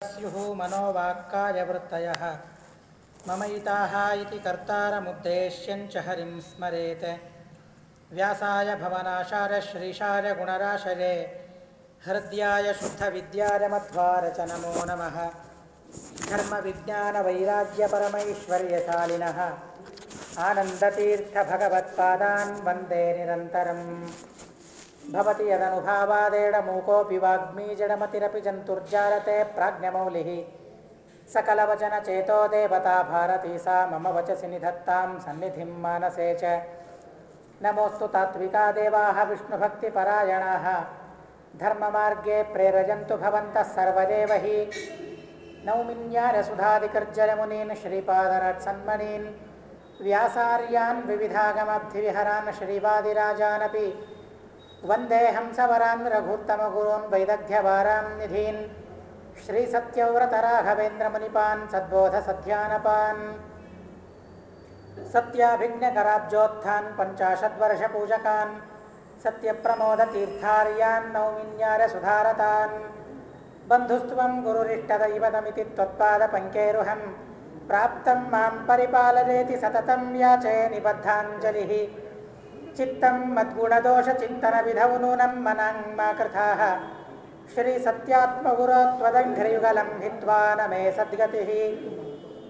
स्युः मनोवाक्कायवृत्तयः ममैताः इति कर्तारमुद्देश्यञ्च हरिं स्मरेत्। व्यासाय भवनाशाय श्रीशाय गुणराशये हृद्याय शुद्धविद्याय मध्वारच नमो नमः। धर्मविज्ञानवैराग्यपरमैश्वर्यशालिनः आनन्दतीर्थभगवत्पादान् वन्दे निरन्तरम्। भवति यदनुभावादेडमूकोऽपि वाग्मी जडमतिरपि जन्तुर्जालते प्राज्ञमौलिः सकलवचनचेतो देवता भारती सा मम वचसि निधत्तां सन्निधिं मानसे च। नमोऽस्तु तात्विका देवाः विष्णुभक्तिपरायणाः धर्ममार्गे प्रेरयन्तु भवन्तः सर्वदेव हि। नौमिन्यारसुधादिकर्जलमुनीन् श्रीपादराट्सन्मणीन् व्यासार्यान् विविधागमब्धिविहरान् श्रीवादिराजानपि वन्दे हंसवरान् रघुत्तमगुरून् वैदग्ध्यवारां निधीन् श्रीसत्यव्रतराघवेन्द्रमुनिपान् सद्बोधसध्यानपान् सत्याभिज्ञकराब्जोत्थान् पञ्चाशद्वर्षपूजकान् सत्यप्रमोदतीर्थार्यान् नौमिन्यारसुधारतान्। बन्धुस्त्वं गुरुरिष्टदैवतमिति त्वत्पादपङ्केरुहं प्राप्तं मां परिपालयेति सततं याचे निबद्धाञ्जलिः। चित्तं मद्गुणदोषचिन्तनविधौ नूनं मनाङ्मा कृथाः श्रीसत्यात्मगुरो त्वदङ्घ्रियुगलं हित्वा न मे सद्गतिः।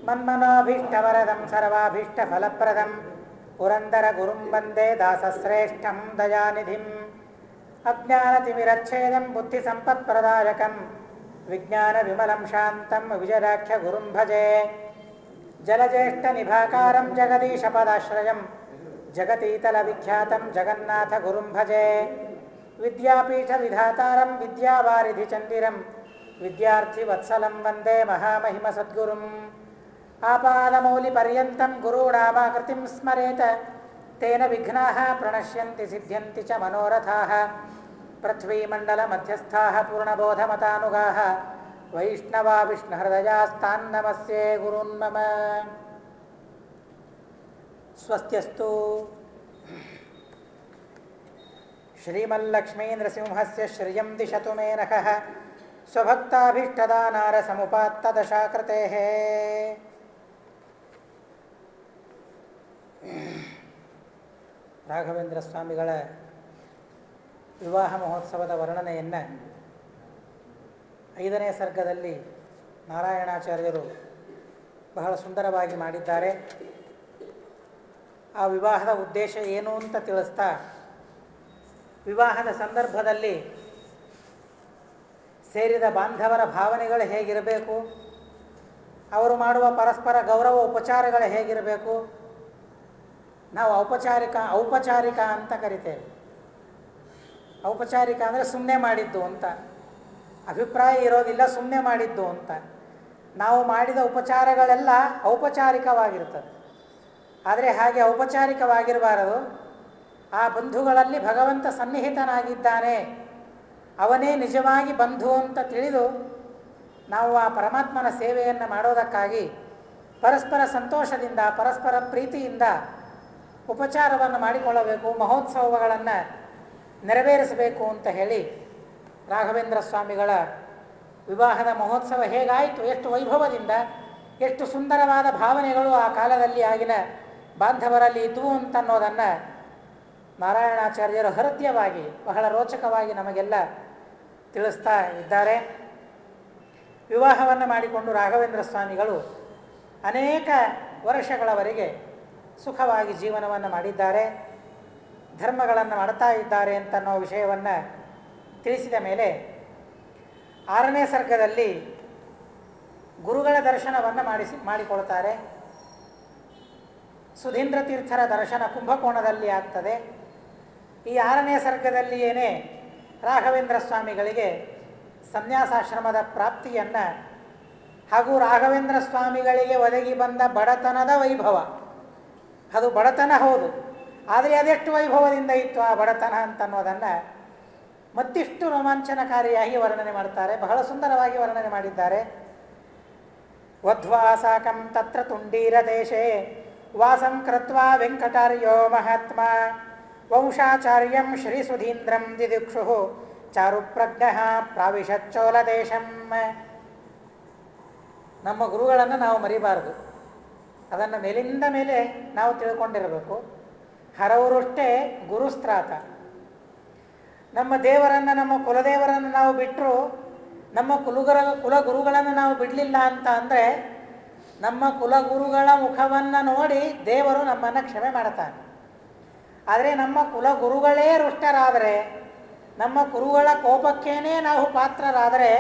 मन्मनोभीष्टवरदं सर्वाभीष्टफलप्रदं पुरन्दरगुरुं वन्दे दासश्रेष्ठं दयानिधिम्। अज्ञानतिमिरच्छेदं बुद्धिसम्पत्प्रदायकं विज्ञानविमलं शान्तं विजयाख्यगुरुं भजे। जलज्येष्ठनिभाकारं जगदीशपदाश्रयं जगतीतलविख्यातं जगन्नाथगुरुं भजे। विद्यापीठविधातारं विद्यावारिधिचन्दिरं विद्यार्थिवत्सलं वन्दे महामहिमसद्गुरुम्। आपादमौलिपर्यन्तं गुरूणामाकृतिं स्मरेत तेन विघ्नाः प्रणश्यन्ति सिद्ध्यन्ति च मनोरथाः। पृथ्वीमण्डलमध्यस्थाः पूर्णबोधमतानुगाः वैष्णवा विष्णुहृदयास्तान्नमस्ये गुरून् मम। स्वस्त्यस्तु श्रीमल्लक्ष्मीनृसिंहस्य श्रियं दिशतु मे नखः स्वभक्ताभीष्टदानारसमुपात्तदशाकृतेः। ರಾಘವೇಂದ್ರ ಸ್ವಾಮಿಗಳ ವಿವಾಹ ಮಹೋತ್ಸವದ ವರ್ಣನೆಯನ್ನು 5ನೇ ಸರ್ಗದಲ್ಲಿ ನಾರಾಯಣಾಚಾರ್ಯರು ಬಹಳ ಸುಂದರವಾಗಿ ಮಾಡಿದ್ದಾರೆ. ಆ ವಿವಾಹದ ಉದ್ದೇಶ ಏನು ಅಂತ ತಿಳಿಸ್ತಾ, ವಿವಾಹದ ಸಂದರ್ಭದಲ್ಲಿ ಸೇರಿದ ಬಾಂಧವರ ಭಾವನೆಗಳು ಹೇಗಿರಬೇಕು, ಅವರು ಮಾಡುವ ಪರಸ್ಪರ ಗೌರವ ಉಪಚಾರಗಳು ಹೇಗಿರಬೇಕು. ನಾವು ಔಪಚಾರಿಕ ಅಂತ ಕರಿತೇವೆ. ಔಪಚಾರಿಕ ಅಂದರೆ ಸುಮ್ಮನೆ ಮಾಡಿದ್ದು ಅಂತ, ಅಭಿಪ್ರಾಯ ಇರೋದಿಲ್ಲ, ಸುಮ್ಮನೆ ಮಾಡಿದ್ದು ಅಂತ. ನಾವು ಮಾಡಿದ ಉಪಚಾರಗಳೆಲ್ಲ ಔಪಚಾರಿಕವಾಗಿರ್ತದೆ. ಆದರೆ ಹಾಗೆ ಔಪಚಾರಿಕವಾಗಿರಬಾರದು. ಆ ಬಂಧುಗಳಲ್ಲಿ ಭಗವಂತ ಸನ್ನಿಹಿತನಾಗಿದ್ದಾನೆ, ಅವನೇ ನಿಜವಾಗಿ ಬಂಧು ಅಂತ ತಿಳಿದು ನಾವು ಆ ಪರಮಾತ್ಮನ ಸೇವೆಯನ್ನು ಮಾಡೋದಕ್ಕಾಗಿ ಪರಸ್ಪರ ಸಂತೋಷದಿಂದ ಪರಸ್ಪರ ಪ್ರೀತಿಯಿಂದ ಉಪಚಾರವನ್ನು ಮಾಡಿಕೊಳ್ಳಬೇಕು, ಮಹೋತ್ಸವಗಳನ್ನು ನೆರವೇರಿಸಬೇಕು ಅಂತ ಹೇಳಿ ರಾಘವೇಂದ್ರ ಸ್ವಾಮಿಗಳ ವಿವಾಹದ ಮಹೋತ್ಸವ ಹೇಗಾಯಿತು, ಎಷ್ಟು ವೈಭವದಿಂದ, ಎಷ್ಟು ಸುಂದರವಾದ ಭಾವನೆಗಳು ಆ ಕಾಲದಲ್ಲಿ ಆಗಿನ ಬಾಂಧವರಲ್ಲಿ ಇದ್ವು ಅಂತನ್ನೋದನ್ನು ನಾರಾಯಣಾಚಾರ್ಯರು ಹೃದಯವಾಗಿ ಬಹಳ ರೋಚಕವಾಗಿ ನಮಗೆಲ್ಲ ತಿಳಿಸ್ತಾ ಇದ್ದಾರೆ. ವಿವಾಹವನ್ನು ಮಾಡಿಕೊಂಡು ರಾಘವೇಂದ್ರ ಸ್ವಾಮಿಗಳು ಅನೇಕ ವರ್ಷಗಳವರೆಗೆ ಸುಖವಾಗಿ ಜೀವನವನ್ನು ಮಾಡಿದ್ದಾರೆ, ಧರ್ಮಗಳನ್ನು ಮಾಡ್ತಾ ಇದ್ದಾರೆ ಅಂತನ್ನೋ ವಿಷಯವನ್ನು ತಿಳಿಸಿದ ಮೇಲೆ 6ನೇ ಸರ್ಗದಲ್ಲಿ ಗುರುಗಳ ದರ್ಶನವನ್ನು ಮಾಡಿಕೊಳ್ತಾರೆ. ಸುಧೀಂದ್ರ ತೀರ್ಥರ ದರ್ಶನ ಕುಂಭಕೋಣದಲ್ಲಿ ಆಗ್ತದೆ. ಈ 6ನೇ ಸರ್ಗದಲ್ಲಿ ಏನೇ ರಾಘವೇಂದ್ರ ಸ್ವಾಮಿಗಳಿಗೆ ಸನ್ಯಾಸಾಶ್ರಮದ ಪ್ರಾಪ್ತಿಯನ್ನು ಹಾಗೂ ರಾಘವೇಂದ್ರ ಸ್ವಾಮಿಗಳಿಗೆ ಒದಗಿ ಬಂದ ಬಡತನದ ವೈಭವ, ಅದು ಬಡತನ ಹೌದು, ಆದರೆ ಅದೆಷ್ಟು ವೈಭವದಿಂದ ಇತ್ತು ಆ ಬಡತನ ಅಂತನ್ನೋದನ್ನು ಮತ್ತಿಷ್ಟು ರೋಮಾಂಚನಕಾರಿಯಾಗಿ ವರ್ಣನೆ ಮಾಡ್ತಾರೆ. ಬಹಳ ಸುಂದರವಾಗಿ ವರ್ಣನೆ ಮಾಡಿದ್ದಾರೆ. ವಧ್ವಾ ಸಾಕಂ ತತ್ರ ತುಂಡೀರದೇಶೇ ವಾಸಂ ಕೃತ್ವಾ ವೆಂಕಟಾರ್ಯೋ ಮಹಾತ್ಮ ವಂಶಾಚಾರ್ಯಂ ಶ್ರೀಸುಧೀಂದ್ರಂ ದಿದಿಕ್ಷು ಚಾರುಪ್ರಜ್ಞಃ ಪ್ರಾವಿಶಚ್ಚೋಲದೇಶಂ. ನಮ್ಮ ಗುರುಗಳನ್ನು ನಾವು ಮರಿಬಾರದು. ಅದನ್ನು ಮೇಲಿಂದ ಮೇಲೆ ನಾವು ತಿಳ್ಕೊಂಡಿರಬೇಕು. ಹರವರುಷ್ಟೇ ಗುರುಸ್ತ್ರಾತ. ನಮ್ಮ ದೇವರನ್ನು, ನಮ್ಮ ಕುಲದೇವರನ್ನು ನಾವು ಬಿಟ್ಟರು, ನಮ್ಮ ಕುಲಗುರುಗಳನ್ನು ನಾವು ಬಿಡಲಿಲ್ಲ ಅಂತ ಅಂದರೆ ನಮ್ಮ ಕುಲಗುರುಗಳ ಮುಖವನ್ನು ನೋಡಿ ದೇವರು ನಮ್ಮನ್ನು ಕ್ಷಮೆ ಮಾಡ್ತಾನೆ. ಆದರೆ ನಮ್ಮ ಕುಲಗುರುಗಳೇ ರುಷ್ಟರಾದರೆ, ನಮ್ಮ ಗುರುಗಳ ಕೋಪಕ್ಕೇನೆ ನಾವು ಪಾತ್ರರಾದರೆ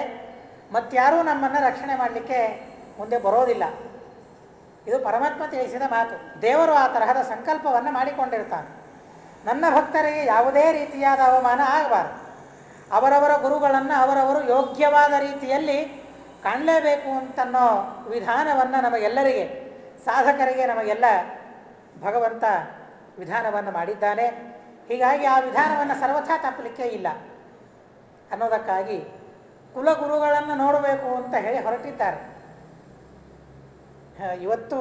ಮತ್ತಾರೂ ನಮ್ಮನ್ನು ರಕ್ಷಣೆ ಮಾಡಲಿಕ್ಕೆ ಮುಂದೆ ಬರೋದಿಲ್ಲ. ಇದು ಪರಮಾತ್ಮ ತಿಳಿಸಿದ ಮಾತು. ದೇವರು ಆ ತರಹದ ಸಂಕಲ್ಪವನ್ನು ಮಾಡಿಕೊಂಡಿರ್ತಾನೆ. ನನ್ನ ಭಕ್ತರಿಗೆ ಯಾವುದೇ ರೀತಿಯಾದ ಅವಮಾನ ಆಗಬಾರದು. ಅವರವರ ಗುರುಗಳನ್ನು ಅವರವರು ಯೋಗ್ಯವಾದ ರೀತಿಯಲ್ಲಿ ಕಾಣಲೇಬೇಕು ಅಂತನ್ನೋ ವಿಧಾನವನ್ನು ನಮಗೆಲ್ಲರಿಗೆ, ಸಾಧಕರಿಗೆ ನಮಗೆಲ್ಲ ಭಗವಂತ ವಿಧಾನವನ್ನು ಮಾಡಿದ್ದಾನೆ. ಹೀಗಾಗಿ ಆ ವಿಧಾನವನ್ನು ಸರ್ವಥಾ ತಪ್ಪಲಿಕ್ಕೆ ಇಲ್ಲ ಅನ್ನೋದಕ್ಕಾಗಿ ಕುಲಗುರುಗಳನ್ನು ನೋಡಬೇಕು ಅಂತ ಹೇಳಿ ಹೊರಟಿದ್ದಾರೆ. ಇವತ್ತು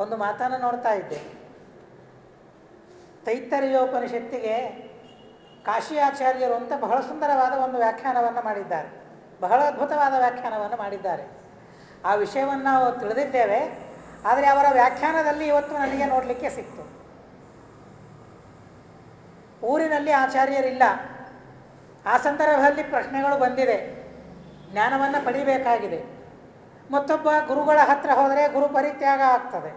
ಒಂದು ಮಾತನ್ನು ನೋಡ್ತಾ ಇದ್ದೆ. ತೈತ್ತರೀಯೋಪನಿಷತ್ತಿಗೆ ಕಾಶಿ ಆಚಾರ್ಯರು ಅಂತ ಬಹಳ ಸುಂದರವಾದ ಒಂದು ವ್ಯಾಖ್ಯಾನವನ್ನು ಮಾಡಿದ್ದಾರೆ. ಬಹಳ ಅದ್ಭುತವಾದ ವ್ಯಾಖ್ಯಾನವನ್ನು ಮಾಡಿದ್ದಾರೆ. ಆ ವಿಷಯವನ್ನು ನಾವು ತಿಳಿದಿದ್ದೇವೆ. ಆದರೆ ಅವರ ವ್ಯಾಖ್ಯಾನದಲ್ಲಿ ಇವತ್ತು ನನಗೆ ನೋಡಲಿಕ್ಕೆ ಸಿಕ್ತು. ಊರಿನಲ್ಲಿ ಆಚಾರ್ಯರಿಲ್ಲ. ಆ ಸಂದರ್ಭದಲ್ಲಿ ಪ್ರಶ್ನೆಗಳು ಬಂದಿದೆ, ಜ್ಞಾನವನ್ನು ಪಡಿಬೇಕಾಗಿದೆ. ಮತ್ತೊಬ್ಬ ಗುರುಗಳ ಹತ್ರ ಹೋದರೆ ಗುರು ಪರಿತ್ಯಾಗ ಆಗ್ತದೆ.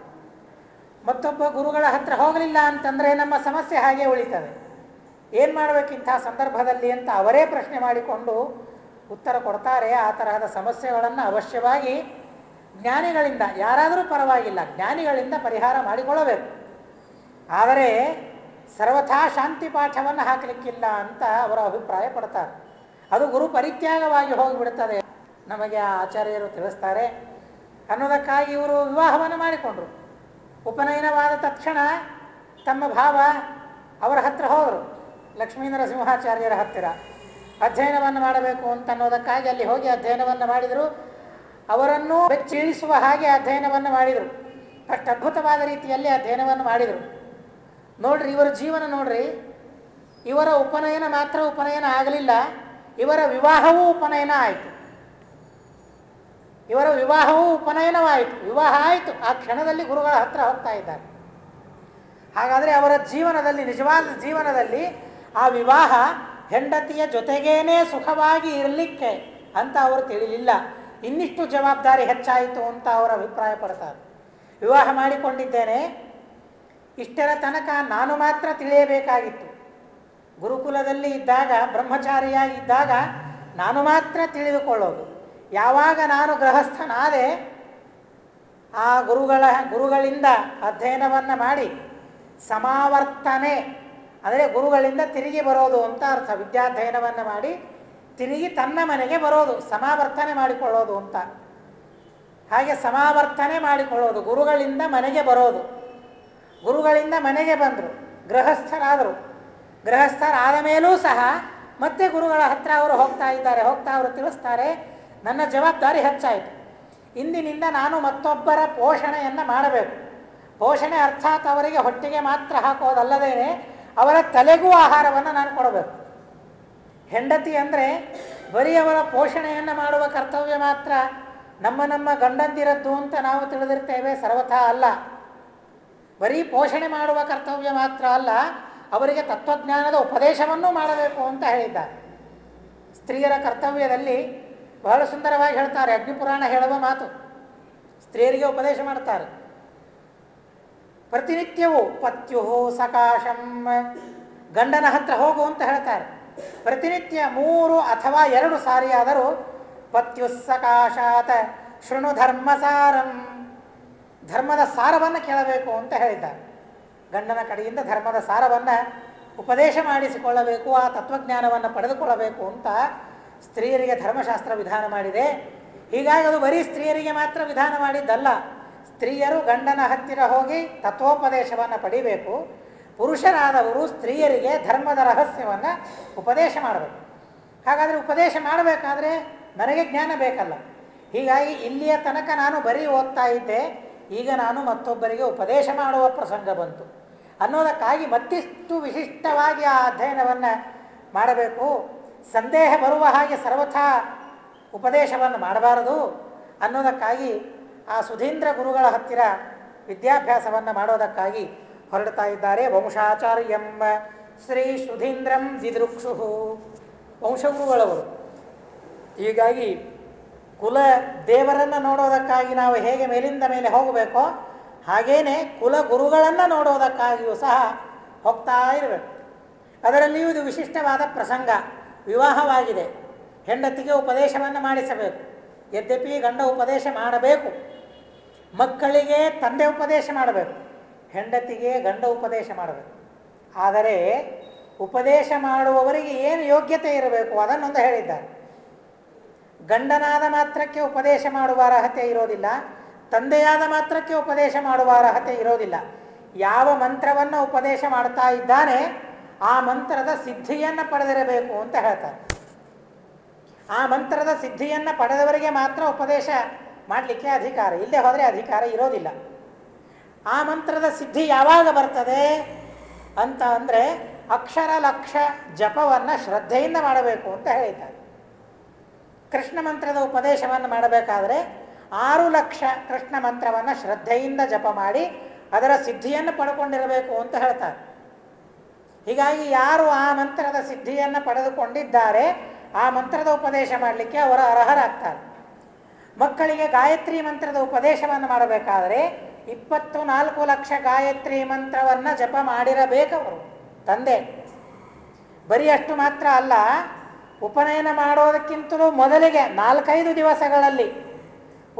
ಮತ್ತೊಬ್ಬ ಗುರುಗಳ ಹತ್ರ ಹೋಗಲಿಲ್ಲ ಅಂತಂದರೆ ನಮ್ಮ ಸಮಸ್ಯೆ ಹಾಗೆ ಉಳಿತದೆ. ಏನು ಮಾಡಬೇಕಿಂಥ ಸಂದರ್ಭದಲ್ಲಿ ಅಂತ ಅವರೇ ಪ್ರಶ್ನೆ ಮಾಡಿಕೊಂಡು ಉತ್ತರ ಕೊಡ್ತಾರೆ. ಆ ತರಹದ ಸಮಸ್ಯೆಗಳನ್ನು ಅವಶ್ಯವಾಗಿ ಜ್ಞಾನಿಗಳಿಂದ, ಯಾರಾದರೂ ಪರವಾಗಿಲ್ಲ, ಜ್ಞಾನಿಗಳಿಂದ ಪರಿಹಾರ ಮಾಡಿಕೊಳ್ಳಬೇಕು. ಆದರೆ ಸರ್ವಥಾ ಶಾಂತಿ ಪಾಠವನ್ನು ಹಾಕಲಿಕ್ಕಿಲ್ಲ ಅಂತ ಅವರ ಅಭಿಪ್ರಾಯ ಪಡ್ತಾರೆ. ಅದು ಗುರು ಪರಿತ್ಯಾಗವಾಗಿ ಹೋಗಿಬಿಡ್ತದೆ ನಮಗೆ ಆ ಆಚಾರ್ಯರು ತಿಳಿಸ್ತಾರೆ ಅನ್ನೋದಕ್ಕಾಗಿ ಇವರು ವಿವಾಹವನ್ನು ಮಾಡಿಕೊಂಡ್ರು. ಉಪನಯನವಾದ ತಕ್ಷಣ ತಮ್ಮ ಭಾವ ಅವರ ಹತ್ರ ಹೋದರು, ಲಕ್ಷ್ಮೀ ನರಸಿಂಹಾಚಾರ್ಯರ ಹತ್ತಿರ ಅಧ್ಯಯನವನ್ನು ಮಾಡಬೇಕು ಅಂತ ಅನ್ನೋದಕ್ಕಾಗಿ ಅಲ್ಲಿ ಹೋಗಿ ಅಧ್ಯಯನವನ್ನು ಮಾಡಿದರು. ಅವರನ್ನು ಬೆಚ್ಚಿಳಿಸುವ ಹಾಗೆ ಅಧ್ಯಯನವನ್ನು ಮಾಡಿದರು. ಅಷ್ಟು ಅದ್ಭುತವಾದ ರೀತಿಯಲ್ಲಿ ಅಧ್ಯಯನವನ್ನು ಮಾಡಿದರು. ನೋಡ್ರಿ, ಇವರ ಜೀವನ ನೋಡ್ರಿ. ಇವರ ಉಪನಯನ ಮಾತ್ರ ಉಪನಯನ ಆಗಲಿಲ್ಲ, ಇವರ ವಿವಾಹವೂ ಉಪನಯನ ಆಯಿತು. ಇವರ ವಿವಾಹವೂ ಉಪನಯನವಾಯಿತು. ವಿವಾಹ ಆಯಿತು, ಆ ಕ್ಷಣದಲ್ಲಿ ಗುರುಗಳ ಹತ್ರ ಹೋಗ್ತಾ ಇದ್ದಾರೆ. ಹಾಗಾದರೆ ಅವರ ಜೀವನದಲ್ಲಿ, ನಿಜವಾದ ಜೀವನದಲ್ಲಿ ಆ ವಿವಾಹ ಹೆಂಡತಿಯ ಜೊತೆಗೇನೆ ಸುಖವಾಗಿ ಇರಲಿಕ್ಕೆ ಅಂತ ಅವರು ತಿಳಿಲಿಲ್ಲ. ಇನ್ನಿಷ್ಟು ಜವಾಬ್ದಾರಿ ಹೆಚ್ಚಾಯಿತು ಅಂತ ಅವರು ಅಭಿಪ್ರಾಯ ಪಡ್ತಾರೆ. ವಿವಾಹ ಮಾಡಿಕೊಂಡಿದ್ದೇನೆ, ಇಷ್ಟರ ತನಕ ನಾನು ಮಾತ್ರ ತಿಳಿಯಬೇಕಾಗಿತ್ತು. ಗುರುಕುಲದಲ್ಲಿ ಇದ್ದಾಗ, ಬ್ರಹ್ಮಚಾರಿಯಾಗಿದ್ದಾಗ ನಾನು ಮಾತ್ರ ತಿಳಿದುಕೊಳ್ಳೋದು. ಯಾವಾಗ ನಾನು ಗೃಹಸ್ಥನಾದೆ, ಆ ಗುರುಗಳಿಂದ ಅಧ್ಯಯನವನ್ನು ಮಾಡಿ ಸಮಾವರ್ತನೆ ಅಂದರೆ ಗುರುಗಳಿಂದ ತಿರುಗಿ ಬರೋದು ಅಂತ ಅರ್ಥ. ವಿದ್ಯಾಧ್ಯಯನವನ್ನು ಮಾಡಿ ತಿರುಗಿ ತನ್ನ ಮನೆಗೆ ಬರೋದು, ಸಮಾವರ್ತನೆ ಮಾಡಿಕೊಳ್ಳೋದು ಅಂತ. ಹಾಗೆ ಸಮಾವರ್ತನೆ ಮಾಡಿಕೊಳ್ಳೋದು, ಗುರುಗಳಿಂದ ಮನೆಗೆ ಬರೋದು. ಗುರುಗಳಿಂದ ಮನೆಗೆ ಬಂದರು, ಗೃಹಸ್ಥರಾದರು. ಗೃಹಸ್ಥರಾದ ಮೇಲೂ ಸಹ ಮತ್ತೆ ಗುರುಗಳ ಹತ್ರ ಅವರು ಹೋಗ್ತಾ ಇದ್ದಾರೆ. ಹೋಗ್ತಾ ಅವರು ತಿಳಿಸ್ತಾರೆ, ನನ್ನ ಜವಾಬ್ದಾರಿ ಹೆಚ್ಚಾಯಿತು. ಇಂದಿನಿಂದ ನಾನು ಮತ್ತೊಬ್ಬರ ಪೋಷಣೆಯನ್ನು ಮಾಡಬೇಕು. ಪೋಷಣೆ ಅರ್ಥಾತ್ ಅವರಿಗೆ ಹೊಟ್ಟೆಗೆ ಮಾತ್ರ ಹಾಕೋದಲ್ಲದೇನೆ ಅವರ ತಲೆಗೂ ಆಹಾರವನ್ನು ನಾನು ಕೊಡಬೇಕು. ಹೆಂಡತಿ ಅಂದರೆ ಬರೀ ಅವರ ಪೋಷಣೆಯನ್ನು ಮಾಡುವ ಕರ್ತವ್ಯ ಮಾತ್ರ ನಮ್ಮ ಗಂಡಂದಿರದ್ದು ಅಂತ ನಾವು ತಿಳಿದಿರ್ತೇವೆ, ಸರ್ವಥಾ ಅಲ್ಲ. ಬರೀ ಪೋಷಣೆ ಮಾಡುವ ಕರ್ತವ್ಯ ಮಾತ್ರ ಅಲ್ಲ, ಅವರಿಗೆ ತತ್ವಜ್ಞಾನದ ಉಪದೇಶವನ್ನೂ ಮಾಡಬೇಕು ಅಂತ ಹೇಳಿದ್ದಾರೆ. ಸ್ತ್ರೀಯರ ಕರ್ತವ್ಯದಲ್ಲಿ ಬಹಳ ಸುಂದರವಾಗಿ ಹೇಳ್ತಾರೆ. ಅಗ್ನಿಪುರಾಣ ಹೇಳುವ ಮಾತು, ಸ್ತ್ರೀಯರಿಗೆ ಉಪದೇಶ ಮಾಡ್ತಾರೆ. ಪ್ರತಿನಿತ್ಯವೂ ಪತ್ಯು ಸಕಾಶಂ, ಗಂಡನ ಹತ್ರ ಹೋಗು ಅಂತ ಹೇಳ್ತಾರೆ. ಪ್ರತಿನಿತ್ಯ 3 ಅಥವಾ 2 ಸಾರಿಯಾದರೂ ಪತ್ಯು ಸಕಾಶಾತ್ ಶೃಣು ಧರ್ಮಸಾರಂ, ಧರ್ಮದ ಸಾರವನ್ನು ಕೇಳಬೇಕು ಅಂತ ಹೇಳಿದ್ದಾರೆ. ಗಂಡನ ಕಡೆಯಿಂದ ಧರ್ಮದ ಸಾರವನ್ನು ಉಪದೇಶ ಮಾಡಿಸಿಕೊಳ್ಳಬೇಕು, ಆ ತತ್ವಜ್ಞಾನವನ್ನು ಪಡೆದುಕೊಳ್ಳಬೇಕು ಅಂತ ಸ್ತ್ರೀಯರಿಗೆ ಧರ್ಮಶಾಸ್ತ್ರ ವಿಧಾನ ಮಾಡಿದೆ. ಹೀಗಾಗಿ ಅದು ಬರೀ ಸ್ತ್ರೀಯರಿಗೆ ಮಾತ್ರ ವಿಧಾನ ಮಾಡಿದ್ದಲ್ಲ. ಸ್ತ್ರೀಯರು ಗಂಡನ ಹತ್ತಿರ ಹೋಗಿ ತತ್ವೋಪದೇಶವನ್ನು ಪಡಿಬೇಕು. ಪುರುಷರಾದವರು ಸ್ತ್ರೀಯರಿಗೆ ಧರ್ಮದ ರಹಸ್ಯವನ್ನು ಉಪದೇಶ ಮಾಡಬೇಕು. ಹಾಗಾದರೆ ಉಪದೇಶ ಮಾಡಬೇಕಾದ್ರೆ ನನಗೆ ಜ್ಞಾನ ಬೇಕಲ್ಲ. ಹೀಗಾಗಿ ಇಲ್ಲಿಯ ತನಕ ನಾನು ಬರೀ ಓದ್ತಾ ಇದ್ದೆ, ಈಗ ನಾನು ಮತ್ತೊಬ್ಬರಿಗೆ ಉಪದೇಶ ಮಾಡುವ ಪ್ರಸಂಗ ಬಂತು ಅನ್ನೋದಕ್ಕಾಗಿ ಮತ್ತಿಷ್ಟು ವಿಶಿಷ್ಟವಾಗಿ ಆ ಅಧ್ಯಯನವನ್ನು ಮಾಡಬೇಕು. ಸಂದೇಹ ಬರುವ ಹಾಗೆ ಸರ್ವಥಾ ಉಪದೇಶವನ್ನು ಮಾಡಬಾರದು. ಅನ್ನೋದಕ್ಕಾಗಿ ಆ ಸುಧೀಂದ್ರ ಗುರುಗಳ ಹತ್ತಿರ ವಿದ್ಯಾಭ್ಯಾಸವನ್ನು ಮಾಡೋದಕ್ಕಾಗಿ ಹೊರಡ್ತಾ ಇದ್ದಾರೆ. ವಂಶಾಚಾರ್ಯಂ ಶ್ರೀ ಸುಧೀಂದ್ರಂ ದಿದೃಕ್ಷು, ವಂಶಗುರುಗಳವರು. ಹೀಗಾಗಿ ಕುಲ ದೇವರನ್ನು ನೋಡೋದಕ್ಕಾಗಿ ನಾವು ಹೇಗೆ ಮೇಲಿಂದ ಮೇಲೆ ಹೋಗಬೇಕೋ ಹಾಗೇನೆ ಕುಲ ಗುರುಗಳನ್ನು ನೋಡೋದಕ್ಕಾಗಿಯೂ ಸಹ ಹೋಗ್ತಾ ಇರಬೇಕು. ಅದರಲ್ಲಿಯೂ ಇದು ವಿಶಿಷ್ಟವಾದ ಪ್ರಸಂಗ. ವಿವಾಹವಾಗಿದೆ, ಹೆಂಡತಿಗೆ ಉಪದೇಶವನ್ನು ಮಾಡಿಸಬೇಕು. ಯದ್ಯಪಿ ಗಂಡ ಉಪದೇಶ ಮಾಡಬೇಕು, ಮಕ್ಕಳಿಗೆ ತಂದೆ ಉಪದೇಶ ಮಾಡಬೇಕು, ಹೆಂಡತಿಗೆ ಗಂಡ ಉಪದೇಶ ಮಾಡಬೇಕು. ಆದರೆ ಉಪದೇಶ ಮಾಡುವವರಿಗೆ ಏನು ಯೋಗ್ಯತೆ ಇರಬೇಕು ಅದನ್ನೊಂದು ಹೇಳಿದ್ದಾರೆ. ಗಂಡನಾದ ಮಾತ್ರಕ್ಕೆ ಉಪದೇಶ ಮಾಡುವ ಅರ್ಹತೆ ಇರೋದಿಲ್ಲ, ತಂದೆಯಾದ ಮಾತ್ರಕ್ಕೆ ಉಪದೇಶ ಮಾಡುವ ಅರ್ಹತೆ ಇರೋದಿಲ್ಲ. ಯಾವ ಮಂತ್ರವನ್ನು ಉಪದೇಶ ಮಾಡ್ತಾ ಇದ್ದಾನೆ ಆ ಮಂತ್ರದ ಸಿದ್ಧಿಯನ್ನು ಪಡೆದಿರಬೇಕು ಅಂತ ಹೇಳ್ತಾರೆ. ಆ ಮಂತ್ರದ ಸಿದ್ಧಿಯನ್ನು ಪಡೆದವರಿಗೆ ಮಾತ್ರ ಉಪದೇಶ ಮಾಡಲಿಕ್ಕೆ ಅಧಿಕಾರ, ಇಲ್ಲೇ ಹೋದರೆ ಅಧಿಕಾರ ಇರೋದಿಲ್ಲ. ಆ ಮಂತ್ರದ ಸಿದ್ಧಿ ಯಾವಾಗ ಬರ್ತದೆ ಅಂತ ಅಂದರೆ ಅಕ್ಷರ ಲಕ್ಷ ಜಪವನ್ನು ಶ್ರದ್ಧೆಯಿಂದ ಮಾಡಬೇಕು ಅಂತ ಹೇಳಿದ್ದಾರೆ. ಕೃಷ್ಣ ಮಂತ್ರದ ಉಪದೇಶವನ್ನು ಮಾಡಬೇಕಾದ್ರೆ 6 ಲಕ್ಷ ಕೃಷ್ಣ ಮಂತ್ರವನ್ನು ಶ್ರದ್ಧೆಯಿಂದ ಜಪ ಮಾಡಿ ಅದರ ಸಿದ್ಧಿಯನ್ನು ಪಡ್ಕೊಂಡಿರಬೇಕು ಅಂತ ಹೇಳ್ತಾರೆ. ಹೀಗಾಗಿ ಯಾರು ಆ ಮಂತ್ರದ ಸಿದ್ಧಿಯನ್ನು ಪಡೆದುಕೊಂಡಿದ್ದಾರೆ ಆ ಮಂತ್ರದ ಉಪದೇಶ ಮಾಡಲಿಕ್ಕೆ ಅವರು ಅರ್ಹರಾಗ್ತಾರೆ. ಮಕ್ಕಳಿಗೆ ಗಾಯತ್ರಿ ಮಂತ್ರದ ಉಪದೇಶವನ್ನು ಮಾಡಬೇಕಾದರೆ 24 ಲಕ್ಷ ಗಾಯತ್ರಿ ಮಂತ್ರವನ್ನು ಜಪ ಮಾಡಿರಬೇಕವರು ತಂದೆ. ಬರೀ ಅಷ್ಟು ಮಾತ್ರ ಅಲ್ಲ, ಉಪನಯನ ಮಾಡೋದಕ್ಕಿಂತಲೂ ಮೊದಲಿಗೆ 4-5 ದಿವಸಗಳಲ್ಲಿ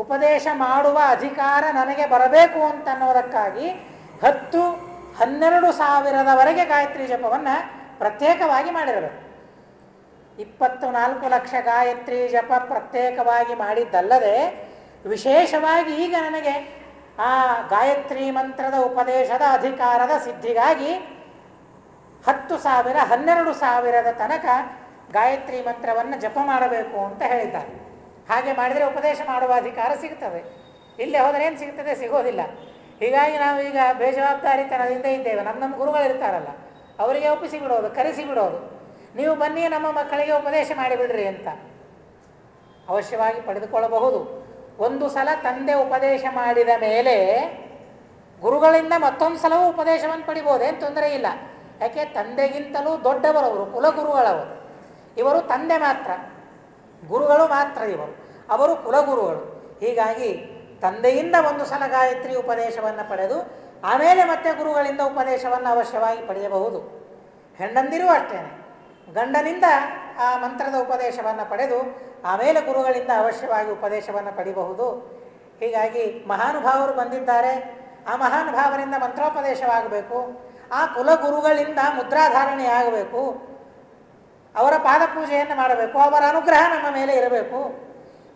ಉಪದೇಶ ಮಾಡುವ ಅಧಿಕಾರ ನನಗೆ ಬರಬೇಕು ಅಂತನ್ನೋದಕ್ಕಾಗಿ 10-12 ಸಾವಿರದವರೆಗೆ ಗಾಯತ್ರಿ ಜಪವನ್ನು ಪ್ರತ್ಯೇಕವಾಗಿ ಮಾಡಿರಬೇಕು. 24 ಲಕ್ಷ ಗಾಯತ್ರಿ ಜಪ ಪ್ರತ್ಯೇಕವಾಗಿ ಮಾಡಿದ್ದಲ್ಲದೆ ವಿಶೇಷವಾಗಿ ಈಗ ನನಗೆ ಆ ಗಾಯತ್ರಿ ಮಂತ್ರದ ಉಪದೇಶದ ಅಧಿಕಾರದ ಸಿದ್ಧಿಗಾಗಿ 10,000 12,000 ತನಕ ಗಾಯತ್ರಿ ಮಂತ್ರವನ್ನು ಜಪ ಮಾಡಬೇಕು ಅಂತ ಹೇಳಿದ್ದಾರೆ. ಹಾಗೆ ಮಾಡಿದರೆ ಉಪದೇಶ ಮಾಡುವ ಅಧಿಕಾರ ಸಿಗ್ತದೆ. ಇಲ್ಲೇ ಹೋದರೆ ಏನು ಸಿಗ್ತದೆ? ಸಿಗೋದಿಲ್ಲ. ಹೀಗಾಗಿ ನಾವು ಈಗ ಬೇಜವಾಬ್ದಾರಿತನದಿಂದ ಇದ್ದೇವೆ. ನಮ್ಮ ಗುರುಗಳಿರ್ತಾರಲ್ಲ ಅವರಿಗೆ ಒಪ್ಪಿಸಿ ಬಿಡೋದು, ಕರೆಸಿ ಬಿಡೋದು, ನೀವು ಬನ್ನಿ ನಮ್ಮ ಮಕ್ಕಳಿಗೆ ಉಪದೇಶ ಮಾಡಿಬಿಡ್ರಿ ಅಂತ. ಅವಶ್ಯವಾಗಿ ಪಡೆದುಕೊಳ್ಳಬಹುದು. ಒಂದು ಸಲ ತಂದೆ ಉಪದೇಶ ಮಾಡಿದ ಮೇಲೆ ಗುರುಗಳಿಂದ ಮತ್ತೊಂದು ಸಲವೂ ಉಪದೇಶವನ್ನು ಪಡಿಬೋದೇನು ತೊಂದರೆ ಇಲ್ಲ. ಯಾಕೆ ತಂದೆಗಿಂತಲೂ ದೊಡ್ಡವರವರು, ಕುಲಗುರುಗಳವರು. ಇವರು ತಂದೆ ಮಾತ್ರ, ಗುರುಗಳು ಮಾತ್ರ ಇವರು, ಅವರು ಕುಲಗುರುಗಳು. ಹೀಗಾಗಿ ತಂದೆಯಿಂದ ಒಂದು ಸಲ ಗಾಯತ್ರಿ ಉಪದೇಶವನ್ನು ಪಡೆದು ಆಮೇಲೆ ಮತ್ತೆ ಗುರುಗಳಿಂದ ಉಪದೇಶವನ್ನು ಅವಶ್ಯವಾಗಿ ಪಡೆಯಬಹುದು. ಹೆಣ್ಣಂದಿರೂ ಅಷ್ಟೇ, ಗಂಡನಿಂದ ಆ ಮಂತ್ರದ ಉಪದೇಶವನ್ನು ಪಡೆದು ಆಮೇಲೆ ಗುರುಗಳಿಂದ ಅವಶ್ಯವಾಗಿ ಉಪದೇಶವನ್ನು ಪಡೆಯಬಹುದು. ಹೀಗಾಗಿ ಮಹಾನುಭಾವರು ಬಂದಿದ್ದಾರೆ, ಆ ಮಹಾನುಭಾವರಿಂದ ಮಂತ್ರೋಪದೇಶವಾಗಬೇಕು, ಆ ಕುಲಗುರುಗಳಿಂದ ಮುದ್ರಾಧಾರಣೆ ಆಗಬೇಕು, ಅವರ ಪಾದಪೂಜೆಯನ್ನು ಮಾಡಬೇಕು, ಅವರ ಅನುಗ್ರಹ ನಮ್ಮ ಮೇಲೆ ಇರಬೇಕು.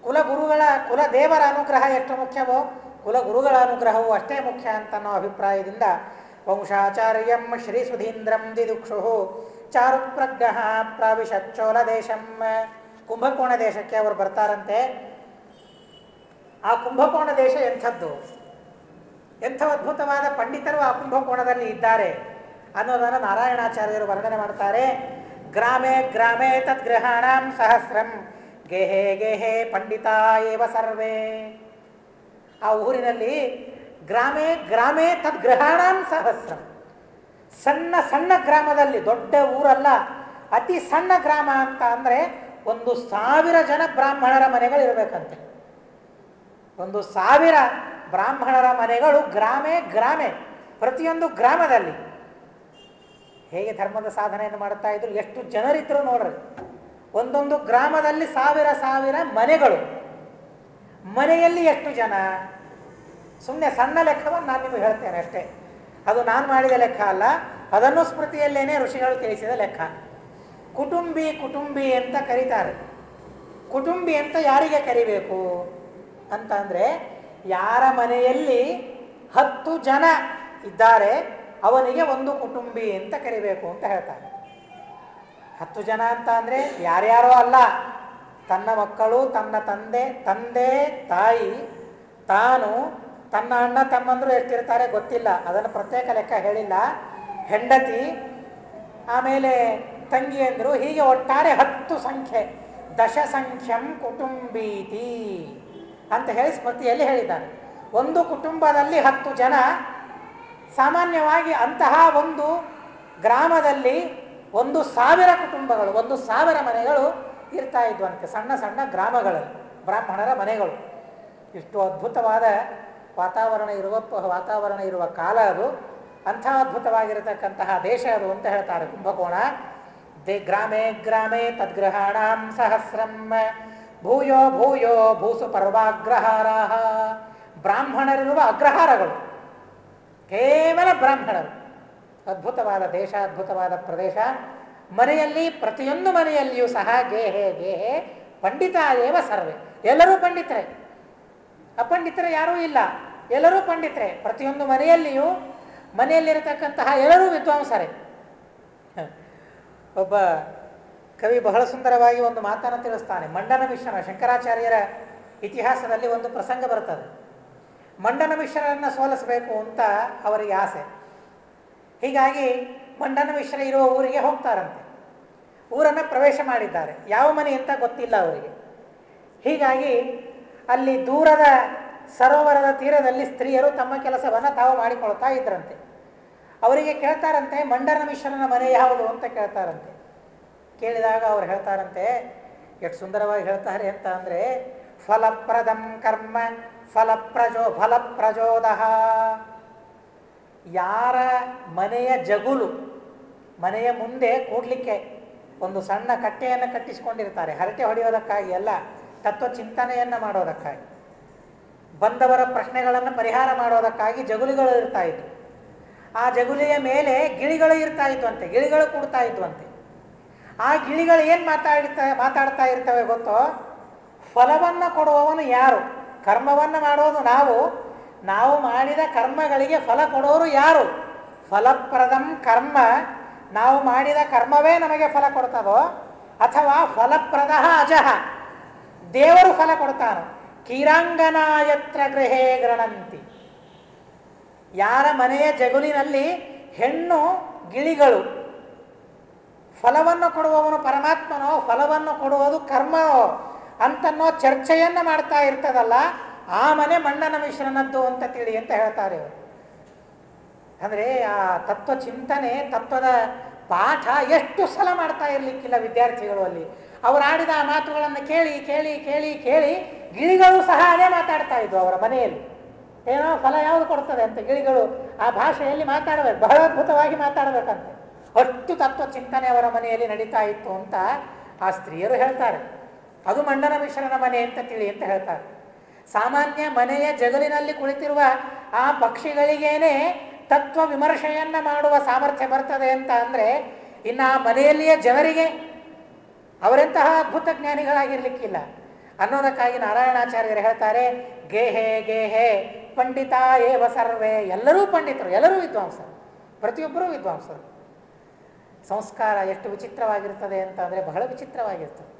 ಕುಲದೇವರ ಅನುಗ್ರಹ ಎಷ್ಟು ಮುಖ್ಯವೋ ಕುಲಗುರುಗಳ ಅನುಗ್ರಹವು ಅಷ್ಟೇ ಮುಖ್ಯ ಅಂತ ಅನ್ನೋ ಅಭಿಪ್ರಾಯದಿಂದ ವಂಶಾಚಾರ್ಯಂ ಶ್ರೀ ಸುಧೀಂದ್ರಂ ದಿದುಕ್ಷು ಚಾರುಪ್ರಜ್ಞ ಪ್ರಾವಿಶಚ್ಚೋಲ ದೇಶಂ. ಕುಂಭಕೋಣ ದೇಶಕ್ಕೆ ಅವರು ಬರ್ತಾರಂತೆ. ಆ ಕುಂಭಕೋಣ ದೇಶ ಎಂಥದ್ದು, ಎಂಥ ಅದ್ಭುತವಾದ ಪಂಡಿತರು ಆ ಕುಂಭಕೋಣದಲ್ಲಿ ಇದ್ದಾರೆ ಅನ್ನೋದನ್ನು ನಾರಾಯಣಾಚಾರ್ಯರು ವರ್ಣನೆ ಮಾಡ್ತಾರೆ. ಗ್ರಾಮೇ ಗ್ರಾಮೇ ತದ್ಗೃಹಾಣಾಂ ಸಹಸ್ರಂ ಗೇಹೇ ಗೇಹೇ ಪಂಡಿತಾ ಏವ ಸರ್ವೇ. ಆ ಊರಿನಲ್ಲಿ ಗ್ರಾಮೇ ಗ್ರಾಮೇ ತದ್ಗೃಹಾಣಾಂ ಸಹಸ್ರಂ, ಸಣ್ಣ ಸಣ್ಣ ಗ್ರಾಮದಲ್ಲಿ, ದೊಡ್ಡ ಊರಲ್ಲ, ಅತಿ ಸಣ್ಣ ಗ್ರಾಮ ಅಂತ ಅಂದರೆ 1,000 ಜನ ಬ್ರಾಹ್ಮಣರ ಮನೆಗಳಿರಬೇಕಂತೆ. 1,000 ಬ್ರಾಹ್ಮಣರ ಮನೆಗಳು ಗ್ರಾಮೇ ಗ್ರಾಮೇ, ಪ್ರತಿಯೊಂದು ಗ್ರಾಮದಲ್ಲಿ. ಹೇಗೆ ಧರ್ಮದ ಸಾಧನೆಯನ್ನು ಮಾಡ್ತಾ ಇದ್ರು, ಎಷ್ಟು ಜನರಿದ್ರು ನೋಡ್ರಿ. ಒಂದೊಂದು ಗ್ರಾಮದಲ್ಲಿ 1,000 ಮನೆಗಳು. ಮನೆಯಲ್ಲಿ ಎಷ್ಟು ಜನ? ಸುಮ್ಮನೆ ಸಣ್ಣ ಲೆಕ್ಕವನ್ನು ನಾನು ನಿಮಗೆ ಹೇಳ್ತೇನೆ ಅಷ್ಟೇ. ಅದು ನಾನು ಮಾಡಿದ ಲೆಕ್ಕ ಅಲ್ಲ, ಅದನ್ನು ಸ್ಮೃತಿಯಲ್ಲೇನೆ ಋಷಿಗಳು ತಿಳಿಸಿದ ಲೆಕ್ಕ. ಕುಟುಂಬಿ ಕುಟುಂಬಿ ಅಂತ ಕರೀತಾರೆ. ಕುಟುಂಬಿ ಅಂತ ಯಾರಿಗೆ ಕರಿಬೇಕು ಅಂತ ಅಂದರೆ, ಯಾರ ಮನೆಯಲ್ಲಿ 10 ಜನ ಇದ್ದಾರೆ ಅವನಿಗೆ ಒಂದು ಕುಟುಂಬಿ ಅಂತ ಕರಿಬೇಕು ಅಂತ ಹೇಳ್ತಾರೆ. 10 ಜನ ಅಂತ ಅಂದರೆ ಯಾರ್ಯಾರೋ ಅಲ್ಲ, ತನ್ನ ಮಕ್ಕಳು, ತನ್ನ ತಂದೆ ತಾಯಿ, ತಾನು, ತನ್ನ ಅಣ್ಣ ತಮ್ಮಂದರು ಎಷ್ಟಿರ್ತಾರೆ ಗೊತ್ತಿಲ್ಲ, ಅದನ್ನು ಪ್ರತ್ಯೇಕ ಲೆಕ್ಕ ಹೇಳಿಲ್ಲ, ಹೆಂಡತಿ, ಆಮೇಲೆ ತಂಗಿಯಂದರು, ಹೀಗೆ ಒಟ್ಟಾರೆ 10 ಸಂಖ್ಯೆ. ದಶ ಸಂಖ್ಯಂ ಕುಟುಂಬೀತಿ. ಅಂತ ಹೇಳಿ ಸ್ಮೃತಿಯಲ್ಲಿ ಹೇಳಿದ್ದಾರೆ. ಒಂದು ಕುಟುಂಬದಲ್ಲಿ 10 ಜನ, ಸಾಮಾನ್ಯವಾಗಿ ಅಂತಹ ಒಂದು ಗ್ರಾಮದಲ್ಲಿ 1,000 ಕುಟುಂಬಗಳು, 1,000 ಮನೆಗಳು ಇರ್ತಾ ಇದ್ವಂತೆ. ಸಣ್ಣ ಸಣ್ಣ ಗ್ರಾಮಗಳಲ್ಲಿ ಬ್ರಾಹ್ಮಣರ ಮನೆಗಳು. ಇಷ್ಟು ಅದ್ಭುತವಾದ ವಾತಾವರಣ ಇರುವ ಕಾಲ ಅದು. ಅಂಥ ಅದ್ಭುತವಾಗಿರತಕ್ಕಂತಹ ದೇಶ ಅದು ಅಂತ ಹೇಳ್ತಾರೆ ಕುಂಭಕೋಣ. ಗ್ರಾಮೇ ಗ್ರಾಮೇ ತದ್ಗ್ರಹಾಣಾಂ ಸಹಸ್ರಂ ಭೂಯೋ ಭೂಯೋ ಭೂಸು ಪರ್ವಾಗ್ರಹಾರಾಹ. ಬ್ರಾಹ್ಮಣರಿರುವ ಅಗ್ರಹಾರಗಳು, ಕೇವಲ ಬ್ರಾಹ್ಮಣರು. ಅದ್ಭುತವಾದ ದೇಶ, ಅದ್ಭುತವಾದ ಪ್ರದೇಶ. ಮನೆಯಲ್ಲಿ, ಪ್ರತಿಯೊಂದು ಮನೆಯಲ್ಲಿಯೂ ಸಹ ಗೇಹೆ ಗೇಹೆ ಪಂಡಿತ ಏವ ಸರ್ವೇ. ಎಲ್ಲರೂ ಪಂಡಿತರೇ, ಅಪಂಡಿತರು ಯಾರೂ ಇಲ್ಲ, ಎಲ್ಲರೂ ಪಂಡಿತರೇ. ಪ್ರತಿಯೊಂದು ಮನೆಯಲ್ಲಿರತಕ್ಕಂತಹ ಎಲ್ಲರೂ ವಿದ್ವಾಂಸರೇ. ಒಬ್ಬ ಕವಿ ಬಹಳ ಸುಂದರವಾಗಿ ಒಂದು ಮಾತನ್ನು ತಿಳಿಸ್ತಾನೆ. ಮಂಡನ ಮಿಶ್ರನ, ಶಂಕರಾಚಾರ್ಯರ ಇತಿಹಾಸದಲ್ಲಿ ಒಂದು ಪ್ರಸಂಗ ಬರ್ತದೆ. ಮಂಡನ ಮಿಶ್ರರನ್ನು ಸೋಲಿಸಬೇಕು ಅಂತ ಅವರಿಗೆ ಆಸೆ. ಹೀಗಾಗಿ ಮಂಡನ ಮಿಶ್ರ ಇರುವ ಊರಿಗೆ ಹೋಗ್ತಾರಂತೆ. ಊರನ್ನು ಪ್ರವೇಶ ಮಾಡಿದ್ದಾರೆ, ಯಾವ ಮನೆ ಅಂತ ಗೊತ್ತಿಲ್ಲ ಅವರಿಗೆ. ಹೀಗಾಗಿ ಅಲ್ಲಿ ದೂರದ ಸರೋವರದ ತೀರದಲ್ಲಿ ಸ್ತ್ರೀಯರು ತಮ್ಮ ಕೆಲಸವನ್ನು ತಾವು ಮಾಡಿಕೊಳ್ತಾ ಇದ್ರಂತೆ. ಅವರಿಗೆ ಕೇಳ್ತಾರಂತೆ, ಮಂಡನ ಮಿಶ್ರನ ಮನೆ ಯಾವುದು ಅಂತ ಕೇಳ್ತಾರಂತೆ. ಕೇಳಿದಾಗ ಅವ್ರು ಹೇಳ್ತಾರಂತೆ, ಎಷ್ಟು ಸುಂದರವಾಗಿ ಹೇಳ್ತಾರೆ ಅಂತ ಅಂದರೆ, ಫಲಪ್ರದಂ ಕರ್ಮ ಫಲಪ್ರಜೋದ. ಯಾರ ಮನೆಯ ಜಗುಲು, ಮನೆಯ ಮುಂದೆ ಕೂಡ್ಲಿಕ್ಕೆ ಒಂದು ಸಣ್ಣ ಕಟ್ಟೆಯನ್ನು ಕಟ್ಟಿಸಿಕೊಂಡಿರ್ತಾರೆ, ಹರಟೆ ಹೊಡೆಯೋದಕ್ಕಾಗಿ ಅಲ್ಲ, ತತ್ವ ಚಿಂತನೆಯನ್ನು ಮಾಡೋದಕ್ಕಾಗಿ, ಬಂದವರ ಪ್ರಶ್ನೆಗಳನ್ನು ಪರಿಹಾರ ಮಾಡೋದಕ್ಕಾಗಿ ಜಗುಲಿಗಳು ಇರ್ತಾ ಇದ್ವು. ಆ ಜಗುಲಿಯ ಮೇಲೆ ಗಿಳಿಗಳು ಇರ್ತಾ ಇದ್ವಂತೆ, ಗಿಳಿಗಳು ಕೂಡ್ತಾ ಇದ್ವಂತೆ. ಆ ಗಿಳಿಗಳು ಏನು ಮಾತಾಡ್ತಾ ಇರ್ತವೆ ಗೊತ್ತೋ? ಫಲವನ್ನು ಕೊಡುವವನು ಯಾರು? ಕರ್ಮವನ್ನು ಮಾಡೋದು ನಾವು ಮಾಡಿದ ಕರ್ಮಗಳಿಗೆ ಫಲ ಕೊಡೋರು ಯಾರು? ಫಲಪ್ರದಂ ಕರ್ಮ, ನಾವು ಮಾಡಿದ ಕರ್ಮವೇ ನಮಗೆ ಫಲ ಕೊಡ್ತದೋ, ಅಥವಾ ಫಲಪ್ರದ ಅಜಃ, ದೇವರು ಫಲ ಕೊಡ್ತಾನೋ. ಕೀರಾಂಗನಾಯತ್ರ ಗೃಹೇ ಗೃಣಂತಿ. ಯಾರ ಮನೆಯ ಜಗುಲಿನಲ್ಲಿ ಹೆಣ್ಣು ಗಿಳಿಗಳು, ಫಲವನ್ನು ಕೊಡುವವನು ಪರಮಾತ್ಮನೋ, ಫಲವನ್ನು ಕೊಡುವುದು ಕರ್ಮನೋ ಅಂತನ್ನೋ ಚರ್ಚೆಯನ್ನು ಮಾಡ್ತಾ ಇರ್ತದಲ್ಲ, ಆ ಮನೆ ಮಂಡನ ಮಿಶ್ರನದ್ದು ಅಂತ ತಿಳಿ ಅಂತ ಹೇಳ್ತಾರೆ ಅವರು. ಅಂದರೆ ಆ ತತ್ವ ಚಿಂತನೆ, ತತ್ವದ ಪಾಠ ಎಷ್ಟು ಸಲ ಮಾಡ್ತಾ ಇರಲಿಕ್ಕಿಲ್ಲ ವಿದ್ಯಾರ್ಥಿಗಳು. ಅಲ್ಲಿ ಅವರು ಆಡಿದ ಆ ಮಾತುಗಳನ್ನು ಕೇಳಿ ಕೇಳಿ ಕೇಳಿ ಕೇಳಿ ಗಿಳಿಗಳು ಸಹ ಅದೇ ಮಾತಾಡ್ತಾ ಇದ್ವು ಅವರ ಮನೆಯಲ್ಲಿ. ಏನೋ ಫಲ ಯಾವುದು ಕೊಡ್ತದೆ ಅಂತ ಗಿಳಿಗಳು ಆ ಭಾಷೆಯಲ್ಲಿ ಮಾತಾಡಬೇಕು, ಬಹಳ ಅದ್ಭುತವಾಗಿ ಮಾತಾಡಬೇಕಂತೆ. ಅಷ್ಟು ತತ್ವ ಚಿಂತನೆ ಅವರ ಮನೆಯಲ್ಲಿ ನಡೀತಾ ಇತ್ತು ಅಂತ ಆ ಸ್ತ್ರೀಯರು ಹೇಳ್ತಾರೆ. ಅದು ಮಂಡನ ಮಿಶ್ರನ ಮನೆ ಅಂತ ತಿಳಿ ಅಂತ ಹೇಳ್ತಾರೆ. ಸಾಮಾನ್ಯ ಮನೆಯ ಜಗಲಿನಲ್ಲಿ ಕುಳಿತಿರುವ ಆ ಪಕ್ಷಿಗಳಿಗೇನೆ ತತ್ವ ವಿಮರ್ಶೆಯನ್ನು ಮಾಡುವ ಸಾಮರ್ಥ್ಯ ಬರ್ತದೆ ಅಂತ ಅಂದರೆ, ಇನ್ನು ಆ ಮನೆಯಲ್ಲಿಯೇ ಜನರಿಗೆ ಅವರೆಂತಹ ಅದ್ಭುತ ಜ್ಞಾನಿಗಳಾಗಿರ್ಲಿಕ್ಕಿಲ್ಲ ಅನ್ನೋದಕ್ಕಾಗಿ ನಾರಾಯಣಾಚಾರ್ಯರು ಹೇಳ್ತಾರೆ, ಗೇಹೆ ಗೇಹೆ ಪಂಡಿತ ಏವ ಸರ್ವೇ. ಎಲ್ಲರೂ ಪಂಡಿತರು, ಎಲ್ಲರೂ ವಿದ್ವಾಂಸರು, ಪ್ರತಿಯೊಬ್ಬರೂ ವಿದ್ವಾಂಸರು. ಸಂಸ್ಕಾರ ಎಷ್ಟು ವಿಚಿತ್ರವಾಗಿರ್ತದೆ ಅಂತ ಅಂದರೆ ಬಹಳ ವಿಚಿತ್ರವಾಗಿರ್ತದೆ.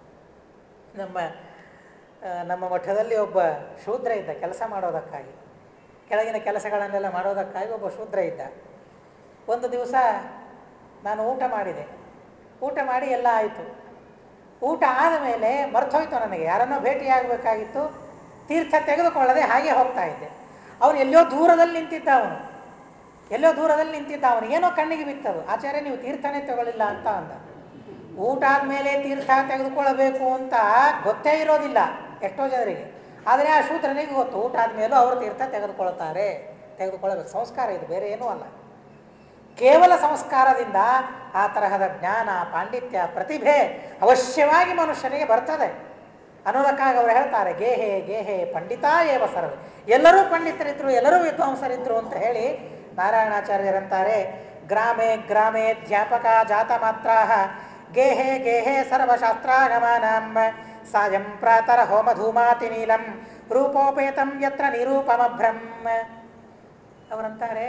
ನಮ್ಮ ಮಠದಲ್ಲಿ ಒಬ್ಬ ಶೂದ್ರ ಇದ್ದ, ಕೆಲಸ ಮಾಡೋದಕ್ಕಾಗಿ, ಕೆಳಗಿನ ಕೆಲಸಗಳನ್ನೆಲ್ಲ ಮಾಡೋದಕ್ಕಾಗಿ ಒಬ್ಬ ಶೂದ್ರ ಇದ್ದ. ಒಂದು ದಿವಸ ನಾನು ಊಟ ಮಾಡಿದೆ. ಊಟ ಮಾಡಿ ಎಲ್ಲ ಆಯಿತು. ಊಟ ಆದ ಮೇಲೆ ಮರ್ತೋಯ್ತು ನನಗೆ, ಯಾರನ್ನೋ ಭೇಟಿಯಾಗಬೇಕಾಗಿತ್ತು. ತೀರ್ಥ ತೆಗೆದುಕೊಳ್ಳದೆ ಹಾಗೆ ಹೋಗ್ತಾ ಇದ್ದೆ. ಅವನು ಎಲ್ಲೋ ದೂರದಲ್ಲಿ ನಿಂತಿದ್ದ, ಏನೋ ಕಣ್ಣಿಗೆ ಬಿತ್ತದು. ಆಚಾರ್ಯ, ನೀವು ತೀರ್ಥನೇ ತಗೊಳ್ಳಿಲ್ಲ ಅಂತ ಅಂದ. ಊಟ ಆದಮೇಲೆ ತೀರ್ಥ ತೆಗೆದುಕೊಳ್ಳಬೇಕು ಅಂತ ಗೊತ್ತೇ ಇರೋದಿಲ್ಲ ಎಷ್ಟೋ ಜನರಿಗೆ. ಆದರೆ ಆ ಶೂದ್ರನಿಗೆ ಗೊತ್ತು, ಊಟ ಆದಮೇಲೂ ಅವರು ತೀರ್ಥ ತೆಗೆದುಕೊಳ್ಳಬೇಕು. ಸಂಸ್ಕಾರ ಇದು, ಬೇರೆ ಏನೂ ಅಲ್ಲ. ಕೇವಲ ಸಂಸ್ಕಾರದಿಂದ ಆ ತರಹದ ಜ್ಞಾನ, ಪಾಂಡಿತ್ಯ, ಪ್ರತಿಭೆ ಅವಶ್ಯವಾಗಿ ಮನುಷ್ಯನಿಗೆ ಬರ್ತದೆ ಅನ್ನೋದಕ್ಕಾಗಿ ಅವರು ಹೇಳ್ತಾರೆ, ಗೇಹೆ ಗೇಹೆ ಪಂಡಿತ ಏವ ಸರ್ವೇ. ಎಲ್ಲರೂ ಪಂಡಿತರಿದ್ರು, ಎಲ್ಲರೂ ವಿದ್ವಾಂಸರಿದ್ರು ಅಂತ ಹೇಳಿ ನಾರಾಯಣಾಚಾರ್ಯರಂತಾರೆ, ಗ್ರಾಮೇ ಗ್ರಾಮೇ ಧ್ಯಾಪಕ ಜಾತ ಮಾತ್ರ ಗೇಹೆ ಗೇಹೆ ಸರ್ವಶಾಸ್ತ್ರಾಗಮಾನಂ ಸಾಯಂ ಪ್ರಾತರ ಹೋಮಧೂಮಾತಿ ನೀಲಂ ರೂಪೋಪೇತಂ ಯತ್ರ ನಿರೂಪಮಭ್ರಂ. ಅವರಂತಾರೆ,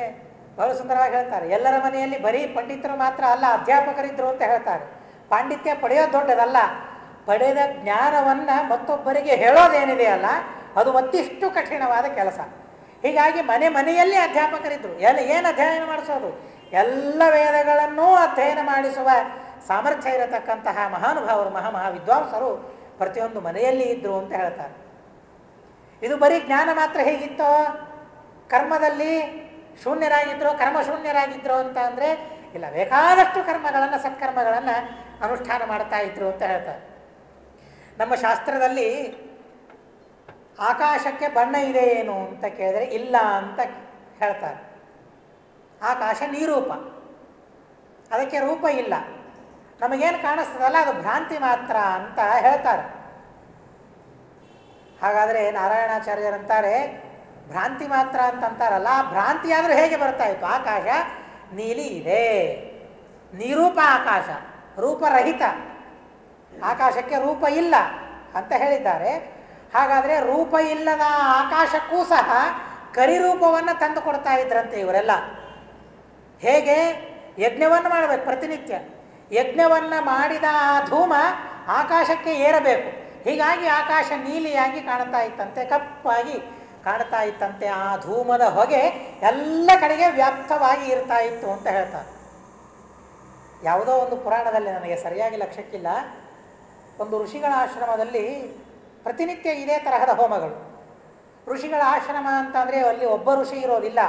ಬಹಳ ಸುಂದರವಾಗಿ ಹೇಳ್ತಾರೆ, ಎಲ್ಲರ ಮನೆಯಲ್ಲಿ ಬರೀ ಪಂಡಿತರು ಮಾತ್ರ ಅಲ್ಲ, ಅಧ್ಯಾಪಕರಿದ್ರು ಅಂತ ಹೇಳ್ತಾರೆ. ಪಾಂಡಿತ್ಯ ಪಡೆಯೋದು ದೊಡ್ಡದಲ್ಲ, ಪಡೆದ ಜ್ಞಾನವನ್ನು ಮತ್ತೊಬ್ಬರಿಗೆ ಹೇಳೋದೇನಿದೆ ಅಲ್ಲ, ಅದು ಮತ್ತಿಷ್ಟು ಕಠಿಣವಾದ ಕೆಲಸ. ಹೀಗಾಗಿ ಮನೆಯಲ್ಲಿ ಅಧ್ಯಾಪಕರಿದ್ದರು. ಏನು ಅಧ್ಯಯನ ಮಾಡಿಸೋದು? ಎಲ್ಲ ವೇದಗಳನ್ನೂ ಅಧ್ಯಯನ ಮಾಡಿಸುವ ಸಾಮರ್ಥ್ಯ ಇರತಕ್ಕಂತಹ ಮಹಾನುಭಾವರು, ಮಹಾವಿದ್ವಾಂಸರು ಪ್ರತಿಯೊಂದು ಮನೆಯಲ್ಲಿ ಇದ್ದರು ಅಂತ ಹೇಳ್ತಾರೆ. ಇದು ಬರೀ ಜ್ಞಾನ ಮಾತ್ರ ಹೇಗಿತ್ತೋ, ಕರ್ಮದಲ್ಲಿ ಶೂನ್ಯರಾಗಿದ್ರು, ಕರ್ಮ ಶೂನ್ಯರಾಗಿದ್ರು ಅಂತ ಅಂದರೆ ಇಲ್ಲ, ಬೇಕಾದಷ್ಟು ಕರ್ಮಗಳನ್ನು ಸತ್ಕರ್ಮಗಳನ್ನು ಅನುಷ್ಠಾನ ಮಾಡ್ತಾ ಇದ್ರು ಅಂತ ಹೇಳ್ತಾರೆ. ನಮ್ಮ ಶಾಸ್ತ್ರದಲ್ಲಿ ಆಕಾಶಕ್ಕೆ ಬಣ್ಣ ಇದೆ ಏನು ಅಂತ ಕೇಳಿದರೆ ಇಲ್ಲ ಅಂತ ಹೇಳ್ತಾರೆ. ಆಕಾಶ ನಿರೂಪ, ಅದಕ್ಕೆ ರೂಪ ಇಲ್ಲ. ನಮಗೇನು ಕಾಣಿಸ್ತದಲ್ಲ ಅದು ಭ್ರಾಂತಿ ಮಾತ್ರ ಅಂತ ಹೇಳ್ತಾರೆ. ಹಾಗಾದರೆ ನಾರಾಯಣಾಚಾರ್ಯರಂತಾರೆ ಭ್ರಾಂತಿ ಮಾತ್ರ ಅಂತಂತಾರಲ್ಲ, ಆ ಭ್ರಾಂತಿ ಆದರೂ ಹೇಗೆ ಬರ್ತಾ ಇತ್ತು? ಆಕಾಶ ನೀಲಿ ಇದೆ, ನಿರೂಪ ಆಕಾಶ, ರೂಪರಹಿತ, ಆಕಾಶಕ್ಕೆ ರೂಪ ಇಲ್ಲ ಅಂತ ಹೇಳಿದ್ದಾರೆ. ಹಾಗಾದರೆ ರೂಪ ಇಲ್ಲದ ಆಕಾಶಕ್ಕೂ ಸಹ ಕರಿರೂಪವನ್ನು ತಂದು ಕೊಡ್ತಾ ಇದ್ರಂತೆ ಇವರೆಲ್ಲ. ಹೇಗೆ? ಯಜ್ಞವನ್ನು ಮಾಡಬೇಕು ಪ್ರತಿನಿತ್ಯ. ಯಜ್ಞವನ್ನು ಮಾಡಿದ ಆ ಧೂಮ ಆಕಾಶಕ್ಕೆ ಏರಬೇಕು. ಹೀಗಾಗಿ ಆಕಾಶ ನೀಲಿಯಾಗಿ ಕಾಣ್ತಾ ಇತ್ತಂತೆ, ಕಪ್ಪಾಗಿ ಕಾಣ್ತಾ ಇತ್ತಂತೆ. ಆ ಧೂಮದ ಹೊಗೆ ಎಲ್ಲ ಕಡೆಗೆ ವ್ಯಾಪ್ತವಾಗಿ ಇರ್ತಾ ಇತ್ತು ಅಂತ ಹೇಳ್ತಾರೆ. ಯಾವುದೋ ಒಂದು ಪುರಾಣದಲ್ಲಿ, ನನಗೆ ಸರಿಯಾಗಿ ಲಕ್ಷ್ಯಕ್ಕಿಲ್ಲ, ಒಂದು ಋಷಿಗಳ ಆಶ್ರಮದಲ್ಲಿ ಪ್ರತಿನಿತ್ಯ ಇದೇ ತರಹದ ಹೋಮಗಳು. ಋಷಿಗಳ ಆಶ್ರಮ ಅಂತಂದರೆ ಅಲ್ಲಿ ಒಬ್ಬ ಋಷಿ ಇರೋದಿಲ್ಲ,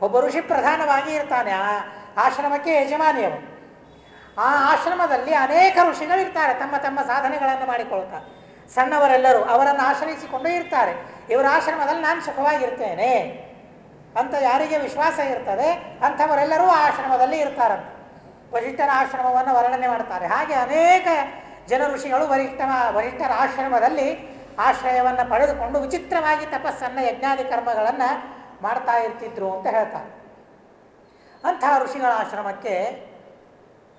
ಒಬ್ಬ ಋಷಿ ಪ್ರಧಾನವಾಗಿ ಇರ್ತಾನೆ. ಆ ಆಶ್ರಮಕ್ಕೆ ಯಜಮಾನಿಯವರು. ಆ ಆಶ್ರಮದಲ್ಲಿ ಅನೇಕ ಋಷಿಗಳಿರ್ತಾರೆ, ತಮ್ಮ ತಮ್ಮ ಸಾಧನೆಗಳನ್ನು ಮಾಡಿಕೊಳ್ತಾರೆ. ಸಣ್ಣವರೆಲ್ಲರೂ ಅವರನ್ನು ಆಶ್ರಯಿಸಿಕೊಂಡು ಇರ್ತಾರೆ. ಇವರ ಆಶ್ರಮದಲ್ಲಿ ನಾನು ಸುಖವಾಗಿರ್ತೇನೆ ಅಂತ ಯಾರಿಗೆ ವಿಶ್ವಾಸ ಇರ್ತದೆ ಅಂಥವರೆಲ್ಲರೂ ಆ ಆಶ್ರಮದಲ್ಲಿ ಇರ್ತಾರಂತೆ. ವರಿಷ್ಠರ ಆಶ್ರಮವನ್ನು ವರ್ಣನೆ ಮಾಡ್ತಾರೆ. ಹಾಗೆ ಅನೇಕ ಜನ ಋಷಿಗಳು ವರಿಷ್ಠರ ಆಶ್ರಮದಲ್ಲಿ ಆಶ್ರಯವನ್ನು ಪಡೆದುಕೊಂಡು ವಿಚಿತ್ರವಾಗಿ ತಪಸ್ಸನ್ನು, ಯಜ್ಞಾದಿ ಕರ್ಮಗಳನ್ನು ಮಾಡ್ತಾ ಇರ್ತಿದ್ರು ಅಂತ ಹೇಳ್ತಾರೆ. ಅಂತಹ ಋಷಿಗಳ ಆಶ್ರಮಕ್ಕೆ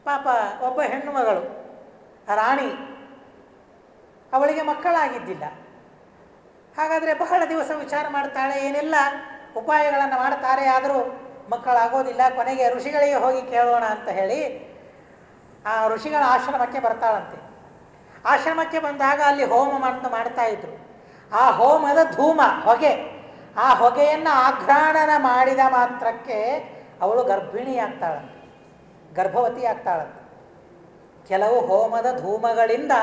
ಪಾಪ ಒಬ್ಬ ಹೆಣ್ಣು ಮಗಳು ರಾಣಿ, ಅವಳಿಗೆ ಮಕ್ಕಳಾಗಿದ್ದಿಲ್ಲ. ಹಾಗಾದರೆ ಬಹಳ ದಿವಸ ವಿಚಾರ ಮಾಡ್ತಾಳೆ, ಏನೆಲ್ಲ ಉಪಾಯಗಳನ್ನು ಮಾಡ್ತಾರೆ, ಆದರೂ ಮಕ್ಕಳಾಗೋದಿಲ್ಲ. ಕೊನೆಗೆ ಋಷಿಗಳಿಗೆ ಹೋಗಿ ಕೇಳೋಣ ಅಂತ ಹೇಳಿ ಆ ಋಷಿಗಳ ಆಶ್ರಮಕ್ಕೆ ಬರ್ತಾಳಂತೆ. ಆಶ್ರಮಕ್ಕೆ ಬಂದಾಗ ಅಲ್ಲಿ ಹೋಮ ಮಾಡ್ತಾ ಇದ್ರು. ಆ ಹೋಮದ ಧೂಮ, ಹೊಗೆ, ಆ ಹೊಗೆಯನ್ನು ಆಘ್ರಾಣನ ಮಾಡಿದ ಮಾತ್ರಕ್ಕೆ ಅವಳು ಗರ್ಭಿಣಿಯಾಗ್ತಾಳಂತೆ, ಗರ್ಭವತಿ ಆಗ್ತಾಳಂತೆ. ಕೆಲವು ಹೋಮದ ಧೂಮಗಳಿಂದ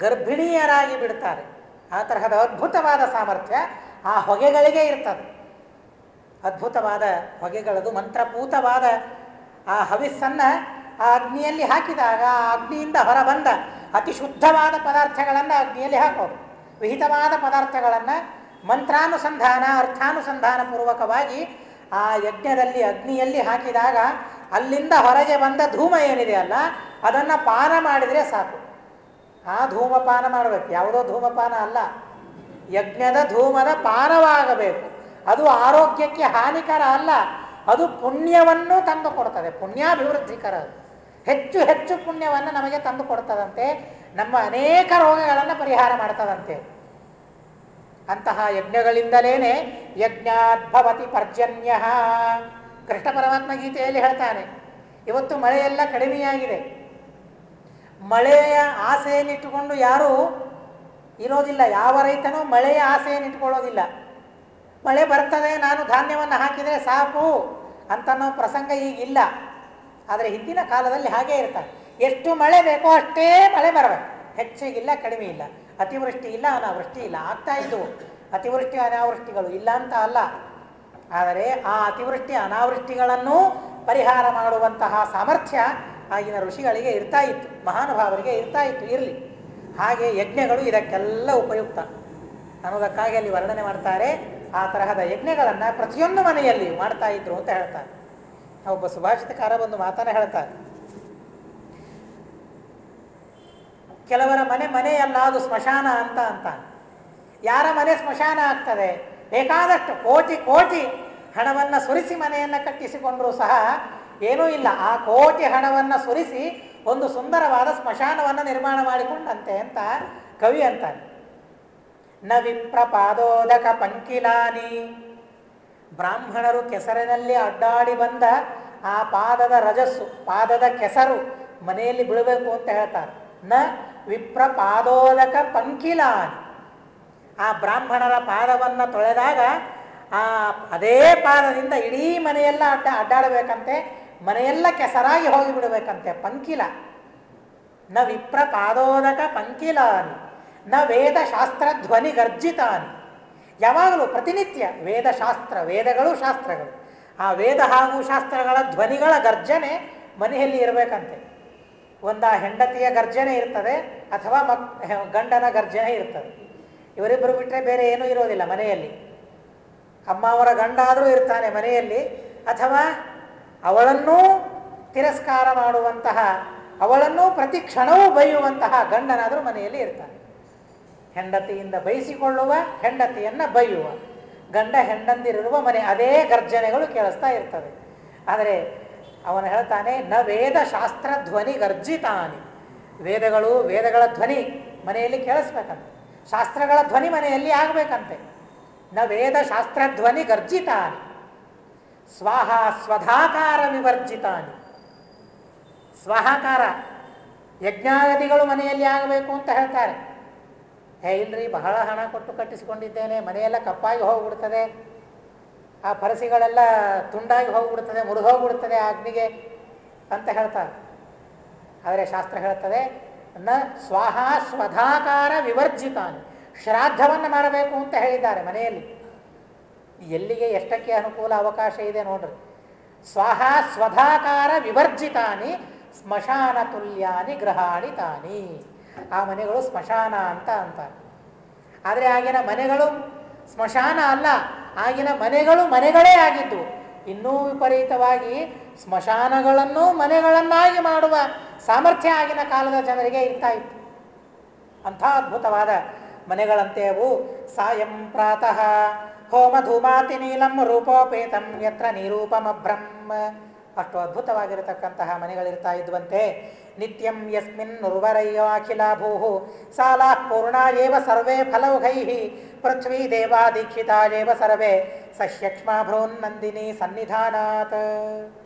ಗರ್ಭಿಣಿಯರಾಗಿ ಬಿಡ್ತಾರೆ. ಆ ತರಹದ ಅದ್ಭುತವಾದ ಸಾಮರ್ಥ್ಯ ಆ ಹೊಗೆಗಳಿಗೆ ಇರ್ತದೆ. ಅದ್ಭುತವಾದ ಹೊಗೆಗಳದು, ಮಂತ್ರಪೂತವಾದ ಆ ಹವಿಸ್ಸನ್ನು ಆ ಅಗ್ನಿಯಲ್ಲಿ ಹಾಕಿದಾಗ ಆ ಅಗ್ನಿಯಿಂದ ಹೊರಬಂದ ಅತಿ ಶುದ್ಧವಾದ ಪದಾರ್ಥಗಳನ್ನು ಅಗ್ನಿಯಲ್ಲಿ ಹಾಕೋದು. ವಿಹಿತವಾದ ಪದಾರ್ಥಗಳನ್ನು ಮಂತ್ರಾನುಸಂಧಾನ, ಅರ್ಥಾನುಸಂಧಾನ ಪೂರ್ವಕವಾಗಿ ಆ ಯಜ್ಞದಲ್ಲಿ ಅಗ್ನಿಯಲ್ಲಿ ಹಾಕಿದಾಗ ಅಲ್ಲಿಂದ ಹೊರಗೆ ಬಂದ ಧೂಮ ಏನಿದೆ ಅಲ್ಲ, ಅದನ್ನು ಪಾನ ಮಾಡಿದರೆ ಸಾಕು. ಆ ಧೂಮಪಾನ ಮಾಡಬೇಕು, ಯಾವುದೋ ಧೂಮಪಾನ ಅಲ್ಲ, ಯಜ್ಞದ ಧೂಮದ ಪಾನವಾಗಬೇಕು. ಅದು ಆರೋಗ್ಯಕ್ಕೆ ಹಾನಿಕರ ಅಲ್ಲ, ಅದು ಪುಣ್ಯವನ್ನು ತಂದು ಕೊಡ್ತದೆ, ಪುಣ್ಯಾಭಿವೃದ್ಧಿಕರ. ಹೆಚ್ಚು ಹೆಚ್ಚು ಪುಣ್ಯವನ್ನು ನಮಗೆ ತಂದು ಕೊಡ್ತದಂತೆ, ನಮ್ಮ ಅನೇಕ ರೋಗಗಳನ್ನು ಪರಿಹಾರ ಮಾಡ್ತದಂತೆ. ಅಂತಹ ಯಜ್ಞಗಳಿಂದಲೇ ಯಜ್ಞಾದ್ಭವತಿ ಪರ್ಜನ್ಯ. ಕೃಷ್ಣ ಪರಮಾತ್ಮ ಗೀತೆಯಲ್ಲಿ ಹೇಳ್ತಾನೆ, ಇವತ್ತು ಮಳೆಯೆಲ್ಲ ಕಡಿಮೆಯಾಗಿದೆ. ಮಳೆಯ ಆಸೆಯನ್ನಿಟ್ಟುಕೊಂಡು ಯಾರೂ ಇರೋದಿಲ್ಲ. ಯಾವ ರೈತನೂ ಮಳೆಯ ಆಸೆಯನ್ನಿಟ್ಕೊಳ್ಳೋದಿಲ್ಲ. ಮಳೆ ಬರ್ತದೆ, ನಾನು ಧಾನ್ಯವನ್ನು ಹಾಕಿದರೆ ಸಾಕು ಅಂತನೋ ಪ್ರಸಂಗ ಈಗಿಲ್ಲ. ಆದರೆ ಹಿಂದಿನ ಕಾಲದಲ್ಲಿ ಹಾಗೇ ಇರ್ತಾರೆ. ಎಷ್ಟು ಮಳೆ ಬೇಕೋ ಅಷ್ಟೇ ಮಳೆ ಬರಬೇಕು, ಹೆಚ್ಚಿಗಿಲ್ಲ, ಕಡಿಮೆ ಇಲ್ಲ, ಅತಿವೃಷ್ಟಿ ಇಲ್ಲ, ಅನಾವೃಷ್ಟಿ ಇಲ್ಲ. ಆಗ್ತಾ ಇದ್ದವು ಅತಿವೃಷ್ಟಿ ಅನಾವೃಷ್ಟಿಗಳು, ಇಲ್ಲ ಅಂತ ಅಲ್ಲ. ಆದರೆ ಆ ಅತಿವೃಷ್ಟಿ ಅನಾವೃಷ್ಟಿಗಳನ್ನು ಪರಿಹಾರ ಮಾಡುವಂತಹ ಸಾಮರ್ಥ್ಯ ಆಗಿನ ಋಷಿಗಳಿಗೆ ಇರ್ತಾ ಇತ್ತು, ಮಹಾನುಭಾವರಿಗೆ ಇರ್ತಾ ಇತ್ತು. ಇರಲಿ, ಹಾಗೆ ಯಜ್ಞಗಳು ಇದಕ್ಕೆಲ್ಲ ಉಪಯುಕ್ತ ಅನ್ನೋದಕ್ಕಾಗಿ ಅಲ್ಲಿ ವರ್ಣನೆ ಮಾಡ್ತಾರೆ. ಆ ತರಹದ ಯಜ್ಞಗಳನ್ನು ಪ್ರತಿಯೊಂದು ಮನೆಯಲ್ಲಿ ಮಾಡ್ತಾ ಇದ್ರು ಅಂತ ಹೇಳ್ತಾರೆ. ಒಬ್ಬ ಸುಭಾಷಿತಕಾರ ಒಂದು ಮಾತನ್ನು ಹೇಳ್ತಾರೆ, ಕೆಲವರ ಮನೆಯಲ್ಲ ಅದು ಸ್ಮಶಾನ ಅಂತ. ಯಾರ ಮನೆ ಸ್ಮಶಾನ ಆಗ್ತದೆ? ಬೇಕಾದಷ್ಟು ಕೋಟಿ ಕೋಟಿ ಹಣವನ್ನು ಸುರಿಸಿ ಮನೆಯನ್ನು ಕಟ್ಟಿಸಿಕೊಂಡರೂ ಸಹ ಏನೂ ಇಲ್ಲ. ಆ ಕೋಟಿ ಹಣವನ್ನು ಸುರಿಸಿ ಒಂದು ಸುಂದರವಾದ ಸ್ಮಶಾನವನ್ನು ನಿರ್ಮಾಣ ಮಾಡಿಕೊಂಡಂತೆ ಅಂತ ಕವಿ ಅಂತಾನೆ. ನ ವಿಪ್ರಪಾದೋದಕ ಪಂಕಿಲಾನಿ. ಬ್ರಾಹ್ಮಣರು ಕೆಸರಿನಲ್ಲಿ ಅಡ್ಡಾಡಿ ಬಂದ ಆ ಪಾದದ ರಜಸ್ಸು, ಪಾದದ ಕೆಸರು ಮನೆಯಲ್ಲಿ ಬೀಳಬೇಕು ಅಂತ ಹೇಳ್ತಾರೆ. ನ ವಿಪ್ರಪಾದೋದಕ ಪಂಕಿಲಾನಿ. ಆ ಬ್ರಾಹ್ಮಣರ ಪಾದವನ್ನು ತೊಳೆದಾಗ ಅದೇ ಪಾದದಿಂದ ಇಡೀ ಮನೆಯೆಲ್ಲ ಅಡ್ಡಾಡಬೇಕಂತೆ, ಮನೆಯೆಲ್ಲ ಕೆಸರಾಗಿ ಹೋಗಿಬಿಡಬೇಕಂತೆ. ಪಂಕಿಲ. ನ ವಿಪ್ರಪಾದೋದಕ ಪಂಕಿಲಾನಿ ನ ವೇದ ಶಾಸ್ತ್ರ ಧ್ವನಿ ಗರ್ಜಿತಾನಿ. ಯಾವಾಗಲೂ ಪ್ರತಿನಿತ್ಯ ವೇದಶಾಸ್ತ್ರ, ವೇದಗಳು ಶಾಸ್ತ್ರಗಳು, ಆ ವೇದ ಹಾಗೂ ಶಾಸ್ತ್ರಗಳ ಧ್ವನಿಗಳ ಗರ್ಜನೆ ಮನೆಯಲ್ಲಿ ಇರಬೇಕಂತೆ. ಒಂದು ಹೆಂಡತಿಯ ಗರ್ಜನೆ ಇರ್ತದೆ ಅಥವಾ ಗಂಡನ ಗರ್ಜನೆ ಇರ್ತದೆ. ಇವರಿಬ್ಬರು ಬಿಟ್ಟರೆ ಬೇರೆ ಏನೂ ಇರೋದಿಲ್ಲ ಮನೆಯಲ್ಲಿ. ಅಮ್ಮ ಅವರ ಗಂಡ ಆದರೂ ಇರ್ತಾನೆ ಮನೆಯಲ್ಲಿ, ಅಥವಾ ಅವಳನ್ನೂ ತಿರಸ್ಕಾರ ಮಾಡುವಂತಹ, ಅವಳನ್ನೂ ಪ್ರತಿ ಕ್ಷಣವೂ ಬೈಯುವಂತಹ ಗಂಡನಾದರೂ ಮನೆಯಲ್ಲಿ ಇರ್ತಾನೆ. ಹೆಂಡತಿಯಿಂದ ಬಯಸಿಕೊಳ್ಳುವ, ಹೆಂಡತಿಯನ್ನು ಬೈಯುವ, ಗಂಡ ಹೆಂಡಂದಿರುವ ಮನೆ, ಅದೇ ಗರ್ಜನೆಗಳು ಕೇಳಿಸ್ತಾ ಇರ್ತದೆ. ಆದರೆ ಅವನು ಹೇಳ್ತಾನೆ, ನ ವೇದ ಶಾಸ್ತ್ರ ಧ್ವನಿ ಗರ್ಜಿತಾನಿ. ವೇದಗಳು, ವೇದಗಳ ಧ್ವನಿ ಮನೆಯಲ್ಲಿ ಕೇಳಿಸ್ಬೇಕಂತೆ, ಶಾಸ್ತ್ರಗಳ ಧ್ವನಿ ಮನೆಯಲ್ಲಿ ಆಗಬೇಕಂತೆ. ನ ವೇದ ಶಾಸ್ತ್ರ ಧ್ವನಿ ಗರ್ಜಿತಾನಿ ಸ್ವಾಹ ಸ್ವಧಾಕಾರ ವಿವರ್ಜಿತಾನಿ. ಸ್ವಹಾಕಾರ ಯಜ್ಞಾದಿಗಳು ಮನೆಯಲ್ಲಿ ಆಗಬೇಕು ಅಂತ ಹೇಳ್ತಾರೆ. ಇಲ್ರಿ, ಬಹಳ ಹಣ ಕೊಟ್ಟು ಕಟ್ಟಿಸಿಕೊಂಡಿದ್ದೇನೆ, ಮನೆಯೆಲ್ಲ ಕಪ್ಪಾಗಿ ಹೋಗಿಬಿಡ್ತದೆ, ಆ ಪರಸಿಗಳೆಲ್ಲ ತುಂಡಾಗಿ ಹೋಗಿಬಿಡ್ತದೆ, ಮುರಿದೋಗ್ಬಿಡ್ತದೆ ಅಗ್ನಿಗೆ ಅಂತ ಹೇಳ್ತಾರೆ. ಆದರೆ ಶಾಸ್ತ್ರ ಹೇಳ್ತದೆ, ನ ಸ್ವಾಹ ಸ್ವಧಾಕಾರ ವಿವರ್ಜಿತಾನಿ. ಶ್ರಾದ್ದವನ್ನು ಮಾಡಬೇಕು ಅಂತ ಹೇಳಿದ್ದಾರೆ ಮನೆಯಲ್ಲಿ. ಎಲ್ಲಿಗೆ ಎಷ್ಟಕ್ಕೆ ಅನುಕೂಲ ಅವಕಾಶ ಇದೆ ನೋಡ್ರಿ. ಸ್ವಾಹ ಸ್ವಧಾಕಾರ ವಿವರ್ಜಿತಾನಿ ಸ್ಮಶಾನ ತುಲ್ಯಾನಿ ಗೃಹಾಣಿ ತಾನಿ. ಆ ಮನೆಗಳು ಸ್ಮಶಾನ ಅಂತ ಅಂತಾರೆ. ಆದರೆ ಆಗಿನ ಮನೆಗಳು ಸ್ಮಶಾನ ಅಲ್ಲ, ಆಗಿನ ಮನೆಗಳು ಮನೆಗಳೇ ಆಗಿದ್ದು. ಇನ್ನೂ ವಿಪರೀತವಾಗಿ ಸ್ಮಶಾನಗಳನ್ನು ಮನೆಗಳನ್ನಾಗಿ ಮಾಡುವ ಸಾಮರ್ಥ್ಯ ಆಗಿನ ಕಾಲದ ಜನರಿಗೆ ಇರ್ತಾ ಇತ್ತು. ಅಂಥ ಅದ್ಭುತವಾದ ಮನೆಗಳಂತೆ ಅವು. ಸಾಯಂ ಪ್ರಾತಃ ಹೋಮ ಧೂಮಾತಿ ನೀಲಂ ರೂಪೋಪೇತಂ ಯತ್ರ ನಿರೂಪಮಭ್ರಂ. ಅಷ್ಟು ಅದ್ಭುತವಾಗಿರತಕ್ಕಂತಹ ಮನೆಗಳಿರ್ತಾ ಇದ್ವಂತೆ. ನಿತ್ಯಂ ಯಸ್ಮಿನ್ ಉರ್ವರಯ್ಯೋ ಅಖಿಲಾಭೂ ಸಾಲಾ ಪೂರ್ಣ ಏವ ಸರ್ವೇ ಫಲೌಘೈ ಪೃಥ್ವೀ ದೇವಾ ದೀಕ್ಷಿತಾ ಏವ ಸರ್ವೇ ಸಸ್ಯಕ್ಷ್ಮಾಭ್ರೂನ್ನಂದಿನಿ ಸನ್ನಿಧಾನಾತ್.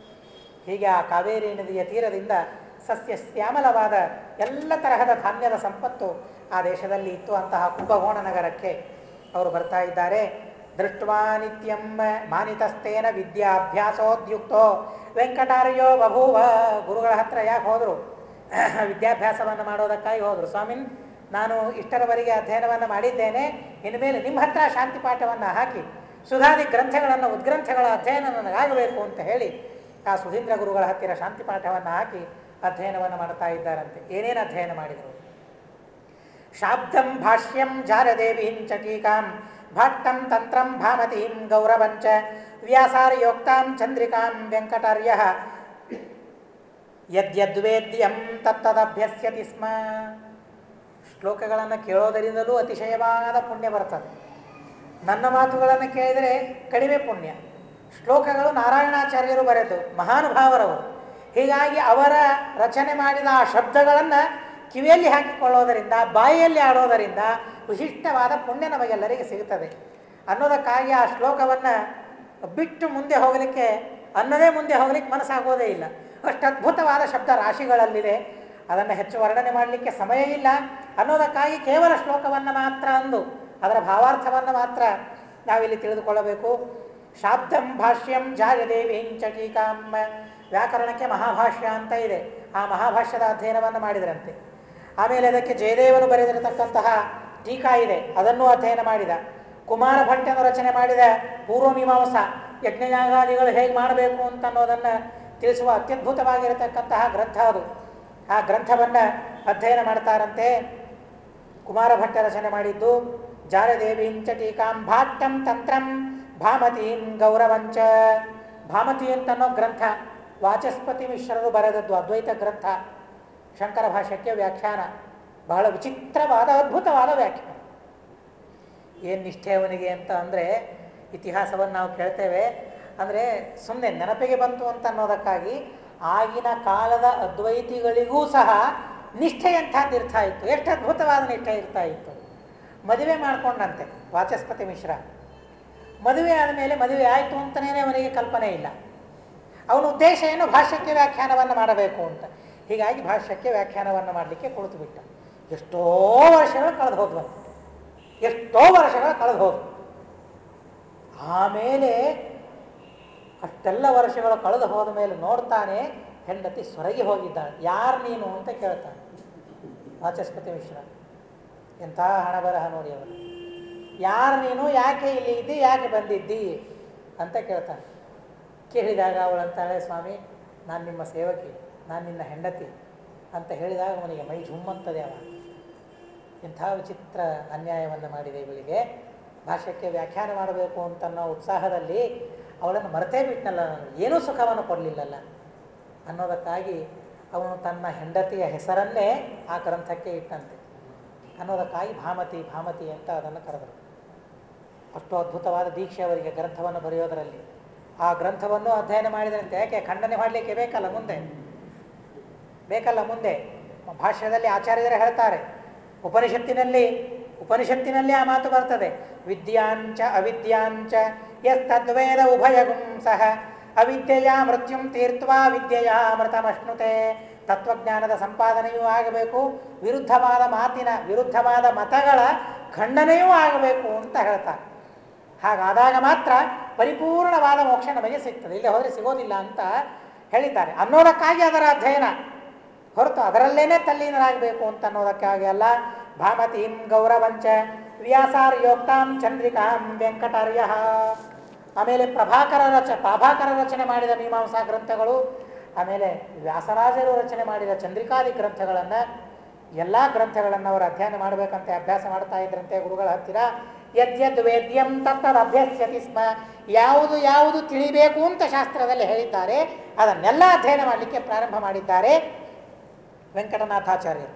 ಹೀಗೆ ಆ ಕಾವೇರಿ ನದಿಯ ತೀರದಿಂದ ಸಸ್ಯ ಶ್ಯಾಮಲವಾದ ಎಲ್ಲ ತರಹದ ಧಾನ್ಯದ ಸಂಪತ್ತು ಆ ದೇಶದಲ್ಲಿ ಇತ್ತು. ಅಂತಹ ಕುಂಭಕೋಣ ನಗರಕ್ಕೆ ಅವರು ಬರ್ತಾ ಇದ್ದಾರೆ. ದೃಷ್ಟ್ವಾ ನಿತ್ಯಂ ಮಾನಿತಸ್ತೇನ ವಿದ್ಯಾಭ್ಯಾಸೋದ್ಯುಕ್ತೋ ವೆಂಕಟಾರ್ಯೋ ಬಭೂವ. ಗುರುಗಳ ಹತ್ರ ಯಾಕೆ ಹೋದರು? ವಿದ್ಯಾಭ್ಯಾಸವನ್ನು ಮಾಡೋದಕ್ಕಾಗಿ ಹೋದರು. ಸ್ವಾಮಿನ್, ನಾನು ಇಷ್ಟರವರೆಗೆ ಅಧ್ಯಯನವನ್ನು ಮಾಡಿದ್ದೇನೆ, ಇನ್ಮೇಲೆ ನಿಮ್ಮ ಹತ್ರ ಶಾಂತಿ ಪಾಠವನ್ನು ಹಾಕಿ ಸುಧಾದಿ ಗ್ರಂಥಗಳನ್ನು, ಉದ್ಗ್ರಂಥಗಳ ಅಧ್ಯಯನ ನನಗಾಗಬೇಕು ಅಂತ ಹೇಳಿ ಆ ಸುಧೀಂದ್ರ ಗುರುಗಳ ಹತ್ತಿರ ಶಾಂತಿ ಪಾಠವನ್ನು ಹಾಕಿ ಅಧ್ಯಯನವನ್ನು ಮಾಡ್ತಾ ಇದ್ದಾರಂತೆ. ಏನೇನು ಅಧ್ಯಯನ ಮಾಡಿದರು? ಶಾಬ್ದಂ ಭಾಷ್ಯಂ ಜಾರದೇವೀಂ ಚಟೀಕಾಂ ಭಾಟ್ಟಂ ತಂತ್ರಂ ಭಾಮತೀಂ ಗೌರವಂಚ ವ್ಯಾಸಾರ್ಯೋಕ್ತಾಂ ಚಂದ್ರಿಕಾಂ ವೆಂಕಟಾರ್ಯ ಯದ್ಯದ್ವೇದ್ಯಂ ತತ್ತದಭ್ಯಸ್ಯತಿ ಸ್ಮ. ಶ್ಲೋಕಗಳನ್ನು ಕೇಳೋದರಿಂದಲೂ ಅತಿಶಯವಾದ ಪುಣ್ಯ ಬರ್ತದೆ. ನನ್ನ ಮಾತುಗಳನ್ನು ಕೇಳಿದರೆ ಕಡಿಮೆ ಪುಣ್ಯ. ಶ್ಲೋಕಗಳು ನಾರಾಯಣಾಚಾರ್ಯರು ಬರೆದು ಮಹಾನುಭಾವರವರು. ಹೀಗಾಗಿ ಅವರ ರಚನೆ ಮಾಡಿದ ಆ ಶಬ್ದಗಳನ್ನು ಕಿವಿಯಲ್ಲಿ ಹಾಕಿಕೊಳ್ಳೋದರಿಂದ, ಬಾಯಿಯಲ್ಲಿ ಆಡೋದರಿಂದ ವಿಶಿಷ್ಟವಾದ ಪುಣ್ಯ ನಮಗೆಲ್ಲರಿಗೆ ಸಿಗುತ್ತದೆ ಅನ್ನೋದಕ್ಕಾಗಿ ಆ ಶ್ಲೋಕವನ್ನು ಬಿಟ್ಟು ಮುಂದೆ ಹೋಗಲಿಕ್ಕೆ, ಅನ್ನದೇ ಮುಂದೆ ಹೋಗಲಿಕ್ಕೆ ಮನಸ್ಸಾಗೋದೇ ಇಲ್ಲ. ಅಷ್ಟು ಅದ್ಭುತವಾದ ಶಬ್ದ ರಾಶಿಗಳಲ್ಲಿದೆ. ಅದನ್ನು ಹೆಚ್ಚು ವರ್ಣನೆ ಮಾಡಲಿಕ್ಕೆ ಸಮಯ ಇಲ್ಲ ಅನ್ನೋದಕ್ಕಾಗಿ ಕೇವಲ ಶ್ಲೋಕವನ್ನು ಮಾತ್ರ ಅಂದು ಅದರ ಭಾವಾರ್ಥವನ್ನು ಮಾತ್ರ ನಾವಿಲ್ಲಿ ತಿಳಿದುಕೊಳ್ಳಬೇಕು. ಶಾಬ್ದಂ ಭಾಷ್ಯಂ ಜಾರ್ಯದೇವೀಂ ಚಟೀಕಾಂ. ವ್ಯಾಕರಣಕ್ಕೆ ಮಹಾಭಾಷ್ಯ ಅಂತ ಇದೆ, ಆ ಮಹಾಭಾಷ್ಯದ ಅಧ್ಯಯನವನ್ನು ಮಾಡಿದರಂತೆ. ಆಮೇಲೆ ಅದಕ್ಕೆ ಜಯದೇವನು ಬರೆದಿರತಕ್ಕಂತಹ ಟೀಕಾ ಇದೆ, ಅದನ್ನೂ ಅಧ್ಯಯನ ಮಾಡಿದ. ಕುಮಾರ ಭಟ್ಟನು ರಚನೆ ಮಾಡಿದ ಪೂರ್ವಮೀಮಾಂಸ, ಯಜ್ಞಯಾಗಾದಿಗಳು ಹೇಗೆ ಮಾಡಬೇಕು ಅಂತ ಅನ್ನೋದನ್ನು ತಿಳಿಸುವ ಅತ್ಯದ್ಭುತವಾಗಿರತಕ್ಕಂತಹ ಗ್ರಂಥ ಅದು. ಆ ಗ್ರಂಥವನ್ನು ಅಧ್ಯಯನ ಮಾಡ್ತಾರಂತೆ. ಕುಮಾರ ಭಟ್ಟ ರಚನೆ ಮಾಡಿದ್ದು. ಜಾರದೇವೀಂ ಚ ಟೀಕಾಂ ಭಾಟ್ಟಂ ತಂತ್ರಂ ಭಾಮತೀಂ ಗೌರವಂಚ. ಭಾಮತಿ ಅಂತನ್ನೋ ಗ್ರಂಥ ವಾಚಸ್ಪತಿ ಮಿಶ್ರರು ಬರೆದದ್ದು, ಅದ್ವೈತ ಗ್ರಂಥ. ಶಂಕರ ಭಾಷ್ಯಕ್ಕೆ ವ್ಯಾಖ್ಯಾನ, ಬಹಳ ವಿಚಿತ್ರವಾದ ಅದ್ಭುತವಾದ ವ್ಯಾಖ್ಯಾನ. ಏನು ನಿಷ್ಠೆ ಅವನಿಗೆ ಅಂತ ಅಂದರೆ, ಇತಿಹಾಸವನ್ನು ನಾವು ಕೇಳ್ತೇವೆ ಅಂದರೆ ಸುಮ್ಮನೆ ನೆನಪಿಗೆ ಬಂತು ಅಂತ ಅನ್ನೋದಕ್ಕಾಗಿ ಆಗಿನ ಕಾಲದ ಅದ್ವೈತಿಗಳಿಗೂ ಸಹ ನಿಷ್ಠೆ ಅಂಥದ್ದು ಇರ್ತಾ ಇತ್ತು. ಎಷ್ಟು ಅದ್ಭುತವಾದ ನಿಷ್ಠೆ ಇರ್ತಾ ಇತ್ತು. ಮದುವೆ ಮಾಡಿಕೊಂಡಂತೆ ವಾಚಸ್ಪತಿ ಮಿಶ್ರ. ಮದುವೆ ಆದಮೇಲೆ ಮದುವೆ ಆಯಿತು ಅಂತಲೇ ಅವನಿಗೆ ಕಲ್ಪನೆ ಇಲ್ಲ. ಅವನ ಉದ್ದೇಶ ಏನು? ಭಾಷ್ಯಕ್ಕೆ ವ್ಯಾಖ್ಯಾನವನ್ನು ಮಾಡಬೇಕು ಅಂತ. ಹೀಗಾಗಿ ಭಾಷ್ಯಕ್ಕೆ ವ್ಯಾಖ್ಯಾನವನ್ನು ಮಾಡಲಿಕ್ಕೆ ಕುಳಿತು ಬಿಟ್ಟ. ಎಷ್ಟೋ ವರ್ಷಗಳು ಕಳೆದು ಹೋದ್ವಂತೆ, ಎಷ್ಟೋ ವರ್ಷಗಳು ಕಳೆದು ಹೋದ್ವು. ಆಮೇಲೆ ಅಷ್ಟೆಲ್ಲ ವರ್ಷಗಳು ಕಳೆದು ಹೋದ ಮೇಲೆ ನೋಡ್ತಾನೆ, ಹೆಂಡತಿ ಸೊರಗಿ ಹೋಗಿದ್ದಾಳೆ. ಯಾರು ನೀನು ಅಂತ ಕೇಳ್ತಾನೆ ವಾಚಸ್ಪತಿ ಮಿಶ್ರ. ಎಂಥ ಹಣ ಬರಹ ನೋಡಿ ಅವರು. ಯಾರು ನೀನು, ಯಾಕೆ ಇಲ್ಲಿ ಇದ್ದಿ, ಯಾಕೆ ಬಂದಿದ್ದಿ ಅಂತ ಕೇಳ್ತಾನೆ. ಕೇಳಿದಾಗ ಅವಳಂತಾಳೆ, ಸ್ವಾಮಿ ನಾನು ನಿಮ್ಮ ಸೇವಕಿ, ನಾನು ನಿನ್ನ ಹೆಂಡತಿ ಅಂತ ಹೇಳಿದಾಗ ಅವನಿಗೆ ಮೈ ಝುಮ್ಮಂತದೆ. ಅವ ಇಂಥ ವಿಚಿತ್ರ ಅನ್ಯಾಯವನ್ನು ಮಾಡಿದೆ ಇವಳಿಗೆ, ಭಾಷ್ಯಕ್ಕೆ ವ್ಯಾಖ್ಯಾನ ಮಾಡಬೇಕು ಅಂತನ್ನೋ ಉತ್ಸಾಹದಲ್ಲಿ ಅವಳನ್ನು ಮರೆತೇ ಬಿಟ್ಟನಲ್ಲ, ನಾನು ಏನೂ ಸುಖವನ್ನು ಕೊಡಲಿಲ್ಲಲ್ಲ ಅನ್ನೋದಕ್ಕಾಗಿ ಅವನು ತನ್ನ ಹೆಂಡತಿಯ ಹೆಸರನ್ನೇ ಆ ಗ್ರಂಥಕ್ಕೆ ಇಟ್ಟಂತೆ ಅನ್ನೋದಕ್ಕಾಗಿ ಭಾಮತಿ ಭಾಮತಿ ಅಂತ ಅದನ್ನು ಕರೆದರು. ಅಷ್ಟು ಅದ್ಭುತವಾದ ದೀಕ್ಷೆ ಅವರಿಗೆ ಗ್ರಂಥವನ್ನು ಬರೆಯೋದರಲ್ಲಿ. ಆ ಗ್ರಂಥವನ್ನು ಅಧ್ಯಯನ ಮಾಡಿದಂತೆ, ಯಾಕೆ ಖಂಡನೆ ಮಾಡಲಿಕ್ಕೆ ಬೇಕಲ್ಲ ಮುಂದೆ ಭಾಷ್ಯದಲ್ಲಿ ಆಚಾರ್ಯರು ಹೇಳ್ತಾರೆ, ಉಪನಿಷತ್ತಿನಲ್ಲಿ ಆ ಮಾತು ಬರ್ತದೆ, ವಿದ್ಯಾಂಚ ಅವಿದ್ಯಾಂಚ ಯಸ್ತದ್ವೇದ ಉಭಯಗುಂ ಸಹ ಅವಿದ್ಯೆಯ ಮೃತ್ಯುಂ ತೀರ್ತ್ವಾ ವಿದ್ಯೆಯ ಅಮೃತಮಶ್ನುತೆ. ತತ್ವಜ್ಞಾನದ ಸಂಪಾದನೆಯೂ ಆಗಬೇಕು, ವಿರುದ್ಧವಾದ ಮತಗಳ ಖಂಡನೆಯೂ ಆಗಬೇಕು ಅಂತ ಹೇಳ್ತಾರೆ. ಹಾಗಾದಾಗ ಮಾತ್ರ ಪರಿಪೂರ್ಣವಾದ ಮೋಕ್ಷ ನಮಗೆ ಸಿಗ್ತದೆ, ಇಲ್ಲಿ ಹೋದರೆ ಸಿಗೋದಿಲ್ಲ ಅಂತ ಹೇಳಿದ್ದಾರೆ ಅನ್ನೋದಕ್ಕಾಗಿ ಅದರ ಅಧ್ಯಯನ ಹೊರತು ಅದರಲ್ಲೇನೆ ತಲ್ಲೀನರಾಗಬೇಕು ಅಂತ ಅನ್ನೋದಕ್ಕಾಗಿ ಅಲ್ಲ. ಭಾಮತೀಂ ಗೌರವಂಚ ವ್ಯಾಸಾರ್ಯೋಕ್ತಾಂ ಚಂದ್ರಿಕಾಂ ವೆಂಕಟಾರ್ಯ. ಆಮೇಲೆ ಪ್ರಾಭಾಕರ ರಚನೆ ಮಾಡಿದ ಮೀಮಾಂಸಾ ಗ್ರಂಥಗಳು, ಆಮೇಲೆ ವ್ಯಾಸರಾಜರು ರಚನೆ ಮಾಡಿದ ಚಂದ್ರಿಕಾದಿ ಗ್ರಂಥಗಳನ್ನು, ಎಲ್ಲ ಗ್ರಂಥಗಳನ್ನು ಅವರು ಅಧ್ಯಯನ ಮಾಡಬೇಕಂತೆ ಅಭ್ಯಾಸ ಮಾಡ್ತಾ ಇದ್ರಂತೆ ಗುರುಗಳ ಹತ್ತಿರ. ಯದ್ಯದ್ ವೇದ್ಯಂ ತತ್ತದ್ ಅಭ್ಯಸ್ಯತಿ ಸ್ಮ. ಯಾವುದು ತಿಳಿಬೇಕು ಅಂತ ಶಾಸ್ತ್ರದಲ್ಲಿ ಹೇಳಿದ್ದಾರೆ ಅದನ್ನೆಲ್ಲ ಅಧ್ಯಯನ ಮಾಡಲಿಕ್ಕೆ ಪ್ರಾರಂಭ ಮಾಡಿದ್ದಾರೆ ವೆಂಕಟನಾಥಾಚಾರ್ಯರು.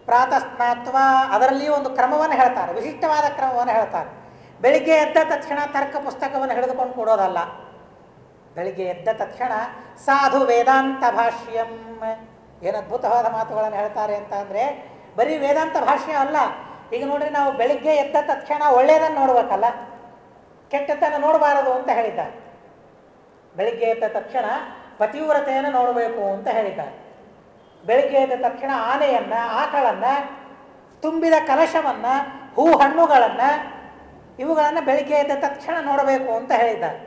ಪ್ರಾತಸ್ನಾತ್ವ, ಅದರಲ್ಲಿಯೂ ಒಂದು ಕ್ರಮವನ್ನು ಹೇಳ್ತಾರೆ, ವಿಶಿಷ್ಟವಾದ ಕ್ರಮವನ್ನು ಹೇಳ್ತಾರೆ. ಬೆಳಿಗ್ಗೆ ಎದ್ದ ತಕ್ಷಣ ತರ್ಕ ಪುಸ್ತಕವನ್ನು ಹಿಡಿದುಕೊಂಡು ಕೊಡೋದಲ್ಲ. ಬೆಳಿಗ್ಗೆ ಎದ್ದ ತಕ್ಷಣ ಸಾಧು ವೇದಾಂತ ಭಾಷ್ಯಂ. ಏನು ಅದ್ಭುತವಾದ ಮಾತುಗಳನ್ನು ಹೇಳ್ತಾರೆ ಅಂತ ಅಂದರೆ, ಬರೀ ವೇದಾಂತ ಭಾಷ್ಯ ಅಲ್ಲ. ಈಗ ನೋಡ್ರಿ, ನಾವು ಬೆಳಿಗ್ಗೆ ಎದ್ದ ತಕ್ಷಣ ಒಳ್ಳೆಯದನ್ನು ನೋಡ್ಬೇಕಲ್ಲ, ಕೆಟ್ಟದ್ದನ್ನು ನೋಡಬಾರದು ಅಂತ ಹೇಳಿದ್ದಾರೆ. ಬೆಳಿಗ್ಗೆ ಎದ್ದ ತಕ್ಷಣ ಪತಿವ್ರತೆಯನ್ನು ನೋಡಬೇಕು ಅಂತ ಹೇಳಿದ್ದಾರೆ. ಬೆಳಿಗ್ಗೆ ಎದ್ದ ತಕ್ಷಣ ಆನೆಯನ್ನ, ಆಕಳನ್ನ, ತುಂಬಿದ ಕಲಶವನ್ನ, ಹೂ ಹಣ್ಣುಗಳನ್ನ, ಇವುಗಳನ್ನು ಬೆಳಿಗ್ಗೆ ಎದ್ದ ತಕ್ಷಣ ನೋಡಬೇಕು ಅಂತ ಹೇಳಿದ್ದಾರೆ.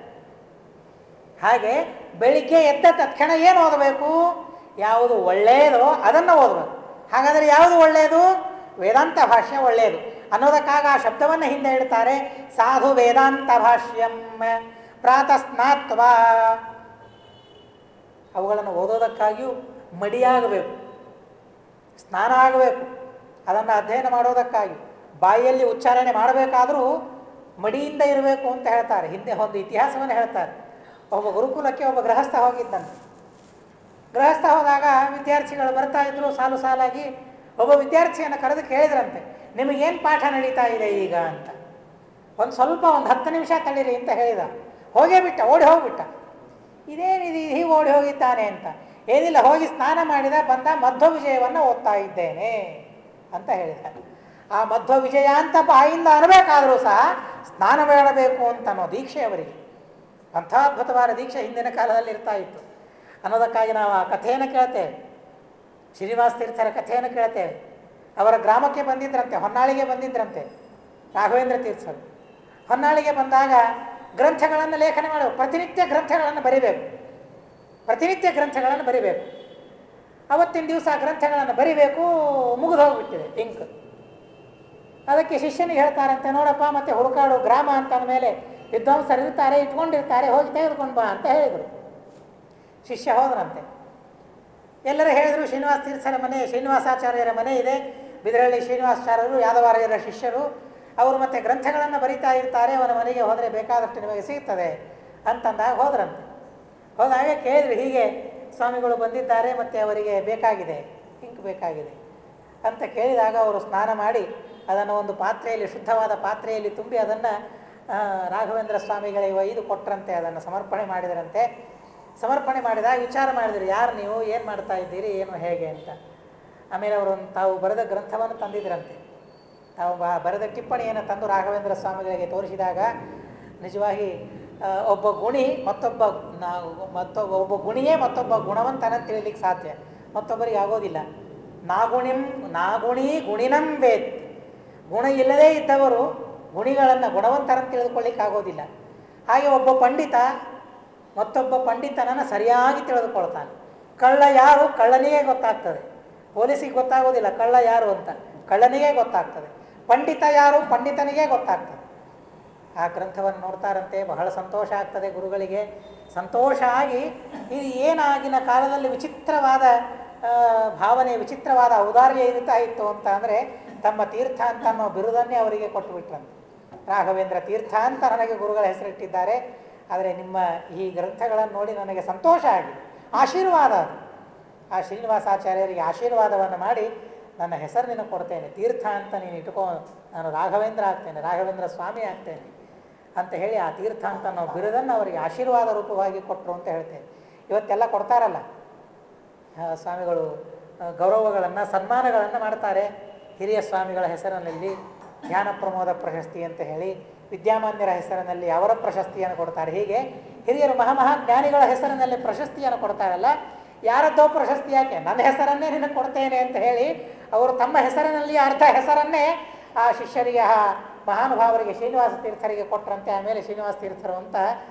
ಹಾಗೆ ಬೆಳಿಗ್ಗೆ ಎದ್ದ ತಕ್ಷಣ ಏನು ಓದಬೇಕು? ಯಾವುದು ಒಳ್ಳೆಯದೋ ಅದನ್ನು ಓದಬೇಕು. ಹಾಗಾದರೆ ಯಾವುದು ಒಳ್ಳೆಯದು? ವೇದಾಂತ ಭಾಷ್ಯ ಒಳ್ಳೆಯದು ಅನ್ನೋದಕ್ಕಾಗ ಆ ಶಬ್ದವನ್ನು ಹಿಂದೆ ಇಡ್ತಾರೆ. ಸಾಧು ವೇದಾಂತ ಭಾಷ್ಯಂ ಪ್ರಾತಸ್ನಾತ್ವ. ಅವುಗಳನ್ನು ಓದೋದಕ್ಕಾಗಿಯೂ ಮಡಿಯಾಗಬೇಕು, ಸ್ನಾನ ಆಗಬೇಕು. ಅದನ್ನು ಅಧ್ಯಯನ ಮಾಡೋದಕ್ಕಾಗಿ ಬಾಯಿಯಲ್ಲಿ ಉಚ್ಚಾರಣೆ ಮಾಡಬೇಕಾದರೂ ಮಡಿಯಿಂದ ಇರಬೇಕು ಅಂತ ಹೇಳ್ತಾರೆ. ಹಿಂದೆ ಒಂದು ಇತಿಹಾಸವನ್ನು ಹೇಳ್ತಾರೆ. ಒಬ್ಬ ಗುರುಕುಲಕ್ಕೆ ಒಬ್ಬ ಗೃಹಸ್ಥ ಹೋಗಿದ್ದಂತೆ. ಗೃಹಸ್ಥ ಹೋದಾಗ ವಿದ್ಯಾರ್ಥಿಗಳು ಬರ್ತಾ ಇದ್ರು ಸಾಲು ಸಾಲಾಗಿ. ಒಬ್ಬ ವಿದ್ಯಾರ್ಥಿಯನ್ನು ಕರೆದು ಕೇಳಿದ್ರಂತೆ, ನಿಮಗೇನು ಪಾಠ ನಡೀತಾ ಇದೆ ಈಗ ಅಂತ. ಒಂದು 10 ನಿಮಿಷ ತಡೀರಿ ಅಂತ ಹೇಳಿದ. ಓಡಿ ಹೋಗ್ಬಿಟ್ಟ. ಇದೇನಿದೆ ಹೀಗೆ ಓಡಿ ಹೋಗಿದ್ದಾನೆ ಅಂತ. ಏನಿಲ್ಲ, ಹೋಗಿ ಸ್ನಾನ ಮಾಡಿದ, ಬಂದ, ಮಧ್ವ ವಿಜಯವನ್ನು ಓದ್ತಾ ಇದ್ದೇನೆ ಅಂತ ಹೇಳಿದ. ಆ ಮಧ್ವ ವಿಜಯ ಅಂತ ಬಾಯಿಂದ ಅನ್ನಬೇಕಾದರೂ ಸಹ ಸ್ನಾನ ಮಾಡಬೇಕು ಅಂತ ಅನ್ನೋ ದೀಕ್ಷೆ ಅವರಿಗೆ. ಅಂಥ ಅದ್ಭುತವಾದ ದೀಕ್ಷೆ ಹಿಂದಿನ ಕಾಲದಲ್ಲಿ ಇರ್ತಾ ಇತ್ತು ಅನ್ನೋದಕ್ಕಾಗಿ ನಾವು ಆ ಕಥೆಯನ್ನು ಕೇಳ್ತೇವೆ. ಶ್ರೀನಿವಾಸ ತೀರ್ಥರ ಕಥೆಯನ್ನು ಕೇಳ್ತೇವೆ. ಅವರ ಗ್ರಾಮಕ್ಕೆ ಬಂದಿದ್ರಂತೆ, ಹೊನ್ನಾಳಿಗೆ ಬಂದಿದ್ರಂತೆ ರಾಘವೇಂದ್ರ ತೀರ್ಥರು. ಹೊನ್ನಾಳಿಗೆ ಬಂದಾಗ ಗ್ರಂಥಗಳನ್ನು ಲೇಖನ ಮಾಡಬೇಕು, ಪ್ರತಿನಿತ್ಯ ಗ್ರಂಥಗಳನ್ನು ಬರಿಬೇಕು. ಅವತ್ತಿನ ದಿವಸ ಗ್ರಂಥಗಳನ್ನು ಬರಿಬೇಕು, ಮುಗಿದು ಹೋಗ್ಬಿಟ್ಟಿದೆ ಇಂಕ್. ಅದಕ್ಕೆ ಶಿಷ್ಯನಿಗೆ ಹೇಳ್ತಾರಂತೆ, ನೋಡಪ್ಪ ಮತ್ತೆ ಹುಡುಕಾಡು, ಗ್ರಾಮ ಅಂತ ಅಂದಮೇಲೆ ವಿದ್ವಾಂಸರು ಇರ್ತಾರೆ, ಇಟ್ಕೊಂಡಿರ್ತಾರೆ, ಹೋಗಿ ತೆಗೆದುಕೊಂಡು ಬಾ ಅಂತ ಹೇಳಿದರು. ಶಿಷ್ಯ ಹೋದರಂತೆ. ಎಲ್ಲರೂ ಹೇಳಿದರು, ಶ್ರೀನಿವಾಸ ತೀರ್ಥರ ಮನೆ, ಶ್ರೀನಿವಾಸಾಚಾರ್ಯರ ಮನೆ ಇದೆ, ಬಿದರಳ್ಳಿ ಶ್ರೀನಿವಾಸಾಚಾರ್ಯರು ಯಾದವಾರ್ಯರ ಶಿಷ್ಯರು, ಅವರು ಮತ್ತೆ ಗ್ರಂಥಗಳನ್ನು ಬರಿತಾ ಇರ್ತಾರೆ, ಅವನ ಮನೆಗೆ ಹೋದರೆ ಬೇಕಾದಷ್ಟು ನಿಮಗೆ ಸಿಗ್ತದೆ ಅಂತಂದಾಗ ಹೋದ್ರಂತೆ. ಹೋದಾಗ ಕೇಳಿದ್ರು, ಹೀಗೆ ಸ್ವಾಮಿಗಳು ಬಂದಿದ್ದಾರೆ ಮತ್ತು ಅವರಿಗೆ ಬೇಕಾಗಿದೆ, ಇಂಕ್ ಬೇಕಾಗಿದೆ ಅಂತ ಕೇಳಿದಾಗ ಅವರು ಸ್ನಾನ ಮಾಡಿ ಅದನ್ನು ಒಂದು ಪಾತ್ರೆಯಲ್ಲಿ, ಶುದ್ಧವಾದ ಪಾತ್ರೆಯಲ್ಲಿ ತುಂಬಿ ಅದನ್ನು ರಾಘವೇಂದ್ರ ಸ್ವಾಮಿಗಳಿಗೆ ಒಯ್ದು ಕೊಟ್ಟರಂತೆ. ಅದನ್ನು ಸಮರ್ಪಣೆ ಮಾಡಿದರಂತೆ. ಸಮರ್ಪಣೆ ಮಾಡಿದಾಗ ವಿಚಾರ ಮಾಡಿದ್ರು, ಯಾರು ನೀವು, ಏನು ಮಾಡ್ತಾ ಇದ್ದೀರಿ, ಏನು ಹೇಗೆ ಅಂತ. ಆಮೇಲೆ ಅವರು ತಾವು ಬರೆದ ಗ್ರಂಥವನ್ನು ತಂದಿದ್ರಂತೆ. ತಾವು ಬರೆದ ಟಿಪ್ಪಣಿಯನ್ನು ತಂದು ರಾಘವೇಂದ್ರ ಸ್ವಾಮಿಗಳಿಗೆ ತೋರಿಸಿದಾಗ ನಿಜವಾಗಿ ಒಬ್ಬ ಗುಣಿ ಒಬ್ಬ ಗುಣಿಯೇ ಮತ್ತೊಬ್ಬ ಗುಣವಂತನಂತ ತಿಳಿಲಿಕ್ಕೆ ಸಾಧ್ಯ, ಮತ್ತೊಬ್ಬರಿಗೆ ಆಗೋದಿಲ್ಲ. ನಾಗುಣಿ ಗುಣಿನಂ ವೇತ್. ಗುಣ ಇಲ್ಲದೇ ಇದ್ದವರು ಗುಣಿಗಳನ್ನು ಗುಣವಂತರನ್ನು ತಿಳಿದುಕೊಳ್ಳಿಕ್ಕೆ ಆಗೋದಿಲ್ಲ. ಹಾಗೆ ಒಬ್ಬ ಪಂಡಿತ ಮತ್ತೊಬ್ಬ ಪಂಡಿತನನ್ನು ಸರಿಯಾಗಿ ತಿಳಿದುಕೊಳ್ತಾನೆ. ಕಳ್ಳ ಯಾರು ಕಳ್ಳನಿಗೆ ಗೊತ್ತಾಗ್ತದೆ, ಪೊಲೀಸಿಗೆ ಗೊತ್ತಾಗೋದಿಲ್ಲ ಕಳ್ಳ ಯಾರು ಅಂತ, ಕಳ್ಳನಿಗೆ ಗೊತ್ತಾಗ್ತದೆ. ಪಂಡಿತ ಯಾರು ಪಂಡಿತನಿಗೆ ಗೊತ್ತಾಗ್ತದೆ. ಆ ಗ್ರಂಥವನ್ನು ನೋಡ್ತಾರಂತೆ, ಬಹಳ ಸಂತೋಷ ಆಗ್ತದೆ ಗುರುಗಳಿಗೆ. ಸಂತೋಷ ಆಗಿ ಇದು ಏನಾಗಿನ ಕಾಲದಲ್ಲಿ ವಿಚಿತ್ರವಾದ ಭಾವನೆ, ವಿಚಿತ್ರವಾದ ಔದಾರ್ಯ ಇರ್ತಾ ಇತ್ತು ಅಂತ ಅಂದರೆ ತಮ್ಮ ತೀರ್ಥ ಅಂತ ಅನ್ನೋ ಬಿರುದನ್ನೇ ಅವರಿಗೆ ಕೊಟ್ಟು ಬಿಟ್ರಂತೆ. ರಾಘವೇಂದ್ರ ತೀರ್ಥ ಅಂತ ನನಗೆ ಗುರುಗಳ ಹೆಸರಿಟ್ಟಿದ್ದಾರೆ, ಆದರೆ ನಿಮ್ಮ ಈ ಗ್ರಂಥಗಳನ್ನು ನೋಡಿ ನನಗೆ ಸಂತೋಷ ಆಗಿದೆ, ಆಶೀರ್ವಾದ. ಆ ಶ್ರೀನಿವಾಸಾಚಾರ್ಯರಿಗೆ ಆಶೀರ್ವಾದವನ್ನು ಮಾಡಿ ನನ್ನ ಹೆಸರು ನಿನಗೆ ಕೊಡ್ತೇನೆ, ತೀರ್ಥ ಅಂತ ನೀನು ಇಟ್ಕೋ, ನಾನು ರಾಘವೇಂದ್ರ ಆಗ್ತೇನೆ, ರಾಘವೇಂದ್ರ ಸ್ವಾಮಿ ಆಗ್ತೇನೆ ಅಂತ ಹೇಳಿ ಆ ತೀರ್ಥ ಅಂತ ನಾವು ಬಿರುದನ್ನು ಅವರಿಗೆ ಆಶೀರ್ವಾದ ರೂಪವಾಗಿ ಕೊಟ್ಟರು ಅಂತ ಹೇಳ್ತೇನೆ. ಇವತ್ತೆಲ್ಲ ಕೊಡ್ತಾರಲ್ಲ ಸ್ವಾಮಿಗಳು, ಗೌರವಗಳನ್ನು ಸನ್ಮಾನಗಳನ್ನು ಮಾಡ್ತಾರೆ. ಹಿರಿಯ ಸ್ವಾಮಿಗಳ ಹೆಸರಿನಲ್ಲಿ ಜ್ಞಾನ ಪ್ರಮೋದ ಪ್ರಶಸ್ತಿ ಅಂತ ಹೇಳಿ, ವಿದ್ಯಾಮಾನ್ಯರ ಹೆಸರಿನಲ್ಲಿ ಅವರ ಪ್ರಶಸ್ತಿಯನ್ನು ಕೊಡ್ತಾರೆ. ಹೀಗೆ ಹಿರಿಯರು ಮಹಾಜ್ಞಾನಿಗಳ ಹೆಸರಿನಲ್ಲಿ ಪ್ರಶಸ್ತಿಯನ್ನು ಕೊಡ್ತಾರಲ್ಲ, ಯಾರದ್ದೋ ಪ್ರಶಸ್ತಿ ಯಾಕೆ, ನನ್ನ ಹೆಸರನ್ನೇ ನಿನಗೆ ಕೊಡ್ತೇನೆ ಅಂತ ಹೇಳಿ ಅವರು ತಮ್ಮ ಹೆಸರಿನಲ್ಲಿ ಅರ್ಧ ಹೆಸರನ್ನೇ ಆ ಶಿಷ್ಯರಿಗೆ, ಆ ಮಹಾನುಭಾವರಿಗೆ, ಶ್ರೀನಿವಾಸ ತೀರ್ಥರಿಗೆ ಕೊಟ್ಟರಂತೆ. ಆಮೇಲೆ ಶ್ರೀನಿವಾಸ ತೀರ್ಥರು ಅಂತ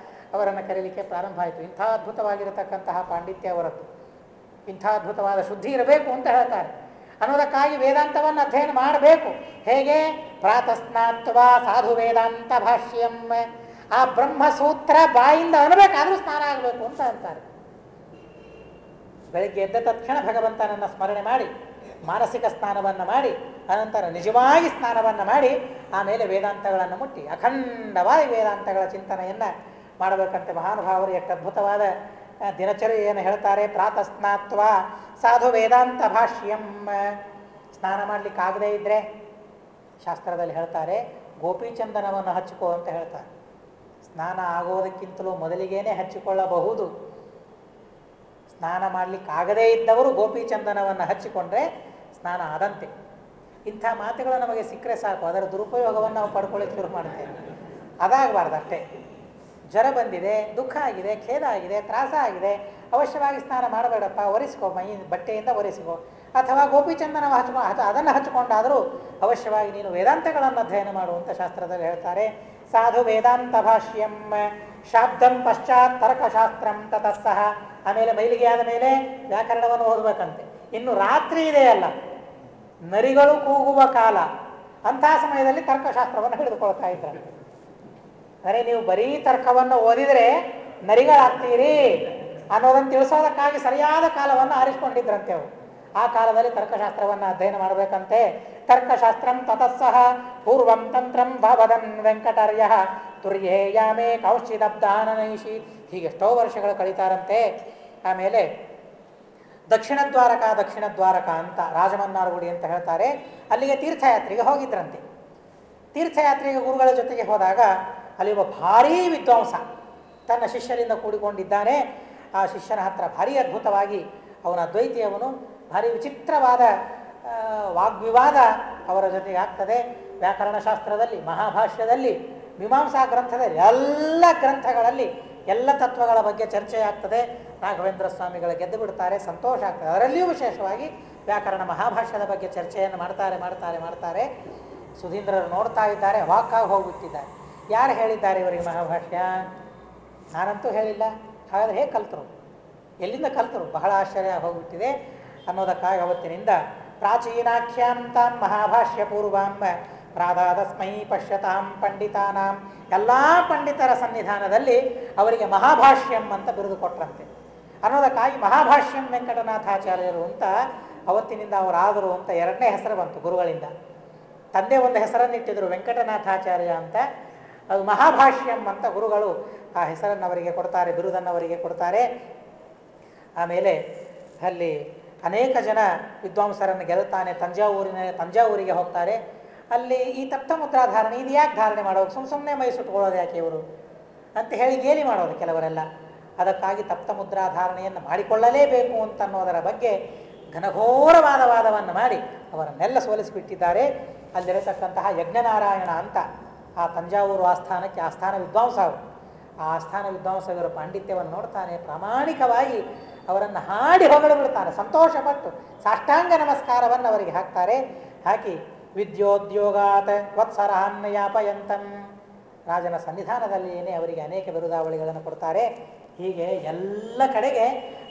ಅವರನ್ನು ಕರೀಲಿಕ್ಕೆ ಪ್ರಾರಂಭ ಆಯಿತು. ಇಂಥ ಅದ್ಭುತವಾಗಿರತಕ್ಕಂತಹ ಪಾಂಡಿತ್ಯ ಅವರದ್ದು, ಇಂಥ ಅದ್ಭುತವಾದ ಶುದ್ಧಿ ಇರಬೇಕು ಅಂತ ಹೇಳ್ತಾರೆ. ಅನ್ನೋದಕ್ಕಾಗಿ ವೇದಾಂತವನ್ನು ಅಧ್ಯಯನ ಮಾಡಬೇಕು. ಹೇಗೆ? ಪ್ರಾತಸ್ನಾತ್ವ ಸಾಧು ವೇದಾಂತ ಭಾಷ್ಯಂ, ಆ ಬ್ರಹ್ಮಸೂತ್ರ ಬಾಯಿಂದ ಅನ್ನಬೇಕಾದ್ರೂ ಸ್ನಾನ ಆಗಬೇಕು ಅಂತ ಅಂತಾರೆ. ಬೆಳಗ್ಗೆ ಎದ್ದ ತಕ್ಷಣ ಭಗವಂತನನ್ನು ಸ್ಮರಣೆ ಮಾಡಿ ಮಾನಸಿಕ ಸ್ನಾನವನ್ನು ಮಾಡಿ, ಅನಂತರ ನಿಜವಾಗಿ ಸ್ನಾನವನ್ನು ಮಾಡಿ, ಆಮೇಲೆ ವೇದಾಂತಗಳನ್ನು ಮುಟ್ಟಿ ಅಖಂಡವಾಗಿ ವೇದಾಂತಗಳ ಚಿಂತನೆಯನ್ನು ಮಾಡಬೇಕಂತೆ. ಮಹಾನುಭಾವರು ಎಷ್ಟು ಅದ್ಭುತವಾದ ದಿನಚರಿಯನ್ನು ಹೇಳ್ತಾರೆ. ಪ್ರಾತಸ್ನಾತ್ವ ಸಾಧು ವೇದಾಂತ ಭಾಷ್ಯಂ. ಸ್ನಾನ ಮಾಡಲಿಕ್ಕಾಗದೇ ಇದ್ದರೆ ಶಾಸ್ತ್ರದಲ್ಲಿ ಹೇಳ್ತಾರೆ ಗೋಪಿಚಂದನವನ್ನು ಹಚ್ಚಿಕೋ ಅಂತ ಹೇಳ್ತಾರೆ. ಸ್ನಾನ ಆಗೋದಕ್ಕಿಂತಲೂ ಮೊದಲಿಗೇನೆ ಹಚ್ಚಿಕೊಳ್ಳಬಹುದು. ಸ್ನಾನ ಮಾಡಲಿಕ್ಕಾಗದೇ ಇದ್ದವರು ಗೋಪಿಚಂದನವನ್ನು ಹಚ್ಚಿಕೊಂಡ್ರೆ ಸ್ನಾನ ಆದಂತೆ. ಇಂಥ ಮಾತುಗಳು ನಮಗೆ ಸಿಕ್ಕರೆ ಸಾಕು, ಅದರ ದುರುಪಯೋಗವನ್ನು ನಾವು ಪಡ್ಕೊಳ್ಳಿಕ್ಕೆ ಶುರು ಮಾಡ್ತೇವೆ. ಅದಾಗಬಾರ್ದು ಅಷ್ಟೇ. ಜ್ವರ ಬಂದಿದೆ, ದುಃಖ ಆಗಿದೆ, ಖೇದ ಆಗಿದೆ, ತ್ರಾಸ ಆಗಿದೆ, ಅವಶ್ಯವಾಗಿ ಸ್ನಾನ ಮಾಡಬೇಡಪ್ಪ, ಒರೆಸ್ಕೋ, ಮೈ ಬಟ್ಟೆಯಿಂದ ಒರೆಸಿಕೋ. ಅಥವಾ ಗೋಪಿಚಂದನ ಅದನ್ನು ಹಚ್ಚಿಕೊಂಡಾದರೂ ಅವಶ್ಯವಾಗಿ ನೀನು ವೇದಾಂತಗಳನ್ನು ಅಧ್ಯಯನ ಮಾಡುವಂಥ ಶಾಸ್ತ್ರದಲ್ಲಿ ಹೇಳ್ತಾರೆ. ಸಾಧು ವೇದಾಂತ ಭಾಷ್ಯಂ ಶಾಬ್ದಂ ಪಶ್ಚಾತ್ ತರ್ಕಶಾಸ್ತ್ರಂ ತತಸ್ಸಹ. ಆಮೇಲೆ ಮೈಲಿಗೆ ಆದ ಮೇಲೆ ವ್ಯಾಕರಣವನ್ನು ಓದಬೇಕಂತೆ. ಇನ್ನು ರಾತ್ರಿ ಇದೆಯಲ್ಲ, ನರಿಗಳು ಕೂಗುವ ಕಾಲ, ಅಂಥ ಸಮಯದಲ್ಲಿ ತರ್ಕಶಾಸ್ತ್ರವನ್ನು ಹಿಡಿದುಕೊಳ್ತಾ ಇದ್ರಂತೆ. ಅಂದರೆ ನೀವು ಬರೀ ತರ್ಕವನ್ನು ಓದಿದರೆ ನರಿಗಳಾಗ್ತೀರಿ ಅನ್ನೋದನ್ನು ತಿಳಿಸೋದಕ್ಕಾಗಿ ಸರಿಯಾದ ಕಾಲವನ್ನು ಆರಿಸಿಕೊಂಡಿದ್ರಂತೆ ಅವು. ಆ ಕಾಲದಲ್ಲಿ ತರ್ಕಶಾಸ್ತ್ರವನ್ನು ಅಧ್ಯಯನ ಮಾಡಬೇಕಂತೆ. ತರ್ಕಶಾಸ್ತ್ರಂ ತತಸ್ಸಹ ಪೂರ್ವಂ ತಂತ್ರಂ ಭವದನ್ ವೆಂಕಟರ್ಯ ತುರ್ಯೇಯಾಮೇ ಕೌಶಿದಬ್ದಾನನೈಷಿ. ಹೀಗೆಷ್ಟೋ ವರ್ಷಗಳು ಕಳೀತಾರಂತೆ. ಆಮೇಲೆ ದಕ್ಷಿಣ ದ್ವಾರಕ ಅಂತ ರಾಜಮನ್ನಾರ್ಗುಡಿ ಅಂತ ಹೇಳ್ತಾರೆ, ಅಲ್ಲಿಗೆ ತೀರ್ಥಯಾತ್ರೆಗೆ ಹೋಗಿದ್ರಂತೆ. ತೀರ್ಥಯಾತ್ರೆಗೆ ಗುರುಗಳ ಜೊತೆಗೆ ಹೋದಾಗ ಅಲ್ಲಿ ಒಬ್ಬ ಭಾರೀ ವಿದ್ವಾಂಸ ತನ್ನ ಶಿಷ್ಯರಿಂದ ಕೂಡಿಕೊಂಡಿದ್ದಾನೆ. ಆ ಶಿಷ್ಯನ ಹತ್ರ ಭಾರೀ ಅದ್ಭುತವಾಗಿ ಅವನ ಅದ್ವೈತಿಯವನು ಭಾರಿ ವಿಚಿತ್ರವಾದ ವಾಗ್ವಿವಾದ ಅವರ ಜೊತೆಗೆ ಆಗ್ತದೆ. ವ್ಯಾಕರಣಶಾಸ್ತ್ರದಲ್ಲಿ, ಮಹಾಭಾಷ್ಯದಲ್ಲಿ, ಮೀಮಾಂಸಾ ಗ್ರಂಥದಲ್ಲಿ, ಎಲ್ಲ ಗ್ರಂಥಗಳಲ್ಲಿ ಎಲ್ಲ ತತ್ವಗಳ ಬಗ್ಗೆ ಚರ್ಚೆ ಆಗ್ತದೆ. ರಾಘವೇಂದ್ರ ಸ್ವಾಮಿಗಳ ಗೆದ್ದು ಬಿಡ್ತಾರೆ, ಸಂತೋಷ ಆಗ್ತದೆ. ಅದರಲ್ಲಿಯೂ ವಿಶೇಷವಾಗಿ ವ್ಯಾಕರಣ ಮಹಾಭಾಷ್ಯದ ಬಗ್ಗೆ ಚರ್ಚೆಯನ್ನು ಮಾಡ್ತಾರೆ. ಸುಧೀಂದ್ರರು ನೋಡ್ತಾ ಇದ್ದಾರೆ, ವಾಕಾಗಿ ಹೋಗ್ಬಿಟ್ಟಿದ್ದಾರೆ. ಯಾರು ಹೇಳಿದ್ದಾರೆ ಇವರಿಗೆ ಮಹಾಭಾಷ್ಯ? ನಾನಂತೂ ಹೇಳಿಲ್ಲ. ಹಾಗಾದರೆ ಹೇಗೆ ಕಲ್ತರು, ಎಲ್ಲಿಂದ ಕಲ್ತರು? ಬಹಳ ಆಶ್ಚರ್ಯ ಹೋಗ್ಬಿಟ್ಟಿದೆ ಅನ್ನೋದಕ್ಕಾಗಿ ಅವತ್ತಿನಿಂದ ಪ್ರಾಚೀನಾಖ್ಯಾಂ ತಾಂ ಮಹಾಭಾಷ್ಯ ಪೂರ್ವಾಂ ಪ್ರಾದಾದಸ್ಮೈ ಪಶ್ಯತಾಂ ಪಂಡಿತಾನಾಂ. ಎಲ್ಲ ಪಂಡಿತರ ಸನ್ನಿಧಾನದಲ್ಲಿ ಅವರಿಗೆ ಮಹಾಭಾಷ್ಯಂ ಅಂತ ಬಿರುದು ಕೊಟ್ರಂತೆ. ಅನ್ನೋದಕ್ಕಾಗಿ ಮಹಾಭಾಷ್ಯಂ ವೆಂಕಟನಾಥಾಚಾರ್ಯರು ಅಂತ ಅವತ್ತಿನಿಂದ ಅವರಾದರು ಅಂತ ಎರಡನೇ ಹೆಸರು ಬಂತು ಗುರುಗಳಿಂದ. ತಂದೆ ಒಂದು ಹೆಸರನ್ನಿಟ್ಟಿದ್ರು ವೆಂಕಟನಾಥಾಚಾರ್ಯ ಅಂತ, ಅದು ಮಹಾಭಾಷ್ಯಂ ಅಂತ ಗುರುಗಳು ಆ ಹೆಸರನ್ನು ಅವರಿಗೆ ಕೊಡ್ತಾರೆ, ಬಿರುದನ್ನು ಅವರಿಗೆ ಕೊಡ್ತಾರೆ. ಆಮೇಲೆ ಅಲ್ಲಿ ಅನೇಕ ಜನ ವಿದ್ವಾಂಸರನ್ನು ಗೆಲ್ತಾನೆ. ತಂಜಾವೂರಿಗೆ ಹೋಗ್ತಾರೆ. ಅಲ್ಲಿ ಈ ತಪ್ತ ಮುದ್ರಾಧಾರಣೆ ಇದು ಯಾಕೆ ಧಾರಣೆ ಮಾಡೋದು, ಸುಮ್ಮನೆ ಮೈ ಸುಟ್ಕೊಳ್ಳೋದು ಯಾಕೆ ಇವರು ಅಂತ ಹೇಳಿ ಗೇಲಿ ಮಾಡೋದು ಕೆಲವರೆಲ್ಲ. ಅದಕ್ಕಾಗಿ ತಪ್ತ ಮುದ್ರಾಧಾರಣೆಯನ್ನು ಮಾಡಿಕೊಳ್ಳಲೇಬೇಕು ಅಂತನ್ನೋದರ ಬಗ್ಗೆ ಘನಘೋರವಾದ ವಾದವನ್ನು ಮಾಡಿ ಅವರನ್ನೆಲ್ಲ ಸೋಲಿಸಿಬಿಟ್ಟಿದ್ದಾರೆ. ಅಲ್ಲಿರತಕ್ಕಂತಹ ಯಜ್ಞನಾರಾಯಣ ಅಂತ ಆ ತಂಜಾವೂರು ಆಸ್ಥಾನಕ್ಕೆ ಆಸ್ಥಾನ ವಿದ್ವಾಂಸ ಅವರು. ಆ ಆಸ್ಥಾನ ವಿದ್ವಾಂಸರ ಪಾಂಡಿತ್ಯವನ್ನು ನೋಡ್ತಾನೆ, ಪ್ರಾಮಾಣಿಕವಾಗಿ ಅವರನ್ನು ಹಾಡಿ ಹೊಗಳು ಬಿಡ್ತಾನೆ. ಸಂತೋಷಪಟ್ಟು ಸಾಷ್ಟಾಂಗ ನಮಸ್ಕಾರವನ್ನು ಅವರಿಗೆ ಹಾಕ್ತಾರೆ. ಹಾಕಿ ವಿದ್ಯೋದ್ಯೋಗಾತ್ ವತ್ಸರಾನ್ಯಾಪಯಂತಂ, ರಾಜನ ಸನ್ನಿಧಾನದಲ್ಲಿಯೇ ಅವರಿಗೆ ಅನೇಕ ಬಿರುದಾವಳಿಗಳನ್ನು ಕೊಡ್ತಾರೆ. ಹೀಗೆ ಎಲ್ಲ ಕಡೆಗೆ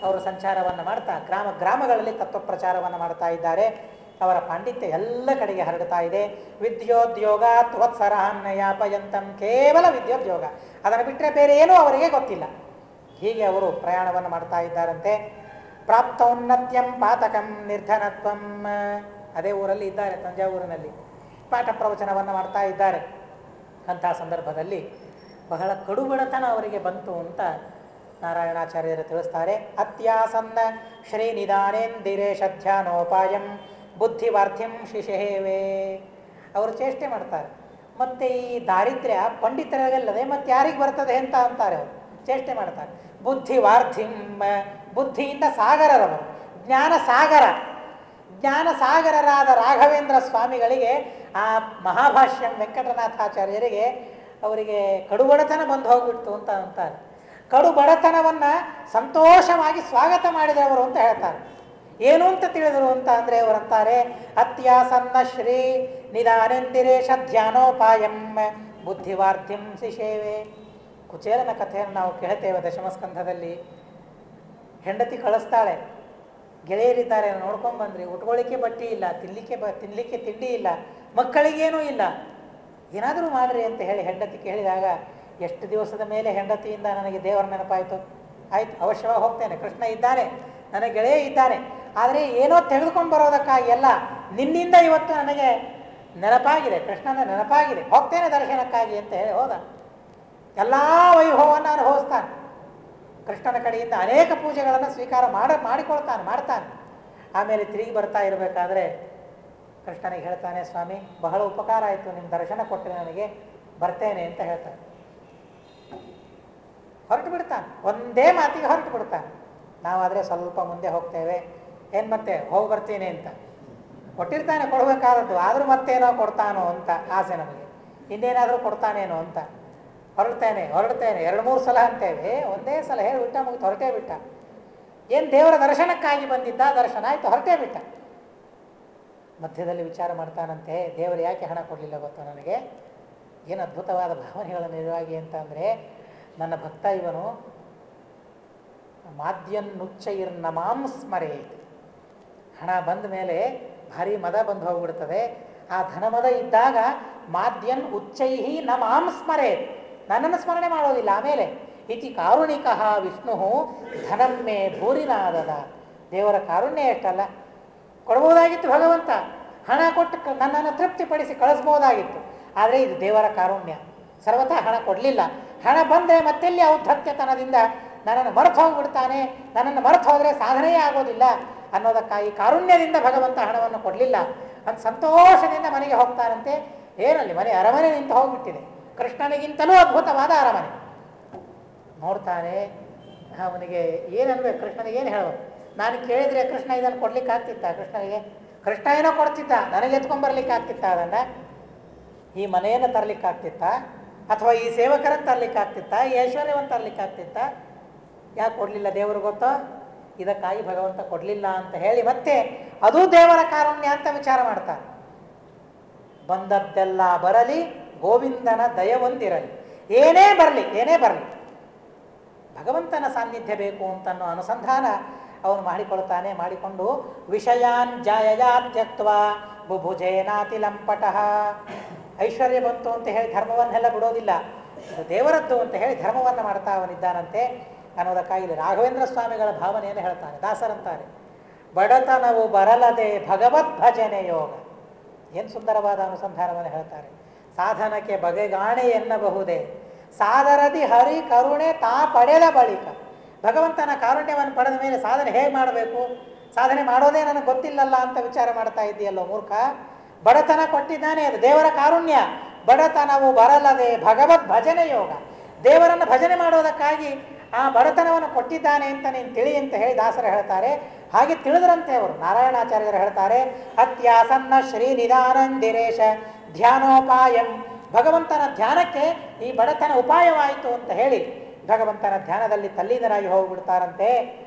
ಅವರು ಸಂಚಾರವನ್ನು ಮಾಡ್ತಾ ಗ್ರಾಮಗಳಲ್ಲಿ ತತ್ವ ಪ್ರಚಾರವನ್ನು ಮಾಡ್ತಾ ಇದ್ದಾರೆ. ಅವರ ಪಾಂಡಿತ್ಯ ಎಲ್ಲ ಕಡೆಗೆ ಹರಡ್ತಾ ಇದೆ. ವಿದ್ಯೋದ್ಯೋಗಾತ್ ವತ್ಸರಾನ್ ಯಾಪಯಂತಂ, ಕೇವಲ ವಿದ್ಯೋದ್ಯೋಗ, ಅದನ್ನು ಬಿಟ್ಟರೆ ಬೇರೆ ಏನೂ ಅವರಿಗೆ ಗೊತ್ತಿಲ್ಲ. ಹೀಗೆ ಅವರು ಪ್ರಯಾಣವನ್ನು ಮಾಡ್ತಾ ಇದ್ದಾರಂತೆ. ಪ್ರಾಪ್ತೌನ್ನತ್ಯಂ ಪಾತಕಂ ನಿರ್ಧನತ್ವಂ, ಅದೇ ಊರಲ್ಲಿ ಇದ್ದಾರೆ, ತಂಜಾವೂರಿನಲ್ಲಿ ಪಾಠ ಪ್ರವಚನವನ್ನು ಮಾಡ್ತಾ ಇದ್ದಾರೆ. ಅಂಥ ಸಂದರ್ಭದಲ್ಲಿ ಬಹಳ ಕಡುಬಡತನ ಅವರಿಗೆ ಬಂತು ಅಂತ ನಾರಾಯಣಾಚಾರ್ಯರು ತಿಳಿಸ್ತಾರೆ. ಅತ್ಯಾಸನ್ನ ಶ್ರೀನಿಧಾನೇಂದಿರೇಶ ಧ್ಯಾನೋಪಾಯಂ ಬುದ್ಧಿವಾರ್ಥ್ಯಂ ಶಿಶೇವೇ. ಅವರು ಚೇಷ್ಟೆ ಮಾಡ್ತಾರೆ. ಮತ್ತು ಈ ದಾರಿದ್ರ್ಯ ಪಂಡಿತರಿಗಲ್ಲದೆ ಮತ್ತೆ ಯಾರಿಗೆ ಬರ್ತದೆ ಅಂತ ಅಂತಾರೆ. ಅವರು ಚೇಷ್ಟೆ ಮಾಡ್ತಾರೆ. ಬುದ್ಧಿವಾರ್ಥ್ಯಂ, ಬುದ್ಧಿಯಿಂದ ಸಾಗರರವರು, ಜ್ಞಾನ ಸಾಗರ. ಜ್ಞಾನ ಸಾಗರರಾದ ರಾಘವೇಂದ್ರ ಸ್ವಾಮಿಗಳಿಗೆ, ಆ ಮಹಾಭಾಷ್ಯಂ ವೆಂಕಟನಾಥಾಚಾರ್ಯರಿಗೆ ಅವರಿಗೆ ಕಡುಬಡತನ ಬಂದು ಹೋಗ್ಬಿಡ್ತು ಅಂತ ಅಂತಾರೆ. ಕಡು ಬಡತನವನ್ನು ಸಂತೋಷವಾಗಿ ಸ್ವಾಗತ ಮಾಡಿದವರು ಅಂತ ಹೇಳ್ತಾರೆ. ಏನು ಅಂತ ತಿಳಿದರು ಅಂತ ಅಂದರೆ ಅವರಂತಾರೆ, ಅತ್ಯಾಸನ್ನ ಶ್ರೀ ನಿಧಾನೇಂದಿರೇಶ ಧ್ಯಾನೋಪಾಯಂ ಬುದ್ಧಿವಾರ್ಥ್ಯಂ ಶಿಶೇವೆ. ಕುಚೇಲನ ಕಥೆಯನ್ನು ನಾವು ಕೇಳ್ತೇವೆ ದಶಮಸ್ಕಂಧದಲ್ಲಿ. ಹೆಂಡತಿ ಕಳಿಸ್ತಾಳೆ, ಗೆಳೆಯರಿದ್ದಾರೆ ನೋಡ್ಕೊಂಡ್ಬಂದ್ರಿ, ಉಟ್ಕೊಳ್ಳಿಕ್ಕೆ ಬಟ್ಟೆ ಇಲ್ಲ, ತಿನ್ನಲಿಕ್ಕೆ ತಿಂಡಿ ಇಲ್ಲ, ಮಕ್ಕಳಿಗೇನೂ ಇಲ್ಲ, ಏನಾದರೂ ಮಾಡ್ರಿ ಅಂತ ಹೇಳಿ ಹೆಂಡತಿ ಕೇಳಿದಾಗ, ಎಷ್ಟು ದಿವಸದ ಮೇಲೆ ಹೆಂಡತಿಯಿಂದ ನನಗೆ ದೇವರ ನೆನಪಾಯಿತು, ಆಯ್ತು ಅವಶ್ಯವಾಗಿ ಹೋಗ್ತೇನೆ, ಕೃಷ್ಣ ಇದ್ದಾನೆ, ನನ್ನ ಗೆಳೆಯ ಇದ್ದಾನೆ, ಆದರೆ ಏನೋ ತೆಗೆದುಕೊಂಡು ಬರೋದಕ್ಕಾಗಿ ಎಲ್ಲ ನಿನ್ನಿಂದ ಇವತ್ತು ನನಗೆ ನೆನಪಾಗಿದೆ, ಕೃಷ್ಣನ ನೆನಪಾಗಿದೆ, ಹೋಗ್ತೇನೆ ದರ್ಶನಕ್ಕಾಗಿ ಅಂತ ಹೇಳಿ ಹೋದ. ಎಲ್ಲ ವೈಭವವನ್ನು ಅನುಭವಿಸ್ತಾನೆ. ಕೃಷ್ಣನ ಕಡೆಯಿಂದ ಅನೇಕ ಪೂಜೆಗಳನ್ನು ಸ್ವೀಕಾರ ಮಾಡ್ತಾನೆ. ಆಮೇಲೆ ತಿರುಗಿ ಬರ್ತಾ ಇರಬೇಕಾದ್ರೆ ಕೃಷ್ಣನಿಗೆ ಹೇಳ್ತಾನೆ, ಸ್ವಾಮಿ ಬಹಳ ಉಪಕಾರ ಆಯಿತು, ನಿಮ್ಮ ದರ್ಶನ ಕೊಟ್ಟರೆ ನನಗೆ, ಬರ್ತೇನೆ ಅಂತ ಹೇಳ್ತಾನೆ. ಹೊರಟು ಬಿಡ್ತಾನೆ, ಒಂದೇ ಮಾತಿಗೆ ಹೊರಟು ಬಿಡ್ತಾನೆ. ನಾವಾದರೆ ಸ್ವಲ್ಪ ಮುಂದೆ ಹೋಗ್ತೇವೆ, ಏನು ಮತ್ತೆ ಹೋಗಿ ಬರ್ತೀನಿ ಅಂತ ಕೊಟ್ಟಿರ್ತಾನೆ, ಕೊಡಬೇಕಾದದ್ದು, ಆದರೂ ಮತ್ತೇನೋ ಕೊಡ್ತಾನೋ ಅಂತ ಆಸೆ ನಮಗೆ, ಇನ್ನೇನಾದರೂ ಕೊಡ್ತಾನೇನೋ ಅಂತ ಹೊರಡ್ತೇನೆ 2-3 ಸಲ ಅಂತೇವೆ, ಒಂದೇ ಸಲ ಹೇಳಿಬಿಟ್ಟ, ಮುಗಿತು, ಹೊರಟೇ ಬಿಟ್ಟ. ಏನು ದೇವರ ದರ್ಶನಕ್ಕಾಗಿ ಬಂದಿದ್ದ, ದರ್ಶನ ಆಯಿತು, ಹೊರಟೇ ಬಿಟ್ಟ. ಮಧ್ಯದಲ್ಲಿ ವಿಚಾರ ಮಾಡ್ತಾನಂತೆ, ದೇವರು ಯಾಕೆ ಹಣ ಕೊಡಲಿಲ್ಲ ಗೊತ್ತಾ ನನಗೆ, ಏನು ಅದ್ಭುತವಾದ ಭಾವನೆಗಳ ನಿರ್ವಾಗಿ ಅಂತ ಅಂದರೆ, ನನ್ನ ಭಕ್ತ ಇವನು ಮಾದ್ಯನ್ನುಚ್ಚೈರ್ನಮಾಂ ಸ್ಮರೇತ್. ಹಣ ಬಂದ ಮೇಲೆ ಭಾರಿ ಮದ ಬಂದು ಹೋಗ್ಬಿಡ್ತದೆ. ಆ ಧನಮದ ಇದ್ದಾಗ ಮಾದ್ಯನ್ ಉಚ್ಚೈಹಿ ನಮಾಂ ಸ್ಮರೇತ್, ನನ್ನನ್ನು ಸ್ಮರಣೆ ಮಾಡೋದಿಲ್ಲ. ಆಮೇಲೆ ಇತಿ ಕಾರುಣಿಕಃ ವಿಷ್ಣು ಧನಮ್ಮೆ ಭೂರಿನಾದದ. ದೇವರ ಕಾರುಣ್ಯ ಎಷ್ಟಲ್ಲ, ಕೊಡ್ಬೋದಾಗಿತ್ತು ಭಗವಂತ, ಹಣ ಕೊಟ್ಟು ನನ್ನನ್ನು ತೃಪ್ತಿಪಡಿಸಿ ಕಳಿಸ್ಬೋದಾಗಿತ್ತು. ಆದರೆ ಇದು ದೇವರ ಕಾರುಣ್ಯ, ಸರ್ವಥಾ ಹಣ ಕೊಡಲಿಲ್ಲ. ಹಣ ಬಂದರೆ ಮತ್ತೆಲ್ಲಿ ಔದ್ಧತ್ಯತನದಿಂದ ನನ್ನನ್ನು ಮರೆತು ಹೋಗ್ಬಿಡ್ತಾನೆ, ನನ್ನನ್ನು ಮರೆತು ಹೋದರೆ ಸಾಧನೆಯೇ ಆಗೋದಿಲ್ಲ ಅನ್ನೋದಕ್ಕಾಗಿ ಕಾರುಣ್ಯದಿಂದ ಭಗವಂತ ಹಣವನ್ನು ಕೊಡಲಿಲ್ಲ ಅಂತ ಸಂತೋಷದಿಂದ ಮನೆಗೆ ಹೋಗ್ತಾನಂತೆ. ಏನಲ್ಲಿ ಮನೆ ಅರಮನೆ ನಿಂತು ಹೋಗ್ಬಿಟ್ಟಿದೆ, ಕೃಷ್ಣನಿಗಿಂತಲೂ ಅದ್ಭುತವಾದ ಅರಮನೆ. ನೋಡ್ತಾನೆ, ಅವನಿಗೆ ಏನನ್ಬೇಕು, ಕೃಷ್ಣನಿಗೆ ಏನು ಹೇಳೋದು? ನಾನು ಕೇಳಿದರೆ ಕೃಷ್ಣ ಇದನ್ನು ಕೊಡ್ಲಿಕ್ಕೆ ಆಗ್ತಿತ್ತ? ಕೃಷ್ಣನಿಗೆ ಕೃಷ್ಣ ಏನೋ ಕೊಡ್ತಿದ್ದ, ನನಗೆ ಎತ್ಕೊಂಡ್ಬರ್ಲಿಕ್ಕೆ ಆಗ್ತಿತ್ತ? ಅದನ್ನು ಈ ಮನೆಯನ್ನು ತರಲಿಕ್ಕೆ ಆಗ್ತಿತ್ತ, ಅಥವಾ ಈ ಸೇವಕರನ್ನು ತರಲಿಕ್ಕೆ ಆಗ್ತಿತ್ತ, ಈ ಐಶ್ವರ್ಯವನ್ನು ತರಲಿಕ್ಕೆ ಆಗ್ತಿತ್ತ? ಯಾಕೆ ಕೊಡಲಿಲ್ಲ ದೇವರು ಗೊತ್ತೋ? ಇದಕ್ಕಾಗಿ ಭಗವಂತ ಕೊಡಲಿಲ್ಲ ಅಂತ ಹೇಳಿ ಮತ್ತೆ ಅದು ದೇವರ ಕಾರುಣ್ಯ ಅಂತ ವಿಚಾರ ಮಾಡ್ತಾರೆ. ಬಂದದ್ದೆಲ್ಲ ಬರಲಿ, ಗೋವಿಂದನ ದಯವೊಂದಿರಲಿ, ಏನೇ ಬರಲಿ ಭಗವಂತನ ಸಾನ್ನಿಧ್ಯ ಬೇಕು ಅಂತನ್ನೋ ಅನುಸಂಧಾನ ಅವನು ಮಾಡಿಕೊಂಡು ವಿಷಯಾನ್ ಜಾಯಯಾ ತ್ಯಕ್ತ್ವಾ ಬುಭುಜೇನಾತಿ ಲಂಪಟಃ. ಐಶ್ವರ್ಯ ಬಂತು ಅಂತ ಹೇಳಿ ಧರ್ಮವನ್ನೆಲ್ಲ ಬಿಡೋದಿಲ್ಲ, ಇದು ದೇವರದ್ದು ಅಂತ ಹೇಳಿ ಧರ್ಮವನ್ನು ಮಾಡ್ತಾ ಅವನಿದ್ದಾನಂತೆ ಅನ್ನೋದಕ್ಕಾಗಿ ರಾಘವೇಂದ್ರ ಸ್ವಾಮಿಗಳ ಭಾವನೆಯನ್ನು ಹೇಳ್ತಾನೆ. ದಾಸರಂತಾರೆ, ಬಡತನವು ಬರಲದೆ ಭಗವದ್ ಭಜನೆ ಯೋಗ. ಏನು ಸುಂದರವಾದ ಅನುಸಂಧಾನವನ್ನು ಹೇಳ್ತಾರೆ. ಸಾಧನಕ್ಕೆ ಬಗೆಗಾಣೆ ಎನ್ನಬಹುದೇ, ಸಾದರದಿ ಹರಿ ಕರುಣೆ ತಾ ಪಡೆದ ಬಳಿಕ. ಭಗವಂತನ ಕಾರುಣ್ಯವನ್ನು ಪಡೆದ ಮೇಲೆ ಸಾಧನೆ ಹೇಗೆ ಮಾಡಬೇಕು, ಸಾಧನೆ ಮಾಡೋದೇ ನನಗೆ ಗೊತ್ತಿಲ್ಲಲ್ಲ ಅಂತ ವಿಚಾರ ಮಾಡ್ತಾ ಇದ್ದೀಯಲ್ಲೋ ಮೂರ್ಖ. ಬಡತನ ಕೊಟ್ಟಿದ್ದಾನೆ, ಅದು ದೇವರ ಕಾರುಣ್ಯ. ಬಡತನವು ಬರಲದೆ ಭಗವದ್ ಭಜನೆ ಯೋಗ, ದೇವರನ್ನು ಭಜನೆ ಮಾಡೋದಕ್ಕಾಗಿ ಆ ಬಡತನವನ್ನು ಕೊಟ್ಟಿದ್ದಾನೆ ಅಂತ ನೀನು ತಿಳಿ ಅಂತ ಹೇಳಿ ದಾಸರು ಹೇಳ್ತಾರೆ. ಹಾಗೆ ತಿಳಿದ್ರಂತೆ ಅವರು. ನಾರಾಯಣಾಚಾರ್ಯರು ಹೇಳ್ತಾರೆ, ಅತ್ಯಾಸನ್ನ ಶ್ರೀನಿಧಾನಂದಿರೇಶ ಧ್ಯಾನೋಪಾಯಂ. ಭಗವಂತನ ಧ್ಯಾನಕ್ಕೆ ಈ ಬಡತನ ಉಪಾಯವಾಯಿತು ಅಂತ ಹೇಳಿ ಭಗವಂತನ ಧ್ಯಾನದಲ್ಲಿ ತಲ್ಲೀನರಾಗಿ ಹೋಗಿಬಿಡ್ತಾರಂತೆ.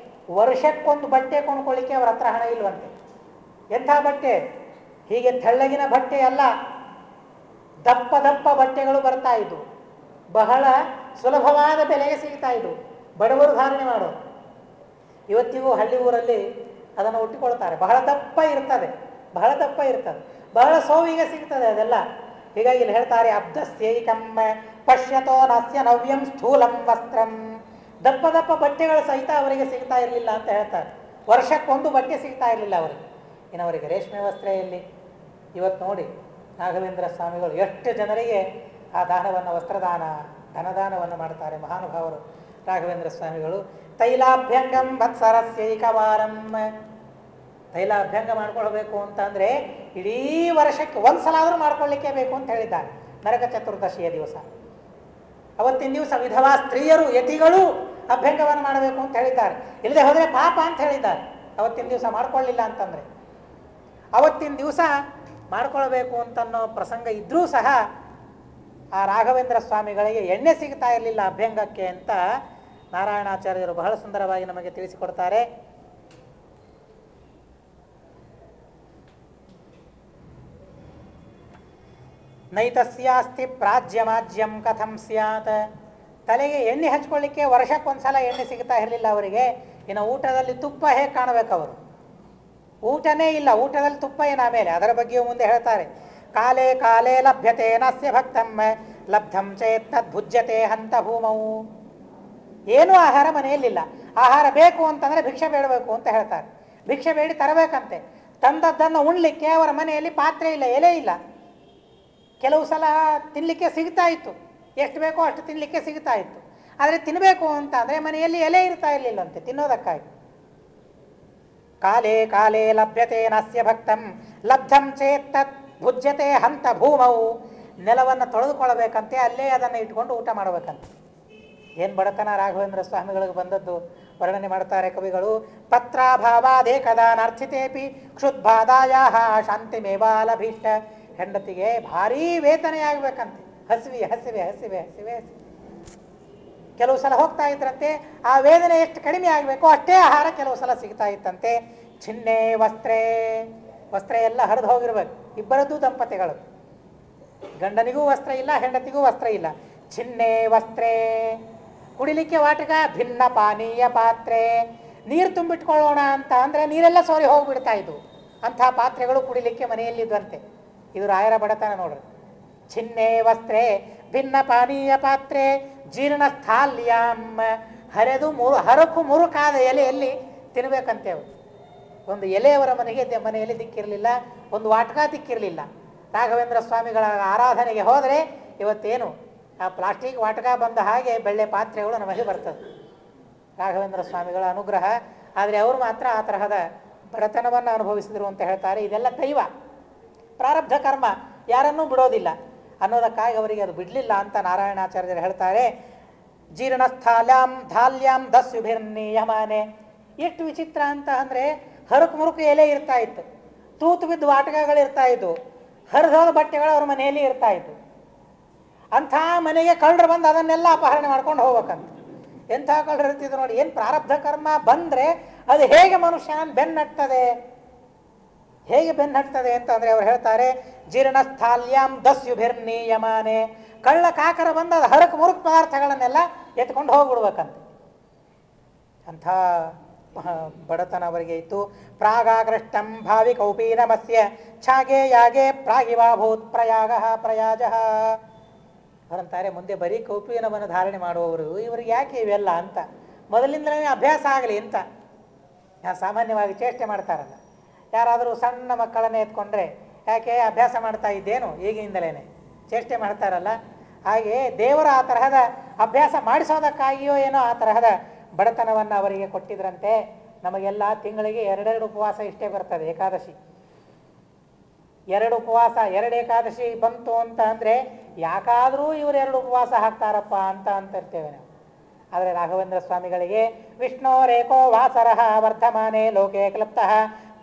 ವರ್ಷಕ್ಕೊಂದು ಬಟ್ಟೆ ಕೊಂಡ್ಕೊಳ್ಳಿಕ್ಕೆ ಅವರ ಹತ್ರ ಹಣ ಇಲ್ವಂತೆ. ಎಂಥ ಬಟ್ಟೆ? ಹೀಗೆ ತೆಳ್ಳಗಿನ ಬಟ್ಟೆ ಅಲ್ಲ, ದಪ್ಪ ದಪ್ಪ ಬಟ್ಟೆಗಳು ಬರ್ತಾ ಇದ್ವು, ಬಹಳ ಸುಲಭವಾದ ಬೆಲೆಗೆ ಸಿಗ್ತಾ ಇದ್ವು, ಬಡವರು ಧಾರಣೆ ಮಾಡೋದು. ಇವತ್ತಿಗೂ ಹಳ್ಳಿ ಊರಲ್ಲಿ ಅದನ್ನು ಉಟ್ಟಿಕೊಳ್ತಾರೆ. ಬಹಳ ದಪ್ಪ ಇರ್ತದೆ, ಬಹಳ ದಪ್ಪ ಇರ್ತದೆ, ಬಹಳ ಸೋವಿಗೆ ಸಿಗ್ತದೆ ಅದೆಲ್ಲ. ಹೀಗಾಗಿ ಇಲ್ಲಿ ಹೇಳ್ತಾರೆ ಅಬ್ಧಸ್ಯೈಕಂ ಪಶ್ಯತೋ ನಸ್ಯ ನವ್ಯಂ ಸ್ಥೂಲಂ ವಸ್ತ್ರಂ. ದಪ್ಪ ದಪ್ಪ ಬಟ್ಟೆಗಳು ಸಹಿತ ಅವರಿಗೆ ಸಿಗ್ತಾ ಇರಲಿಲ್ಲ ಅಂತ ಹೇಳ್ತಾರೆ. ವರ್ಷಕ್ಕೊಂದು ಬಟ್ಟೆ ಸಿಗ್ತಾ ಇರಲಿಲ್ಲ ಅವರಿಗೆ. ಇನ್ನು ಅವರಿಗೆ ರೇಷ್ಮೆ ವಸ್ತ್ರ ಎಲ್ಲಿ? ಇವತ್ತು ನೋಡಿ ರಾಘವೇಂದ್ರ ಸ್ವಾಮಿಗಳು ಎಷ್ಟು ಜನರಿಗೆ ಆ ದಾನವನ್ನು, ವಸ್ತ್ರದಾನ, ಧನದಾನವನ್ನು ಮಾಡ್ತಾರೆ ಮಹಾನುಭಾವರು ರಾಘವೇಂದ್ರ ಸ್ವಾಮಿಗಳು. ತೈಲಾಭ್ಯಂಗಂ ವತ್ಸರಸ್ಯೈಕವಾರಂ. ತೈಲಾಭ್ಯಂಗ ಮಾಡ್ಕೊಳ್ಬೇಕು ಅಂತಂದರೆ ಇಡೀ ವರ್ಷಕ್ಕೆ ಒಂದು ಸಲ ಆದರೂ ಮಾಡ್ಕೊಳ್ಳಿಕ್ಕೆ ಬೇಕು ಅಂತ ಹೇಳಿದ್ದಾರೆ. ನರಕ ಚತುರ್ದಶಿಯ ದಿವಸ, ಅವತ್ತಿನ ದಿವಸ ವಿಧವಾ ಸ್ತ್ರೀಯರು, ಯತಿಗಳು ಅಭ್ಯಂಗವನ್ನು ಮಾಡಬೇಕು ಅಂತ ಹೇಳಿದ್ದಾರೆ. ಇಲ್ಲದೆ ಹೋದರೆ ಪಾಪ ಅಂತ ಹೇಳಿದ್ದಾರೆ. ಅವತ್ತಿನ ದಿವಸ ಮಾಡ್ಕೊಳ್ಳಿಲ್ಲ ಅಂತಂದರೆ, ಅವತ್ತಿನ ದಿವಸ ಮಾಡ್ಕೊಳ್ಬೇಕು ಅಂತನ್ನೋ ಪ್ರಸಂಗ ಇದ್ದರೂ ಸಹ ಆ ರಾಘವೇಂದ್ರ ಸ್ವಾಮಿಗಳಿಗೆ ಎಣ್ಣೆ ಸಿಗ್ತಾ ಇರಲಿಲ್ಲ ಅಭ್ಯಂಗಕ್ಕೆ ಅಂತ ನಾರಾಯಣಾಚಾರ್ಯರು ಬಹಳ ಸುಂದರವಾಗಿ ನಮಗೆ ತಿಳಿಸಿಕೊಡ್ತಾರೆ. ನೈತಸ್ಯಾಸ್ತಿ ಪ್ರಾಜ್ಯಮಾಜ್ಯಂ ಕಥಂ ಸ್ಯಾತ್. ತಲೆಗೆ ಎಣ್ಣೆ ಹಚ್ಕೊಳ್ಳಿಕ್ಕೆ ವರ್ಷಕ್ಕೊಂದ್ಸಲ ಎಣ್ಣೆ ಸಿಗ್ತಾ ಇರಲಿಲ್ಲ ಅವರಿಗೆ. ಇನ್ನು ಊಟದಲ್ಲಿ ತುಪ್ಪ ಹೇಗೆ ಕಾಣಬೇಕು ಅವರು? ಊಟನೇ ಇಲ್ಲ, ಊಟದಲ್ಲಿ ತುಪ್ಪ ಏನು ಆಮೇಲೆ, ಅದರ ಬಗ್ಗೆಯೂ ಮುಂದೆ ಹೇಳ್ತಾರೆ. ಕಾಲೇ ಕಾಲೇ ಲಭ್ಯತೆ ನಸ್ಯ ಭಕ್ತಂ ಲಬ್ಧಂ ಚೇತ್ ತದ್ಭುಜ್ಯತೆ ಹಂತ ಭೂಮೌ. ಏನೂ ಆಹಾರ ಮನೆಯಲ್ಲಿಲ್ಲ, ಆಹಾರ ಬೇಕು ಅಂತಂದರೆ ಭಿಕ್ಷೆ ಬೇಡಬೇಕು ಅಂತ ಹೇಳ್ತಾರೆ. ಭಿಕ್ಷೆ ಬೇಡಿ ತರಬೇಕಂತೆ. ತಂದದ್ದನ್ನು ಉಣ್ಲಿಕ್ಕೆ ಅವರ ಮನೆಯಲ್ಲಿ ಪಾತ್ರೆ ಇಲ್ಲ, ಎಲೆ ಇಲ್ಲ. ಕೆಲವು ಸಲ ತಿನ್ನಲಿಕ್ಕೆ ಸಿಗ್ತಾ ಇತ್ತು, ಎಷ್ಟು ಬೇಕೋ ಅಷ್ಟು ತಿನ್ನಲಿಕ್ಕೆ ಸಿಗ್ತಾ ಇತ್ತು. ಆದರೆ ತಿನ್ನಬೇಕು ಅಂತ ಅಂದರೆ ಮನೆಯಲ್ಲಿ ಎಲೆ ಇರ್ತಾ ಇರಲಿಲ್ಲಂತೆ ತಿನ್ನೋದಕ್ಕಾಗಿ. ಕಾಲೇ ಕಾಲೇ ಲಭ್ಯತೆ ನಸ್ಯ ಭಕ್ತಂ ಲಬ್ಧಂ ಚೇತ್ ತತ್ ಭುಜ್ಯತೆ ಹಂತ ಭೂಮೌ. ನೆಲವನ್ನು ತೊಳೆದುಕೊಳ್ಳಬೇಕಂತೆ, ಅಲ್ಲೇ ಅದನ್ನು ಇಟ್ಕೊಂಡು ಊಟ ಮಾಡಬೇಕಂತೆ. ಏನು ಬಡತನ ರಾಘವೇಂದ್ರ ಸ್ವಾಮಿಗಳಿಗೆ ಬಂದದ್ದು ವರ್ಣನೆ ಮಾಡ್ತಾರೆ ಕವಿಗಳು. ಪತ್ರಾಭಾವಾದೇಕದಾನರ್ಥಿತೇಪಿ ಕ್ಷುದ್ಬಾಧಾಯ ಶಾಂತಿಮೇವಾಲಭೀಷ್ಟ. ಹೆಂಡತಿಗೆ ಭಾರೀ ವೇತನೆ ಆಗಬೇಕಂತೆ, ಹಸಿವೆ ಹಸಿವೆ ಹಸಿವೆ ಹಸಿವೆ ಹಸಿವೆ. ಕೆಲವು ಸಲ ಹೋಗ್ತಾ ಇದ್ರಂತೆ, ಆ ವೇದನೆ ಎಷ್ಟು ಕಡಿಮೆ ಆಗಬೇಕೋ ಅಷ್ಟೇ ಆಹಾರ ಕೆಲವು ಸಲ ಸಿಗ್ತಾ ಇತ್ತಂತೆ. ಚಿನ್ನೆ ವಸ್ತ್ರೇ, ವಸ್ತ್ರ ಎಲ್ಲ ಹರಿದು ಹೋಗಿರ್ಬೇಕು. ಇಬ್ಬರದ್ದು ದಂಪತಿಗಳು, ಗಂಡನಿಗೂ ವಸ್ತ್ರ ಇಲ್ಲ, ಹೆಂಡತಿಗೂ ವಸ್ತ್ರ ಇಲ್ಲ. ಚಿನ್ನೆ ವಸ್ತ್ರೇ, ಕುಡಿಲಿಕ್ಕೆ ವಾಟಕ, ಭಿನ್ನ ಪಾನೀಯ ಪಾತ್ರೆ. ನೀರು ತುಂಬಿಟ್ಕೊಳ್ಳೋಣ ಅಂತ ಅಂದರೆ ನೀರೆಲ್ಲ ಸೋರಿ ಹೋಗಿಬಿಡ್ತಾ ಇದ್ವು. ಅಂಥ ಪಾತ್ರೆಗಳು ಕುಡಿಲಿಕ್ಕೆ ಮನೆಯಲ್ಲಿದ್ದಂತೆ. ಇದು ರಾಯರ ಬಡತನ ನೋಡ್ರಿ. ಚಿನ್ನೆ ವಸ್ತ್ರೇ ಭಿನ್ನ ಪಾನೀಯ ಪಾತ್ರೆ ಜೀರ್ಣಸ್ಥಾಲ್ಯಾಂ. ಹರಕು ಮುರುಕಾದ ಎಲೆಯಲ್ಲಿ ತಿನ್ನಬೇಕಂತೆ ಅವರು. ಒಂದು ಎಲೆಯವರ ಮನೆಯಲ್ಲಿ ದಿಕ್ಕಿರಲಿಲ್ಲ, ಒಂದು ವಾಟಕ ದಿಕ್ಕಿರಲಿಲ್ಲ. ರಾಘವೇಂದ್ರ ಸ್ವಾಮಿಗಳ ಆರಾಧನೆಗೆ ಹೋದರೆ ಇವತ್ತೇನು ಆ ಪ್ಲಾಸ್ಟಿಕ್ ವಾಟಕ ಬಂದ ಹಾಗೆ ಬೆಳ್ಳೆ ಪಾತ್ರೆಗಳು ನಮಗೆ ಬರ್ತದೆ, ರಾಘವೇಂದ್ರ ಸ್ವಾಮಿಗಳ ಅನುಗ್ರಹ. ಆದರೆ ಅವರು ಮಾತ್ರ ಆ ತರಹದ ಬಡತನವನ್ನು ಅನುಭವಿಸಿದರು ಅಂತ ಹೇಳ್ತಾರೆ. ಇದೆಲ್ಲ ದೈವ ಪ್ರಾರಬ್ಧ ಕರ್ಮ, ಯಾರನ್ನೂ ಬಿಡೋದಿಲ್ಲ ಅನ್ನೋದಕ್ಕಾಗಿ ಅವರಿಗೆ ಅದು ಬಿಡಲಿಲ್ಲ ಅಂತ ನಾರಾಯಣಾಚಾರ್ಯರು ಹೇಳ್ತಾರೆ. ಜೀರ್ಣಸ್ಥಾಲ್ಯಾಂ ಧಾಲ್ಯಾಂ ದಸ್ಯುಭಿರ್ನಿಯಮಾನೆ. ಎಷ್ಟು ವಿಚಿತ್ರ ಅಂತ ಅಂದರೆ ಹರಕು ಮುರುಕು ಎಲೆ ಇರ್ತಾ ಇತ್ತು, ತೂತು ಬಿದ್ದು ವಾಟಕಗಳಿರ್ತಾ ಇದ್ವು, ಹರಿದೋದ ಬಟ್ಟೆಗಳು ಅವ್ರ ಮನೆಯಲ್ಲಿ ಇರ್ತಾ ಇತ್ತು. ಅಂಥ ಮನೆಗೆ ಕಳ್ಳರು ಬಂದು ಅದನ್ನೆಲ್ಲ ಅಪಹರಣೆ ಮಾಡ್ಕೊಂಡು ಹೋಗ್ಬೇಕಂತ. ಎಂಥ ಕಳ್ಳರು ಇರ್ತಿದ್ರು ನೋಡಿ. ಏನು ಪ್ರಾರಬ್ಧ ಕರ್ಮ ಬಂದರೆ ಅದು ಹೇಗೆ ಮನುಷ್ಯನ ಬೆನ್ನಟ್ಟದೆ, ಹೇಗೆ ಬೆನ್ನಟ್ಟದೆ ಅಂತಂದರೆ ಅವ್ರು ಹೇಳ್ತಾರೆ ಜೀರ್ಣಸ್ಥಾಲ್ಯಾಂ ದಸ್ಯುಭಿರ್ನಿಯಮಾನೆ. ಕಳ್ಳ ಕಾಕರ ಬಂದು ಅದು ಹರಕು ಮುರುಕು ಪದಾರ್ಥಗಳನ್ನೆಲ್ಲ ಎತ್ಕೊಂಡು ಹೋಗ್ಬಿಡ್ಬೇಕಂತೆ. ಅಂಥ ಬಡತನ ಅವರಿಗೆ ಇತ್ತು. ಪ್ರಾಗಾಕೃಷ್ಟಂ ಭಾವಿ ಕೌಪೀನಮಸ್ಯ ಛಾಗೆ ಯಾಗೆ ಪ್ರಾಗಿವಾಭೂತ್ ಪ್ರಯಾಗ ಪ್ರಯಾಜ. ಅವರಂತಾರೆ ಮುಂದೆ ಬರೀ ಕೌಪೀನವನ್ನು ಧಾರಣೆ ಮಾಡುವವರು ಇವರಿಗೆ ಯಾಕೆ ಇವೆಲ್ಲ ಅಂತ ಮೊದಲಿಂದಲೇ ಅಭ್ಯಾಸ ಆಗಲಿ ಅಂತ. ಸಾಮಾನ್ಯವಾಗಿ ಚೇಷ್ಟೆ ಮಾಡ್ತಾರಲ್ಲ, ಯಾರಾದರೂ ಸಣ್ಣ ಮಕ್ಕಳನ್ನೇ ಎತ್ಕೊಂಡ್ರೆ ಯಾಕೆ ಅಭ್ಯಾಸ ಮಾಡ್ತಾ ಇದ್ದೇನು ಈಗಿಂದಲೇ ಚೇಷ್ಟೆ ಮಾಡ್ತಾರಲ್ಲ, ಹಾಗೆ ದೇವರು ಆ ತರಹದ ಅಭ್ಯಾಸ ಮಾಡಿಸೋದಕ್ಕಾಗಿಯೋ ಏನೋ ಆ ತರಹದ ಬಡತನವನ್ನು ಅವರಿಗೆ ಕೊಟ್ಟಿದ್ರಂತೆ. ನಮಗೆಲ್ಲ ತಿಂಗಳಿಗೆ 2 ಉಪವಾಸ ಇಷ್ಟೇ ಬರ್ತದೆ. ಏಕಾದಶಿ 2 ಉಪವಾಸ, 2 ಏಕಾದಶಿ ಬಂತು ಅಂತ ಅಂದರೆ ಯಾಕಾದರೂ ಇವರು 2 ಉಪವಾಸ ಹಾಕ್ತಾರಪ್ಪ ಅಂತಿರ್ತೇವೆ ನಾವು. ಆದರೆ ರಾಘವೇಂದ್ರ ಸ್ವಾಮಿಗಳಿಗೆ ವಿಷ್ಣೋರೇಕೋ ವಾಸರಃ ವರ್ಧಮಾನೆ ಲೋಕೆ ಕ್ಲಪ್ತಃ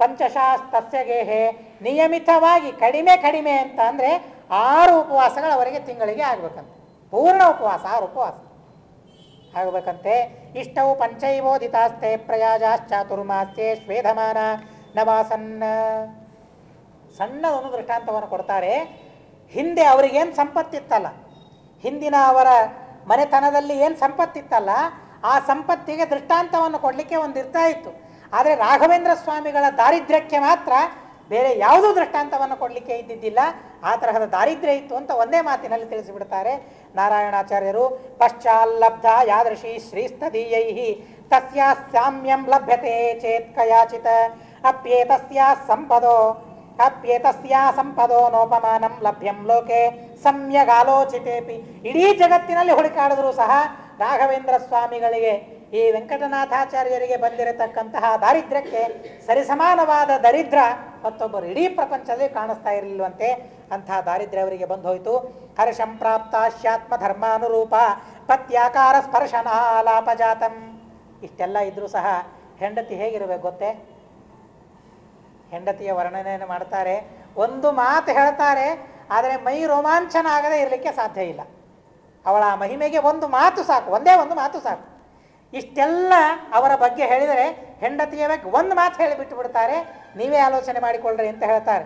ಪಂಚಶಾಸ್ತಸ್ಯ ಗೇಹೆ. ನಿಯಮಿತವಾಗಿ ಕಡಿಮೆ ಕಡಿಮೆ ಅಂತ ಅಂದರೆ 6 ಉಪವಾಸಗಳು ಅವರಿಗೆ ತಿಂಗಳಿಗೆ ಆಗಬೇಕಂತೆ. ಪೂರ್ಣ ಉಪವಾಸ 6 ಉಪವಾಸ ಆಗಬೇಕಂತೆ. ಇಷ್ಟವು ಪಂಚೈವೋದಿತಾಸ್ತೆ ಪ್ರಯಾಜಾಶ್ಚಾತುರ್ಮಾಸ್ಯೆ ಶ್ವೇಧಮಾನ ನವಾಸನ್ನ. ಸಣ್ಣದೊಂದು ದೃಷ್ಟಾಂತವನ್ನು ಕೊಡ್ತಾರೆ. ಹಿಂದೆ ಅವರಿಗೇನು ಸಂಪತ್ತಿತ್ತಲ್ಲ, ಹಿಂದಿನ ಅವರ ಮನೆತನದಲ್ಲಿ ಏನು ಸಂಪತ್ತಿತ್ತಲ್ಲ, ಆ ಸಂಪತ್ತಿಗೆ ದೃಷ್ಟಾಂತವನ್ನು ಕೊಡಲಿಕ್ಕೆ ಒಂದು ಇರ್ತಾ ಇತ್ತು. ಆದರೆ ರಾಘವೇಂದ್ರ ಸ್ವಾಮಿಗಳ ದಾರಿದ್ರ್ಯಕ್ಕೆ ಮಾತ್ರ ಬೇರೆ ಯಾವುದೂ ದೃಷ್ಟಾಂತವನ್ನು ಕೊಡಲಿಕ್ಕೆ ಇದ್ದಿದ್ದಿಲ್ಲ. ಆ ತರಹದ ದಾರಿದ್ರ್ಯ ಇತ್ತು ಅಂತ ಒಂದೇ ಮಾತಿನಲ್ಲಿ ತಿಳಿಸಿಬಿಡ್ತಾರೆ ನಾರಾಯಣಾಚಾರ್ಯರು. ಪಶ್ಚಾಲ್ಲಬ್ಧ ಯಾದೃಶಿ ಶ್ರೀಸ್ತದೀಯೈ ತಸ್ಯಾ ಸಾಮ್ಯಂ ಲಭ್ಯತೆ ಚೇತ್ ಕಯಾಚಿತ ಅಪ್ಯೇತಸ್ಯಾ ಸಂಪದೋ ನೋಪಮಾನಂ ಲಭ್ಯಂ ಲೋಕೆ ಸಮ್ಯಗಾಲೋಚಿತೇಪಿ. ಇಡೀ ಜಗತ್ತಿನಲ್ಲಿ ಹುಡುಕಾಡಿದ್ರು ಸಹ ರಾಘವೇಂದ್ರ ಸ್ವಾಮಿಗಳಿಗೆ, ಈ ವೆಂಕಟನಾಥಾಚಾರ್ಯರಿಗೆ ಬಂದಿರತಕ್ಕಂತಹ ದಾರಿದ್ರ್ಯಕ್ಕೆ ಸರಿಸಮಾನವಾದ ದರಿದ್ರ ಮತ್ತೊಬ್ಬರು ಇಡೀ ಪ್ರಪಂಚದಲ್ಲಿ ಕಾಣಿಸ್ತಾ ಇರಲಿಲ್ವಂತೆ. ಅಂತಹ ದಾರಿದ್ರ್ಯ ಅವರಿಗೆ ಬಂದು ಹೋಯಿತು. ಹರ್ಷಂ ಪ್ರಾಪ್ತಾಶ್ಯಾತ್ಮ ಧರ್ಮಾನುರೂಪ ಪತ್ಯಾಕಾರ ಸ್ಪರ್ಶನಾಲಾಪಜಾತಂ. ಇಷ್ಟೆಲ್ಲ ಇದ್ರೂ ಸಹ ಹೆಂಡತಿ ಹೇಗಿರಬೇಕು ಗೊತ್ತೇ? ಹೆಂಡತಿಯ ವರ್ಣನೆಯನ್ನು ಮಾಡ್ತಾರೆ, ಒಂದು ಮಾತು ಹೇಳ್ತಾರೆ, ಆದರೆ ಮೈ ರೋಮಾಂಚನ ಆಗದೆ ಇರಲಿಕ್ಕೆ ಸಾಧ್ಯ ಇಲ್ಲ. ಅವಳ ಮಹಿಮೆಗೆ ಒಂದು ಮಾತು ಸಾಕು, ಒಂದೇ ಒಂದು ಮಾತು ಸಾಕು. ಇಷ್ಟೆಲ್ಲ ಅವರ ಬಗ್ಗೆ ಹೇಳಿದರೆ ಹೆಂಡತಿಯ ಬಗ್ಗೆ ಒಂದು ಮಾತು ಹೇಳಿಬಿಟ್ಟು ಬಿಡ್ತಾರೆ, ನೀವೇ ಆಲೋಚನೆ ಮಾಡಿಕೊಳ್ಳ್ರಿ ಅಂತ ಹೇಳ್ತಾರೆ.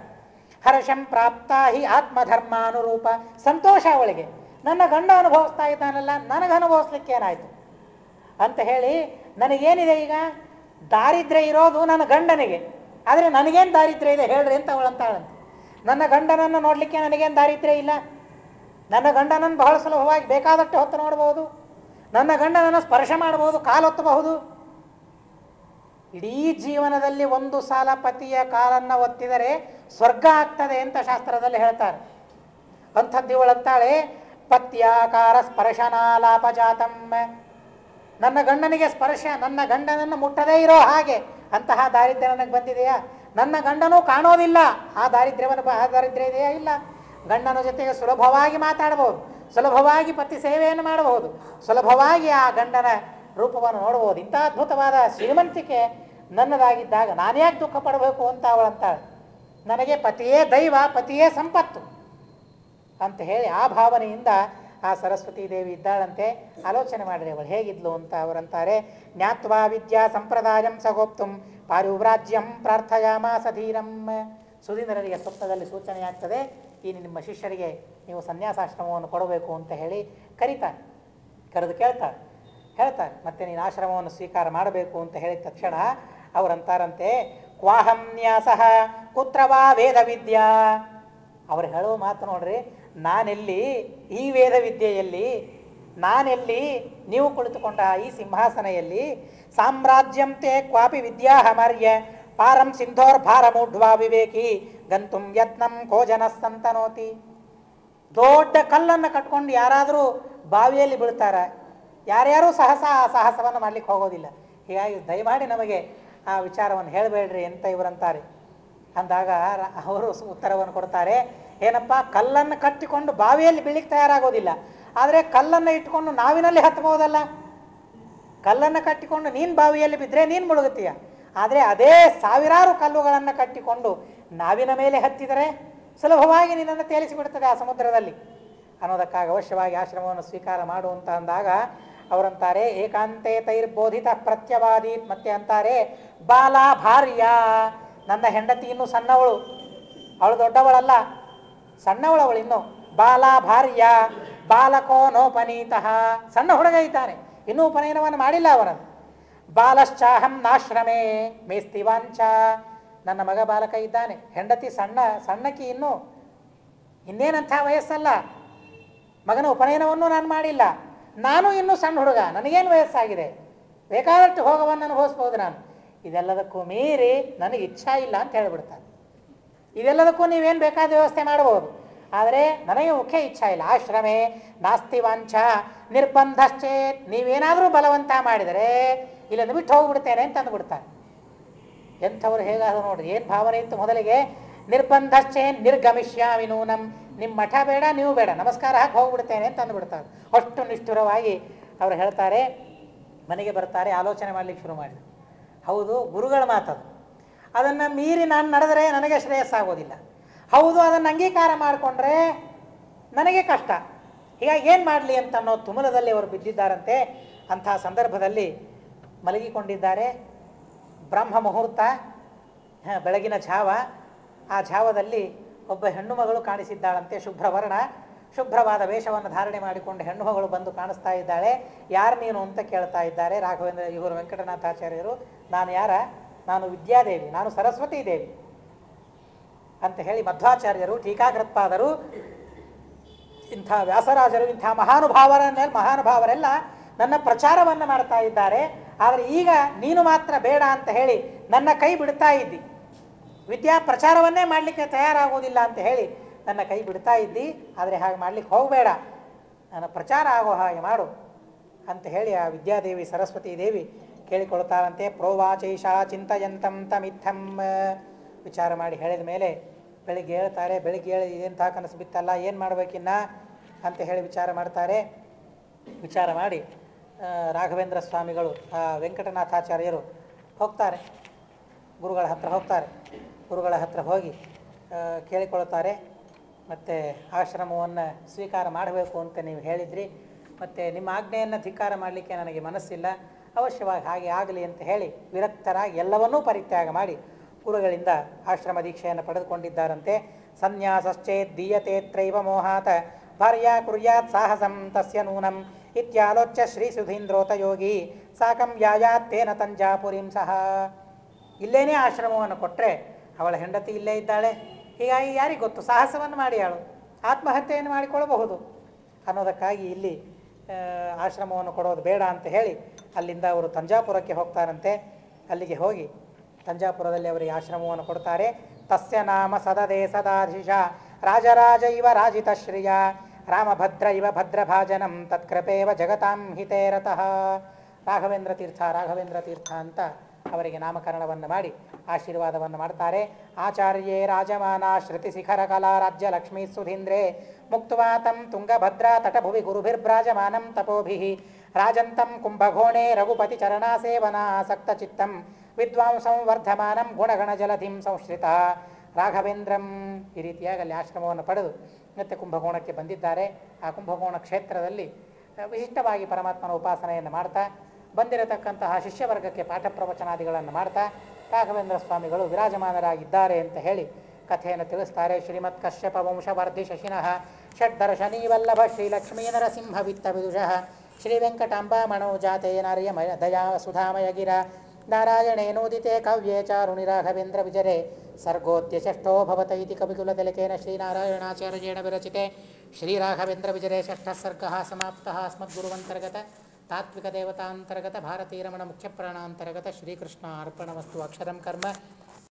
ಹರ್ಷಂ ಪ್ರಾಪ್ತ ಹಿ ಆತ್ಮಧರ್ಮಾನುರೂಪ. ಸಂತೋಷ ಅವಳಿಗೆ, ನನ್ನ ಗಂಡ ಅನುಭವಿಸ್ತಾ ಇದ್ದಾನಲ್ಲ, ನನಗೆ ಅನುಭವಿಸ್ಲಿಕ್ಕೆ ಏನಾಯಿತು ಅಂತ ಹೇಳಿ, ನನಗೇನಿದೆ ಈಗ ದಾರಿದ್ರ್ಯ ಇರೋದು ನನ್ನ ಗಂಡನಿಗೆ, ಆದರೆ ನನಗೇನು ದಾರಿದ್ರ್ಯ ಇದೆ ಹೇಳ್ರಿ ಅಂತ ಅವಳಂತಾಳಂತೆ. ನನ್ನ ಗಂಡನನ್ನು ನೋಡಲಿಕ್ಕೆ ನನಗೇನು ದಾರಿದ್ರ್ಯ ಇಲ್ಲ, ನನ್ನ ಗಂಡನನ್ನು ಬಹಳ ಸುಲಭವಾಗಿ ಬೇಕಾದಷ್ಟು ಹೊತ್ತು ನೋಡ್ಬೋದು, ನನ್ನ ಗಂಡನನ್ನು ಸ್ಪರ್ಶ ಮಾಡಬಹುದು, ಕಾಲೊತ್ತಬಹುದು. ಇಡೀ ಜೀವನದಲ್ಲಿ ಒಂದು ಸಾಲ ಪತಿಯ ಕಾಲನ್ನು ಒತ್ತಿದರೆ ಸ್ವರ್ಗ ಆಗ್ತದೆ ಅಂತ ಶಾಸ್ತ್ರದಲ್ಲಿ ಹೇಳ್ತಾರೆ. ಅಂಥದ್ದು ಇವಳಂತಾಳೆ, ಪತ್ಯಾಕಾರ ಸ್ಪರ್ಶನಾಲಾಪಜಾತಂ. ನನ್ನ ಗಂಡನಿಗೆ ಸ್ಪರ್ಶ, ನನ್ನ ಗಂಡನನ್ನು ಮುಟ್ಟದೇ ಇರೋ ಹಾಗೆ ಅಂತಹ ದಾರಿದ್ರ್ಯ ನನಗೆ ಬಂದಿದೆಯಾ? ನನ್ನ ಗಂಡನೂ ಕಾಣೋದಿಲ್ಲ, ಆ ದಾರಿದ್ರ್ಯ ಇದೆಯಾ? ಇಲ್ಲ. ಗಂಡನ ಜೊತೆಗೆ ಸುಲಭವಾಗಿ ಮಾತಾಡಬಹುದು, ಸುಲಭವಾಗಿ ಪತಿ ಸೇವೆಯನ್ನು ಮಾಡಬಹುದು, ಸುಲಭವಾಗಿ ಆ ಗಂಡನ ರೂಪವನ್ನು ನೋಡಬಹುದು. ಇಂಥ ಅದ್ಭುತವಾದ ಶ್ರೀಮಂತಿಕೆ ನನ್ನದಾಗಿದ್ದಾಗ ನಾನ್ಯಾಕೆ ದುಃಖ ಪಡಬೇಕು ಅಂತ ಅವಳಂತಾಳೆ. ನನಗೆ ಪತಿಯೇ ದೈವ, ಪತಿಯೇ ಸಂಪತ್ತು ಅಂತ ಹೇಳಿ ಆ ಭಾವನೆಯಿಂದ ಆ ಸರಸ್ವತೀ ದೇವಿ ಇದ್ದಾಳಂತೆ. ಆಲೋಚನೆ ಮಾಡಿರಿ ಅವಳು ಹೇಗಿದ್ಲು ಅಂತ. ಅವರಂತಾರೆ, ಜ್ಞಾತ್ವಾ ವಿದ್ಯಾ ಸಂಪ್ರದಾಯಂ ಸಗೋಪ್ತುಂ ಪಾರಿವ್ರಾಜ್ಯಂ ಪ್ರಾರ್ಥಯಾಮಾಸ ಧೀರಂ. ಸುಧೀಂದ್ರರಿಗೆ ಸ್ವಪ್ನದಲ್ಲಿ ಸೂಚನೆಯಾಗ್ತದೆ, ಈ ನಿಮ್ಮ ಶಿಷ್ಯರಿಗೆ ನೀವು ಸನ್ಯಾಸಾಶ್ರಮವನ್ನು ಕೊಡಬೇಕು ಅಂತ ಹೇಳಿ ಕರೀತಾರೆ. ಕರೆದು ಹೇಳ್ತಾರೆ ಮತ್ತೆ ನೀನು ಆಶ್ರಮವನ್ನು ಸ್ವೀಕಾರ ಮಾಡಬೇಕು ಅಂತ ಹೇಳಿದ ತಕ್ಷಣ ಅವರಂತಾರಂತೆ, ಕ್ವಾಹಂ ನ್ಯಾಸಃ ಕುತ್ರವಾ ವೇದ ವಿದ್ಯಾ. ಅವರು ಹೇಳುವ ಮಾತು ನೋಡ್ರಿ, ನಾನೆಲ್ಲಿ ಈ ವೇದ ವಿದ್ಯೆಯಲ್ಲಿ, ನಾನೆಲ್ಲಿ ನೀವು ಕುಳಿತುಕೊಂಡ ಈ ಸಿಂಹಾಸನೆಯಲ್ಲಿ, ಸಾಮ್ರಾಜ್ಯಂ ತೇ ಕ್ವಾಪಿ ವಿದ್ಯಾಹಮರ್ಯ ಪಾರಂ ಸಿಂಧೋರ್ ಭಾರಮೂಢ್ವಾ ವಿವೇಕಿ ಗಂತುಂ ಯತ್ನಂ ಕೋಜನ ಸಂತನೋತಿ. ದೊಡ್ಡ ಕಲ್ಲನ್ನು ಕಟ್ಕೊಂಡು ಯಾರಾದರೂ ಬಾವಿಯಲ್ಲಿ ಬೀಳ್ತಾರೆ, ಯಾರ್ಯಾರೂ ಸಾಹಸವನ್ನು ಮಾಡ್ಲಿಕ್ಕೆ ಹೋಗೋದಿಲ್ಲ. ಹೀಗಾಗಿ ದಯಮಾಡಿ ನಮಗೆ ಆ ವಿಚಾರವನ್ನು ಹೇಳಬೇಡ್ರಿ ಅಂತ ಇವರಂತಾರೆ. ಅಂದಾಗ ಅವರು ಉತ್ತರವನ್ನು ಕೊಡ್ತಾರೆ, ಏನಪ್ಪ, ಕಲ್ಲನ್ನು ಕಟ್ಟಿಕೊಂಡು ಬಾವಿಯಲ್ಲಿ ಬೀಳಿಕ್ಕೆ ತಯಾರಾಗೋದಿಲ್ಲ, ಆದರೆ ಕಲ್ಲನ್ನು ಇಟ್ಕೊಂಡು ನಾವಿನಲ್ಲಿ ಹತ್ತಬಹುದಲ್ಲ. ಕಲ್ಲನ್ನು ಕಟ್ಟಿಕೊಂಡು ನೀನು ಬಾವಿಯಲ್ಲಿ ಬಿದ್ದರೆ ನೀನು ಮುಳುಗುತ್ತೀಯ, ಆದರೆ ಅದೇ ಸಾವಿರಾರು ಕಲ್ಲುಗಳನ್ನು ಕಟ್ಟಿಕೊಂಡು ನಾವಿನ ಮೇಲೆ ಹತ್ತಿದರೆ ಸುಲಭವಾಗಿ ನಿನ್ನನ್ನು ತೇಲಿಸಿಬಿಡ್ತದೆ ಆ ಸಮುದ್ರದಲ್ಲಿ ಅನ್ನೋದಕ್ಕಾಗಿ ಅವಶ್ಯವಾಗಿ ಆಶ್ರಮವನ್ನು ಸ್ವೀಕಾರ ಮಾಡು ಅಂತ ಅಂದಾಗ ಅವರಂತಾರೆ, ಏಕಾಂತೆ ತೈರ್ಬೋಧಿತ ಪ್ರತ್ಯವಾದೀತ್. ಮತ್ತೆ ಅಂತಾರೆ, ಬಾಲ ಭಾರ್ಯ. ನನ್ನ ಹೆಂಡತಿ ಇನ್ನೂ ಸಣ್ಣವಳು, ಅವಳು ದೊಡ್ಡವಳಲ್ಲ, ಸಣ್ಣವಳವಳು ಇನ್ನು. ಬಾಲ ಭಾರ್ಯ ಬಾಲಕೋ ನೋಪನೀತಃ. ಸಣ್ಣ ಹುಡುಗ ಇದ್ದಾನೆ, ಇನ್ನೂ ಉಪನಯನವನ್ನು ಮಾಡಿಲ್ಲ ಅವನನ್ನು. ಬಾಲಶ್ಚಾಹಂ ನಾಶ್ರಮೇ ಮೇಸ್ತಿವಾಂಚ. ನನ್ನ ಮಗ ಬಾಲಕ ಇದ್ದಾನೆ, ಹೆಂಡತಿ ಸಣ್ಣಕಿ ಇನ್ನೂ, ಇನ್ನೇನಂಥ ವಯಸ್ಸಲ್ಲ, ಮಗನ ಉಪನಯನವನ್ನು ನಾನು ಮಾಡಿಲ್ಲ, ನಾನು ಇನ್ನೂ ಸಣ್ಣ ಹುಡುಗ, ನನಗೇನು ವಯಸ್ಸಾಗಿದೆ, ಬೇಕಾದಷ್ಟು ಭೋಗವನ್ನು ಅನುಭವಿಸ್ಬೋದು ನಾನು. ಇದೆಲ್ಲದಕ್ಕೂ ಮೀರಿ ನನಗೆ ಇಚ್ಛಾ ಇಲ್ಲ ಅಂತ ಹೇಳಿಬಿಡ್ತಾನೆ. ಇದೆಲ್ಲದಕ್ಕೂ ನೀವೇನು ಬೇಕಾದ ವ್ಯವಸ್ಥೆ ಮಾಡಬಹುದು, ಆದರೆ ನನಗೆ ಮುಖ್ಯ ಇಚ್ಛಾ ಇಲ್ಲ. ಆಶ್ರಮೇ ನಾಸ್ತಿ ವಾಂಛ ನಿರ್ಬಂಧಶ್ಚೇತ್. ನೀವೇನಾದರೂ ಬಲವಂತ ಮಾಡಿದರೆ ಇಲ್ಲನ್ನು ಬಿಟ್ಟು ಹೋಗ್ಬಿಡ್ತೇನೆ ಅಂತ ಅಂದ್ಬಿಡ್ತಾನೆ. ಎಂಥವ್ರು ಹೇಗಾದ್ರು ನೋಡ್ರಿ, ಏನು ಭಾವನೆ ಇತ್ತು ಮೊದಲಿಗೆ. ನಿರ್ಬಂಧಶ್ಚೇನ್ ನಿರ್ಗಮಿಷ್ಯಾಮಿ ನೂನಂ. ನಿಮ್ಮ ಮಠ ಬೇಡ, ನೀವು ಬೇಡ, ನಮಸ್ಕಾರ ಹಾಕಿ ಹೋಗ್ಬಿಡ್ತೇನೆ ಅಂತ ಅಂದ್ಬಿಡ್ತಾರೆ. ಅಷ್ಟು ನಿಷ್ಠುರವಾಗಿ ಅವರು ಹೇಳ್ತಾರೆ. ಮನೆಗೆ ಬರ್ತಾರೆ, ಆಲೋಚನೆ ಮಾಡಲಿಕ್ಕೆ ಶುರು ಮಾಡಿದ್ರು. ಹೌದು, ಗುರುಗಳ ಮಾತದು, ಅದನ್ನು ಮೀರಿ ನಾನು ನಡೆದರೆ ನನಗೆ ಶ್ರೇಯಸ್ಸಾಗೋದಿಲ್ಲ. ಹೌದು, ಅದನ್ನು ಅಂಗೀಕಾರ ಮಾಡಿಕೊಂಡ್ರೆ ನನಗೆ ಕಷ್ಟ. ಹೀಗಾಗಿ ಏನು ಮಾಡಲಿ ಅಂತ ಅನ್ನೋ ತುಮಲದಲ್ಲಿ ಅವರು ಬಿದ್ದಿದ್ದಾರಂತೆ. ಅಂಥ ಸಂದರ್ಭದಲ್ಲಿ ಮಲಗಿಕೊಂಡಿದ್ದಾರೆ. ಬ್ರಹ್ಮ ಮುಹೂರ್ತ, ಬೆಳಗಿನ ಜಾವ. ಆ ಜಾವದಲ್ಲಿ ಒಬ್ಬ ಹೆಣ್ಣು ಮಗಳು ಕಾಣಿಸಿದ್ದಾಳಂತೆ. ಶುಭ್ರವರ್ಣ, ಶುಭ್ರವಾದ ವೇಷವನ್ನು ಧಾರಣೆ ಮಾಡಿಕೊಂಡು ಹೆಣ್ಣು ಮಗಳು ಬಂದು ಕಾಣಿಸ್ತಾ ಇದ್ದಾಳೆ. ಯಾರು ನೀನು ಅಂತ ಕೇಳ್ತಾ ಇದ್ದಾರೆ ಇವರು ವೆಂಕಟನಾಥಾಚಾರ್ಯರು. ನಾನು ಯಾರ? ನಾನು ವಿದ್ಯಾದೇವಿ, ನಾನು ಸರಸ್ವತೀ ದೇವಿ. ಅಂತ ಹೇಳಿ ಮಧ್ವಾಚಾರ್ಯರು, ಟೀಕಾಕೃತ್ಪಾದರು, ಇಂಥ ವ್ಯಾಸರಾಜರು, ಇಂಥ ಮಹಾನುಭಾವರೆಲ್ಲ ನನ್ನ ಪ್ರಚಾರವನ್ನು ಮಾಡ್ತಾ ಇದ್ದಾರೆ. ಆದರೆ ಈಗ ನೀನು ಮಾತ್ರ ಬೇಡ ಅಂತ ಹೇಳಿ ನನ್ನ ಕೈ ಬಿಡ್ತಾ ಇದ್ದಿ, ವಿದ್ಯಾ ಪ್ರಚಾರವನ್ನೇ ಮಾಡಲಿಕ್ಕೆ ತಯಾರಾಗೋದಿಲ್ಲ ಅಂತ ಹೇಳಿ ನನ್ನ ಕೈ ಬಿಡ್ತಾ ಇದ್ದಿ. ಆದರೆ ಹಾಗೆ ಮಾಡಲಿಕ್ಕೆ ಹೋಗಬೇಡ, ನನ್ನ ಪ್ರಚಾರ ಆಗೋ ಹಾಗೆ ಮಾಡು ಅಂತ ಹೇಳಿ ಆ ವಿದ್ಯಾದೇವಿ ಸರಸ್ವತೀ ದೇವಿ ಕೇಳಿಕೊಳ್ತಾರಂತೆ. ಪ್ರೋವಾಚೈಷಾ ಚಿಂತಯಂತಂ ತಮಿತ್ತಂ ವಿಚಾರ ಮಾಡಿ ಹೇಳಿದ ಮೇಲೆ ಬೆಳಿಗ್ಗೆ ಹೇಳ್ತಾರೆ. ಬೆಳಿಗ್ಗೆ ಹೇಳಿ ಎಂಥ ಕನಸು ಬಿತ್ತಲ್ಲ, ಏನು ಮಾಡಬೇಕಿನ್ನ ಅಂತ ಹೇಳಿ ವಿಚಾರ ಮಾಡ್ತಾರೆ. ವಿಚಾರ ಮಾಡಿ ರಾಘವೇಂದ್ರ ಸ್ವಾಮಿಗಳು, ವೆಂಕಟನಾಥಾಚಾರ್ಯರು ಹೋಗ್ತಾರೆ, ಗುರುಗಳ ಹತ್ರ ಹೋಗ್ತಾರೆ. ಗುರುಗಳ ಹತ್ರ ಹೋಗಿ ಕೇಳಿಕೊಳ್ತಾರೆ. ಮತ್ತು ಆಶ್ರಮವನ್ನು ಸ್ವೀಕಾರ ಮಾಡಬೇಕು ಅಂತ ನೀವು ಹೇಳಿದ್ರಿ, ಮತ್ತು ನಿಮ್ಮ ಆಜ್ಞೆಯನ್ನು ಧಿಕ್ಕಾರ ಮಾಡಲಿಕ್ಕೆ ನನಗೆ ಮನಸ್ಸಿಲ್ಲ, ಅವಶ್ಯವಾಗಿ ಹಾಗೆ ಆಗಲಿ ಅಂತ ಹೇಳಿ ವಿರಕ್ತರಾಗಿ ಎಲ್ಲವನ್ನೂ ಪರಿತ್ಯಾಗ ಮಾಡಿ ಗುರುಗಳಿಂದ ಆಶ್ರಮ ದೀಕ್ಷೆಯನ್ನು ಪಡೆದುಕೊಂಡಿದ್ದಾರಂತೆ. ಸನ್ಯಾಸಶ್ಚೇತ್ ದೀಯತೇತ್ರೈವ ಮೋಹಾತ ಭಾರ್ಯಾ ಕುರ್ಯಾತ್ ಸಾಹಸಂ ತಸ್ಯ ನೂನಂ ಇತ್ಯಾಲೋಚ್ಯ ಶ್ರೀ ಸುಧೀಂದ್ರೋತ ಯೋಗಿ ಸಾಕಂ ಯಾಯಾತ್ ತೇನ ತಂಜಾಪುರಿಂ ಸಹ. ಇಲ್ಲೇನೇ ಆಶ್ರಮವನ್ನು ಕೊಟ್ಟರೆ ಅವಳ ಹೆಂಡತಿ ಇಲ್ಲೇ ಇದ್ದಾಳೆ, ಹೀಗಾಗಿ ಯಾರಿಗೆ ಗೊತ್ತು, ಸಾಹಸವನ್ನು ಮಾಡಿ ಅವಳು ಆತ್ಮಹತ್ಯೆಯನ್ನು ಮಾಡಿಕೊಳ್ಳಬಹುದು ಅನ್ನೋದಕ್ಕಾಗಿ ಇಲ್ಲಿ ಆಶ್ರಮವನ್ನು ಕೊಡೋದು ಬೇಡ ಅಂತ ಹೇಳಿ ಅಲ್ಲಿಂದ ಅವರು ತಂಜಾಪುರಕ್ಕೆ ಹೋಗ್ತಾರಂತೆ. ಅಲ್ಲಿಗೆ ಹೋಗಿ ತಂಜಾಪುರದಲ್ಲಿ ಅವರಿಗೆ ಆಶ್ರಮವನ್ನು ಕೊಡ್ತಾರೆ. ತಸ್ಯ ನಾಮ ಸದದೇ ಸದಾಧೀಶ ರಾಜರಾಜ ಇವ ರಾಜಿತ ಶ್ರಿಯ ರಾಮಭದ್ರ ಇವ ಭದ್ರಭಾಜನಂ ತತ್ಕೃಪೇವ ಜಗತಾಂ ಹಿತೇರತಃ. ರಾಘವೇಂದ್ರ ತೀರ್ಥ ಅಂತ ಅವರಿಗೆ ನಾಮಕರಣವನ್ನು ಮಾಡಿ ಆಶೀರ್ವಾದವನ್ನು ಮಾಡ್ತಾರೆ. ಆಚಾರ್ಯೇ ರಾಜಮಾನ ಶ್ರುತಿ ಶಿಖರ ಕಲಾ ರಾಜ್ಯ ಲಕ್ಷ್ಮೀ ಸುಧೀಂದ್ರೇ ಮುಕ್ತವಾತಂ ತುಂಗಭದ್ರಾ ತಟಭುವಿ ಗುರುಭಿರ್ಭ್ರಾಜಮಾನಂ ತಪೋಭಿಃ ರಾಜಂತಂ ಕುಂಭಘೋಣೆ ರಘುಪತಿ ಚರಣಾ ಸೇವನಾಸಕ್ತ ಚಿತ್ತಂ ವಿದ್ವಾಂಸಂ ವರ್ಧಮಾನಂ ಗುಣಗಣ ಜಲಧಿಂ ಸಂಶ್ರಿತ. ರಾಘವೇಂದ್ರಂ ಈ ರೀತಿಯಾಗಿ ಅಲ್ಲಿ ಆಶ್ರಮವನ್ನು ಪಡೆದು ಮತ್ತೆ ಕುಂಭಕೋಣಕ್ಕೆ ಬಂದಿದ್ದಾರೆ. ಆ ಕುಂಭಕೋಣ ಕ್ಷೇತ್ರದಲ್ಲಿ ವಿಶಿಷ್ಟವಾಗಿ ಪರಮಾತ್ಮನ ಉಪಾಸನೆಯನ್ನು ಮಾಡ್ತಾ ಬಂದಿರತಕ್ಕಂತಹ ಶಿಷ್ಯವರ್ಗಕ್ಕೆ ಪಾಠ ಪ್ರವಚನಾದಿಗಳನ್ನು ಮಾಡ್ತಾ ರಾಘವೇಂದ್ರ ಸ್ವಾಮಿಗಳು ವಿರಾಜಮಾನರಾಗಿದ್ದಾರೆ ಅಂತ ಹೇಳಿ ಕಥೆಯನ್ನು ತಿಳಿಸ್ತಾರೆ. ಶ್ರೀಮತ್ ಕಶ್ಯಪ ವಂಶವರ್ಧಿ ಶಶಿನಃ ಷಡ್ದರ್ಶನೀ ವಲ್ಲಭ ಶ್ರೀಲಕ್ಷ್ಮೀ ನರಸಿಂಹ ವಿತ್ತ ವಿದುಷಃ ಶ್ರೀ ವೆಂಕಟಾಂಬಾ ಮನೋಜಾತೆ ನಾರ್ಯಮಯ ದಯಾ ಸುಧಾಮಯ ಗಿರ ನಾರಾಯಣೇನೋದಿತೆ ಕಾವ್ಯೇ ಚಾರುಣಿ ರಾಘವೇಂದ್ರ ವಿಜರೆ ಸರ್ಗೋದ್ಯಷಷ್ಟೋ ಭವತ ಇತಿ ಕವಿಕುಲತಿಲಕೇನ ಶ್ರೀನಾರಾಯಣಾಚಾರ್ಯೇಣ ವಿರಚಿತೆ ಶ್ರೀರಾಘವೇಂದ್ರ ವಿಜರೆ ಷಷ್ಠಃ ಸರ್ಗಃ ಸಮಾಪ್ತಃ ಅಸ್ಮದ್ಗುರುವಂತರ್ಗತ ತಾತ್ವಿಕ ದೇವತಾಂತರ್ಗತ ಭಾರತೀರಮಣ ಮುಖ್ಯಪ್ರಾಣಾಂತರ್ಗತ ಶ್ರೀಕೃಷ್ಣ ಅರ್ಪಣಮಸ್ತು. ಅಕ್ಷರಂ ಕರ್ಮ